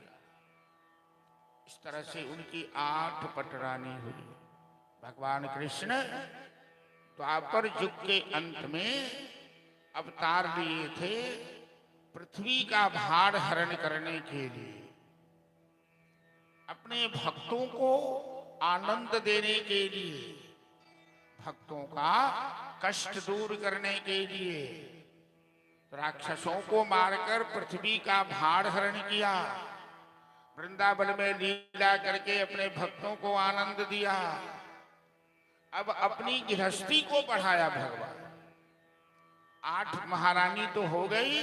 इस तरह से उनकी 8 पटरानी हुई। भगवान कृष्ण द्वापर युग के अंत में अवतार लिए थे पृथ्वी का भार हरण करने के लिए, अपने भक्तों को आनंद देने के लिए, भक्तों का कष्ट दूर करने के लिए। राक्षसों को मारकर पृथ्वी का भार हरण किया, वृंदावन में लीला करके अपने भक्तों को आनंद दिया। अब अपनी गृहस्थी को बढ़ाया भगवान। 8 महारानी तो हो गई।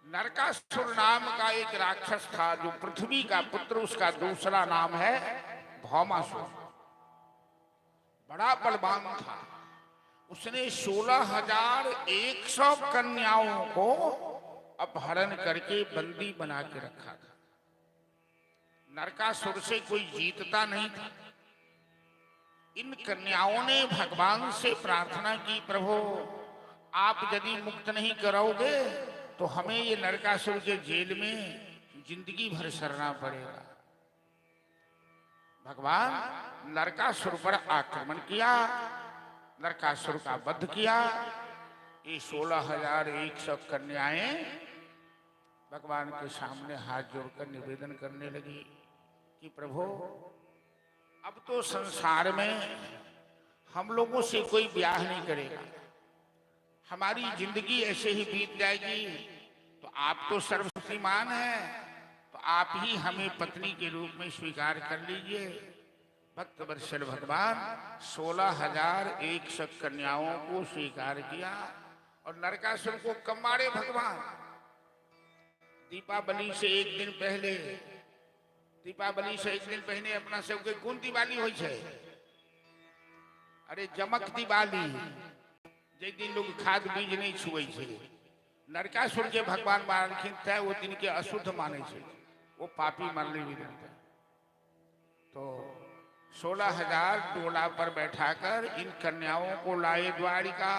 नरकासुर नाम का एक राक्षस था जो पृथ्वी का पुत्र, उसका दूसरा नाम है भौमासुर। बड़ा बलवान था। उसने 16,100 कन्याओं को अपहरण करके बंदी बना के रखा था। नरकासुर से कोई जीतता नहीं था। इन कन्याओं ने भगवान से प्रार्थना की, प्रभु आप यदि मुक्त नहीं कराओगे तो हमें ये नरकासुर के जेल में जिंदगी भर सरना पड़ेगा। भगवान नरकासुर पर आक्रमण किया, नरकासुर का वध किया। ये 16,100 कन्याएं भगवान के सामने हाथ जोड़कर निवेदन करने लगी कि प्रभु अब तो संसार में हम लोगों से कोई ब्याह नहीं करेगा, हमारी जिंदगी ऐसे ही बीत जाएगी। तो आप तो सर्वशक्तिमान हैं, तो आप ही हमें पत्नी के रूप में स्वीकार कर लीजिए। भक्त वत्सल भगवान 16,100 कन्याओं को स्वीकार किया और नरकासुर को कब मारे भगवान? दीपावली से एक दिन पहले अपना सबके कौन दिवाली हो छे? अरे जमक दिवाली, जे दिन लोग खाद बीज नहीं छुए छे। नरकासुर के भगवान मारलखिन थे, वो दिन के अशुद्ध माने छे, वो पापी मानने भी नहीं। तो 16,000 डोला पर बैठाकर इन कन्याओं को लाए द्वारिका।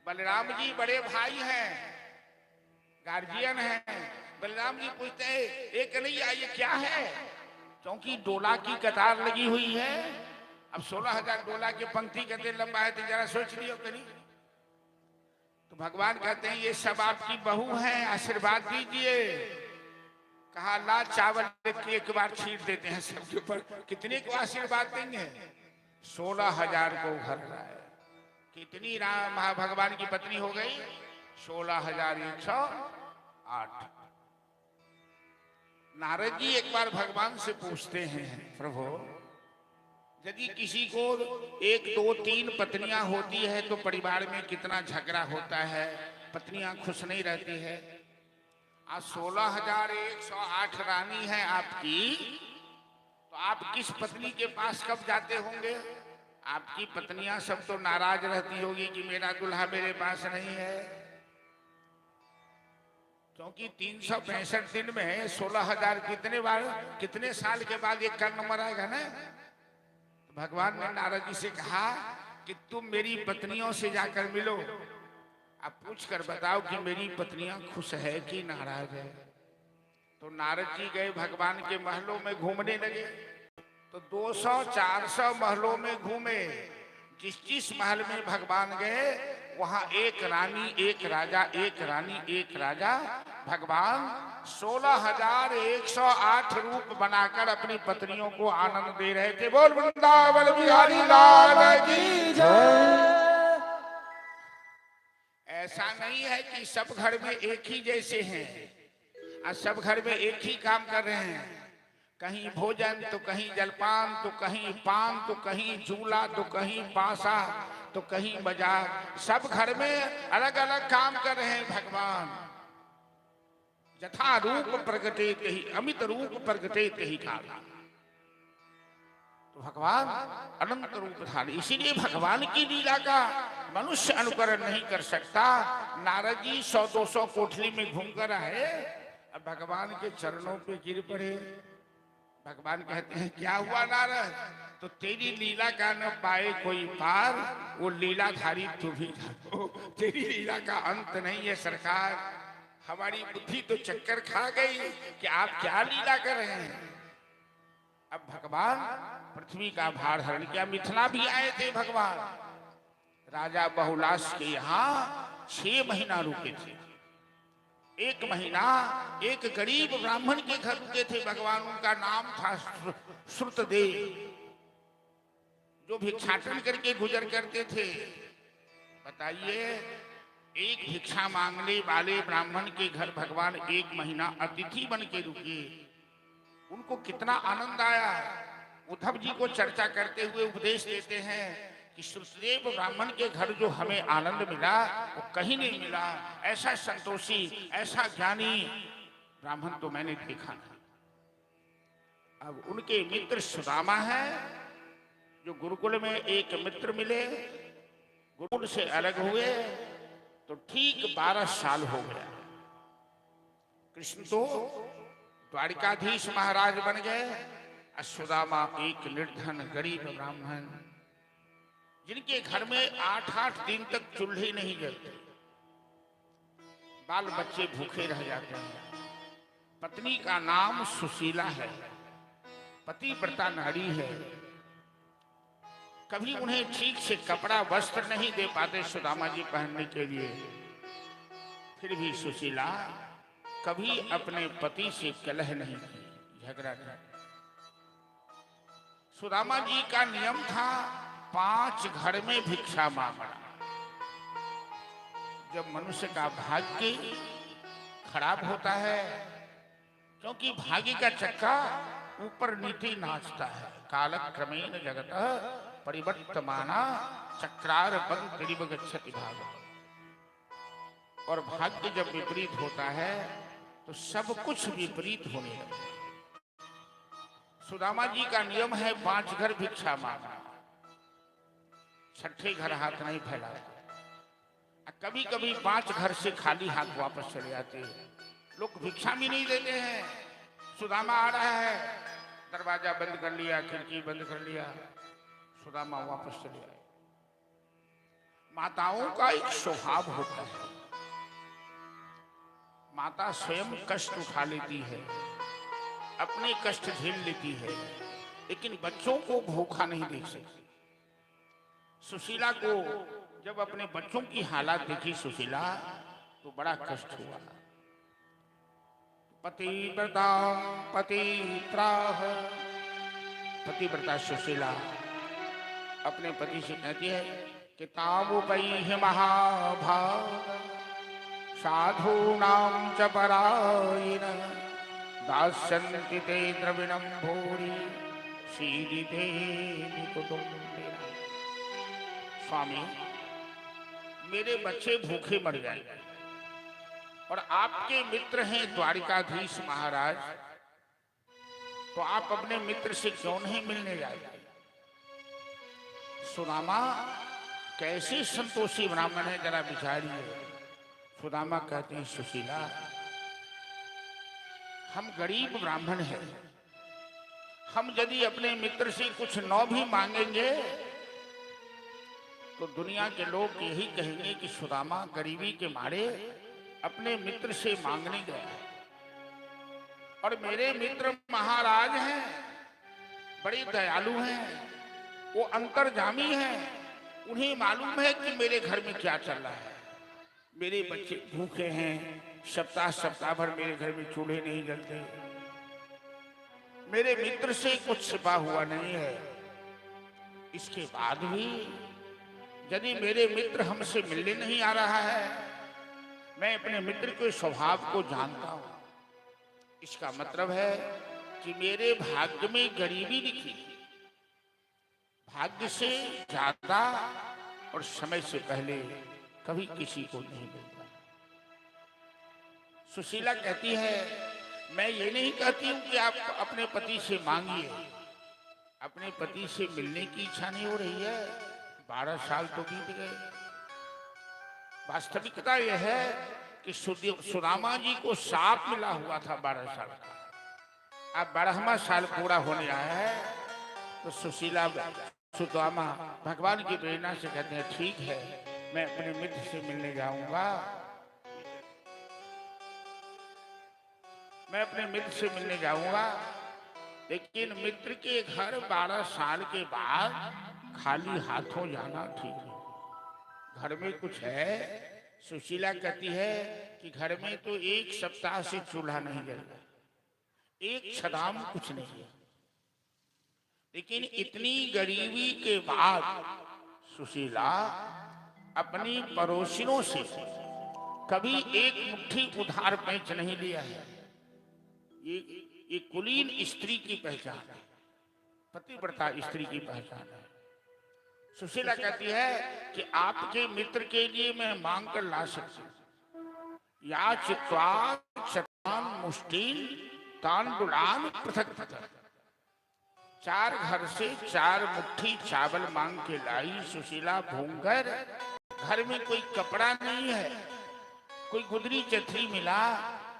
बलराम जी बड़े भाई हैं, गार्जियन हैं। बलराम जी पूछते हैं, एक नहीं ये क्या है? क्योंकि डोला की कतार लगी हुई है। अब 16,000 डोला की पंक्ति कहते लंबा है, तो जरा सोच लियो कहीं। तो भगवान कहते हैं ये सब आपकी बहू हैं, आशीर्वाद दीजिए। कहा ला चावल एक बार छीट देते हैं सबके ऊपर, कितने को आशीर्वाद देंगे? 16,000 को भर रहा है। कितनी राम भगवान की पत्नी हो गई? 16,108। नारद जी एक बार भगवान से पूछते हैं, प्रभु यदि किसी को 1, 2, 3 पत्नियां होती है तो परिवार में कितना झगड़ा होता है, पत्नियां खुश नहीं रहती है। आज 16,108 रानी है आपकी, तो आप किस पत्नी के पास कब जाते होंगे? आपकी पत्नियां सब तो नाराज रहती होगी कि मेरा दुल्हा मेरे पास नहीं है, क्योंकि 365 दिन में 16,000 कितने बार, कितने साल के बाद एक का नंबर आएगा ना। तो भगवान ने नारद जी से कहा कि तुम मेरी पत्नियों से जाकर मिलो, आप पूछ कर बताओ कि मेरी पत्नियां खुश है कि नाराज है। तो नारद जी गए भगवान के महलों में घूमने लगे, तो 200-400 महलों में घूमे। जिस महल में भगवान गए वहां एक रानी एक राजा, एक रानी एक राजा, भगवान 16,108 रूप बनाकर अपनी पत्नियों को आनंद दे रहे थे। बोल वृंदावन बिहारी लाल की जय। ऐसा नहीं है कि सब घर में एक ही जैसे हैं और सब घर में एक ही काम कर रहे हैं। कहीं भोजन तो कहीं जलपान तो कहीं पान तो कहीं झूला तो कहीं पासा तो कहीं मजाक, सब घर में अलग अलग काम कर रहे हैं। भगवान यथा रूप प्रगटे ही अमित रूप प्रगटे ही काला, तो भगवान अनंत रूप धारी। इसीलिए भगवान की लीला का मनुष्य अनुकरण नहीं कर सकता। नारद जी 100-200 कोठरी में घूमकर आए, अब भगवान के चरणों पे गिर पड़े। भगवान कहते हैं क्या हुआ नारद, तो तेरी लीला का न पाए कोई पार, वो लीलाधारी तू भी जानो, तेरी लीला का अंत नहीं है सरकार। हमारी बुद्धि तो चक्कर खा गई कि आप क्या लीला कर रहे हैं। अब भगवान पृथ्वी का भार हरण किया। मिथिला भी आए थे भगवान, राजा बहुलाश के यहाँ 6 महीना रुके थे। 1 महीना एक गरीब ब्राह्मण के घर रुके थे भगवान। उनका नाम था श्रुतदेव, जो भिक्षाटन करके गुजर करते थे। बताइए, एक भिक्षा मांगने वाले ब्राह्मण के घर भगवान 1 महीना अतिथि बन के रुके। उनको कितना आनंद आया। उद्धव जी को चर्चा करते हुए उपदेश देते हैं कि श्रुतदेव ब्राह्मण के घर जो हमें आनंद मिला वो कहीं नहीं मिला। ऐसा संतोषी, ऐसा ज्ञानी ब्राह्मण तो मैंने देखा नहीं। अब उनके मित्र सुदामा है, जो गुरुकुल में एक मित्र मिले, गुरुकुल से अलग हुए तो ठीक 12 साल हो गया। कृष्ण तो द्वारिकाधीश महाराज बन गए, और सुदामा एक निर्धन गरीब ब्राह्मण, जिनके घर में 8-8 दिन तक चूल्हे नहीं जलते, बाल बच्चे भूखे रह जाते हैं। पत्नी का नाम सुशीला है, पतिव्रता नारी है। कभी उन्हें ठीक से कपड़ा वस्त्र नहीं दे पाते सुदामा जी पहनने के लिए, फिर भी सुशीला कभी अपने पति से कलह नहीं की, झगड़ा नहीं। सुदामा जी का नियम था 5 घर में भिक्षा मांगना। जब मनुष्य का भाग्य खराब होता है, क्योंकि भाग्य का चक्का ऊपर नीचे नाचता है, कालक्रमेण जगत परिवर्तमाना चक्रार बंग गच्छति भाग। और भाग्य जब विपरीत होता है तो सब कुछ विपरीत होने लगता है। सुदामा जी का नियम है 5 घर भिक्षा मांगना, 6ठे घर हाथ नहीं फैलाते। कभी कभी 5 घर से खाली हाथ वापस चले आते हैं। लोग भिक्षा भी नहीं देते हैं। सुदामा आ रहा है, दरवाजा बंद कर लिया, खिड़की बंद कर लिया, सुदामा वापस चले आए। माताओं का एक स्वभाव होता है, माता स्वयं कष्ट उठा लेती है, अपने कष्ट झेल लेती है, लेकिन बच्चों को भूखा नहीं देख सकती। सुशीला को जब अपने बच्चों की हालत देखी सुशीला, तो बड़ा कष्ट हुआ। पतिव्रता पतित्राह, पतिव्रता सुशीला अपने पति से कहती है कि तावुपैहि महाभाग साधूनां च परायण दास्यन्ति ते द्रविणं भूरि शीदिते कुटुम्बिना। स्वामी, मेरे बच्चे भूखे मर जाएंगे और आपके मित्र हैं द्वारिकाधीश महाराज, तो आप अपने मित्र से क्यों नहीं मिलने जाते? सुदामा कैसे संतोषी ब्राह्मण है, जरा विचारिए। सुदामा कहते हैं, सुशीला, हम गरीब ब्राह्मण हैं, हम यदि अपने मित्र से कुछ न भी मांगेंगे तो दुनिया के लोग यही कहेंगे कि सुदामा गरीबी के मारे अपने मित्र से मांगने गया। और मेरे मित्र महाराज हैं, बड़े दयालु हैं, वो अंतर्जामी हैं, उन्हें मालूम है कि मेरे घर में क्या चल रहा है। मेरे बच्चे भूखे हैं, सप्ताह सप्ताह भर मेरे घर में चूल्हे नहीं जलते, मेरे मित्र से कुछ छिपा हुआ नहीं है। इसके बाद भी यदि मेरे मित्र हमसे मिलने नहीं आ रहा है, मैं अपने मित्र के स्वभाव को जानता हूं, इसका मतलब है कि मेरे भाग्य में गरीबी लिखी, भाग्य से ज्यादा और समय से पहले कभी किसी को नहीं मिलता। सुशीला कहती है, मैं ये नहीं कहती हूं कि आप अपने पति से मांगिए, अपने पति से मिलने की इच्छा नहीं हो रही है, 12 साल तो बीत गए। वास्तविकता यह है कि सुदामा जी को साप मिला हुआ था 12 साल का, अब 12वां साल पूरा होने आया है। तो सुशीला सुदामा भगवान की प्रेरणा से कहते हैं, ठीक है, मैं अपने मित्र से मिलने जाऊंगा, मैं अपने मित्र से मिलने जाऊंगा। लेकिन मित्र के घर 12 साल के बाद खाली हाथों जाना ठीक नहीं, घर में कुछ है। सुशीला कहती है कि घर में तो 1 सप्ताह से चूल्हा नहीं जल रहा, 1 छदाम कुछ नहीं है। लेकिन इतनी गरीबी के बाद सुशीला अपनी पड़ोसियों से कभी 1 मुट्ठी उधार पैंच नहीं लिया है। ये कुलीन स्त्री की पहचान है, पतिव्रता स्त्री की पहचान है। सुशीला कहती है कि आपके मित्र के लिए मैं मांग कर ला सकती हूं, या चित्वा चतान मुष्टिन तांडुलान पृथक पृथक। 4 घर से 4 मुट्ठी चावल मांग के लाई सुशीला भूंकर। घर में कोई कपड़ा नहीं है, कोई गुदरी चथरी मिला,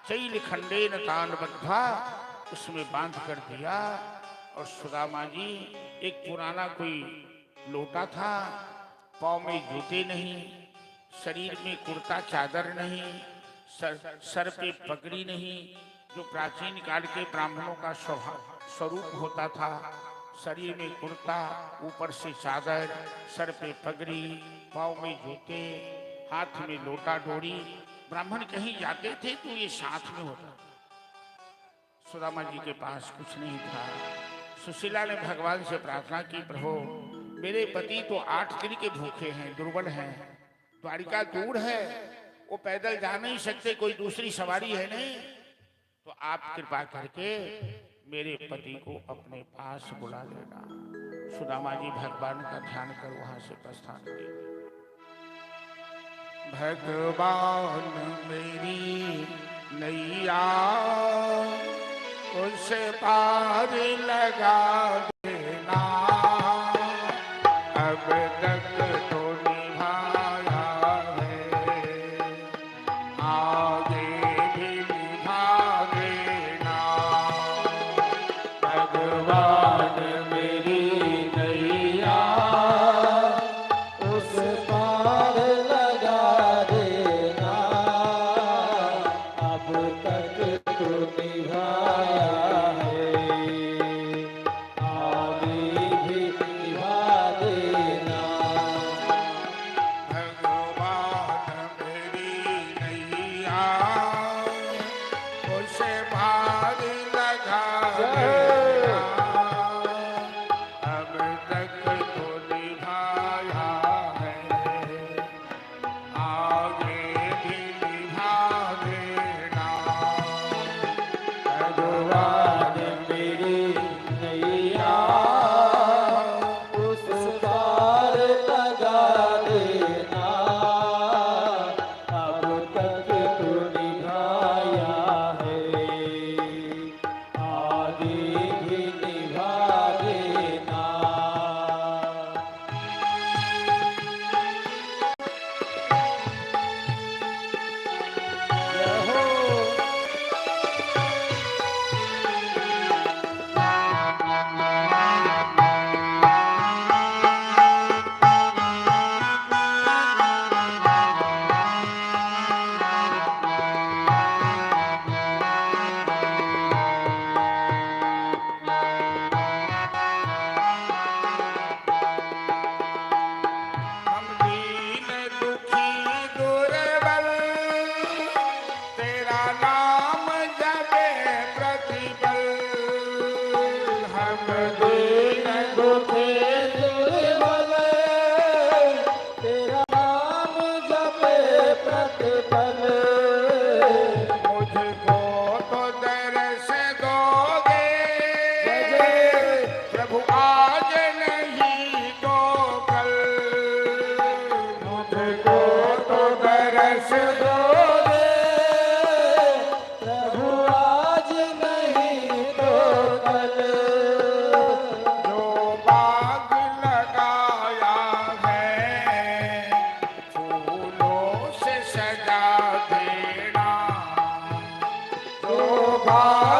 चैल खंडे न तान बद्धा, उसमें बांध कर दिया। और सुदामा जी एक पुराना कोई लोटा था, पाँव में जूते नहीं, शरीर में कुर्ता चादर नहीं, सर पे पगड़ी नहीं, जो प्राचीन काल के ब्राह्मणों का स्वरूप होता था। शरीर में कुर्ता, ऊपर से चादर, सर पे पगड़ी, पाँव में जूते, हाथ में लोटा डोरी। ब्राह्मण कहीं जाते थे तो ये साथ में होता। सुदामा जी के पास कुछ नहीं था। सुशीला ने भगवान से प्रार्थना की, प्रभु मेरे पति तो 8 दिन के भूखे हैं, दुर्बल हैं, द्वारिका दूर है, वो पैदल जा नहीं सकते, कोई दूसरी सवारी है नहीं, तो आप कृपा करके मेरे पति को अपने पास बुला लेना। सुदामा जी भगवान का ध्यान कर वहां से प्रस्थान किए। भगवान मेरी नैया उसे पार लगा देना, अब तक तो निभाया है, आगे भी निभा देना। भगवान मेरी नैया उस पार लगा देना, अब तक तो निभाया है, आगे भी निभा देना। प्रतिपल मुझको तो दरस दोगे प्रभु आज नहीं तो कल। मुझको तो दरस दोगे प्रभु आज नहीं तो कल। जो बाग लगाया है फूलों से सजा देना। जो बाग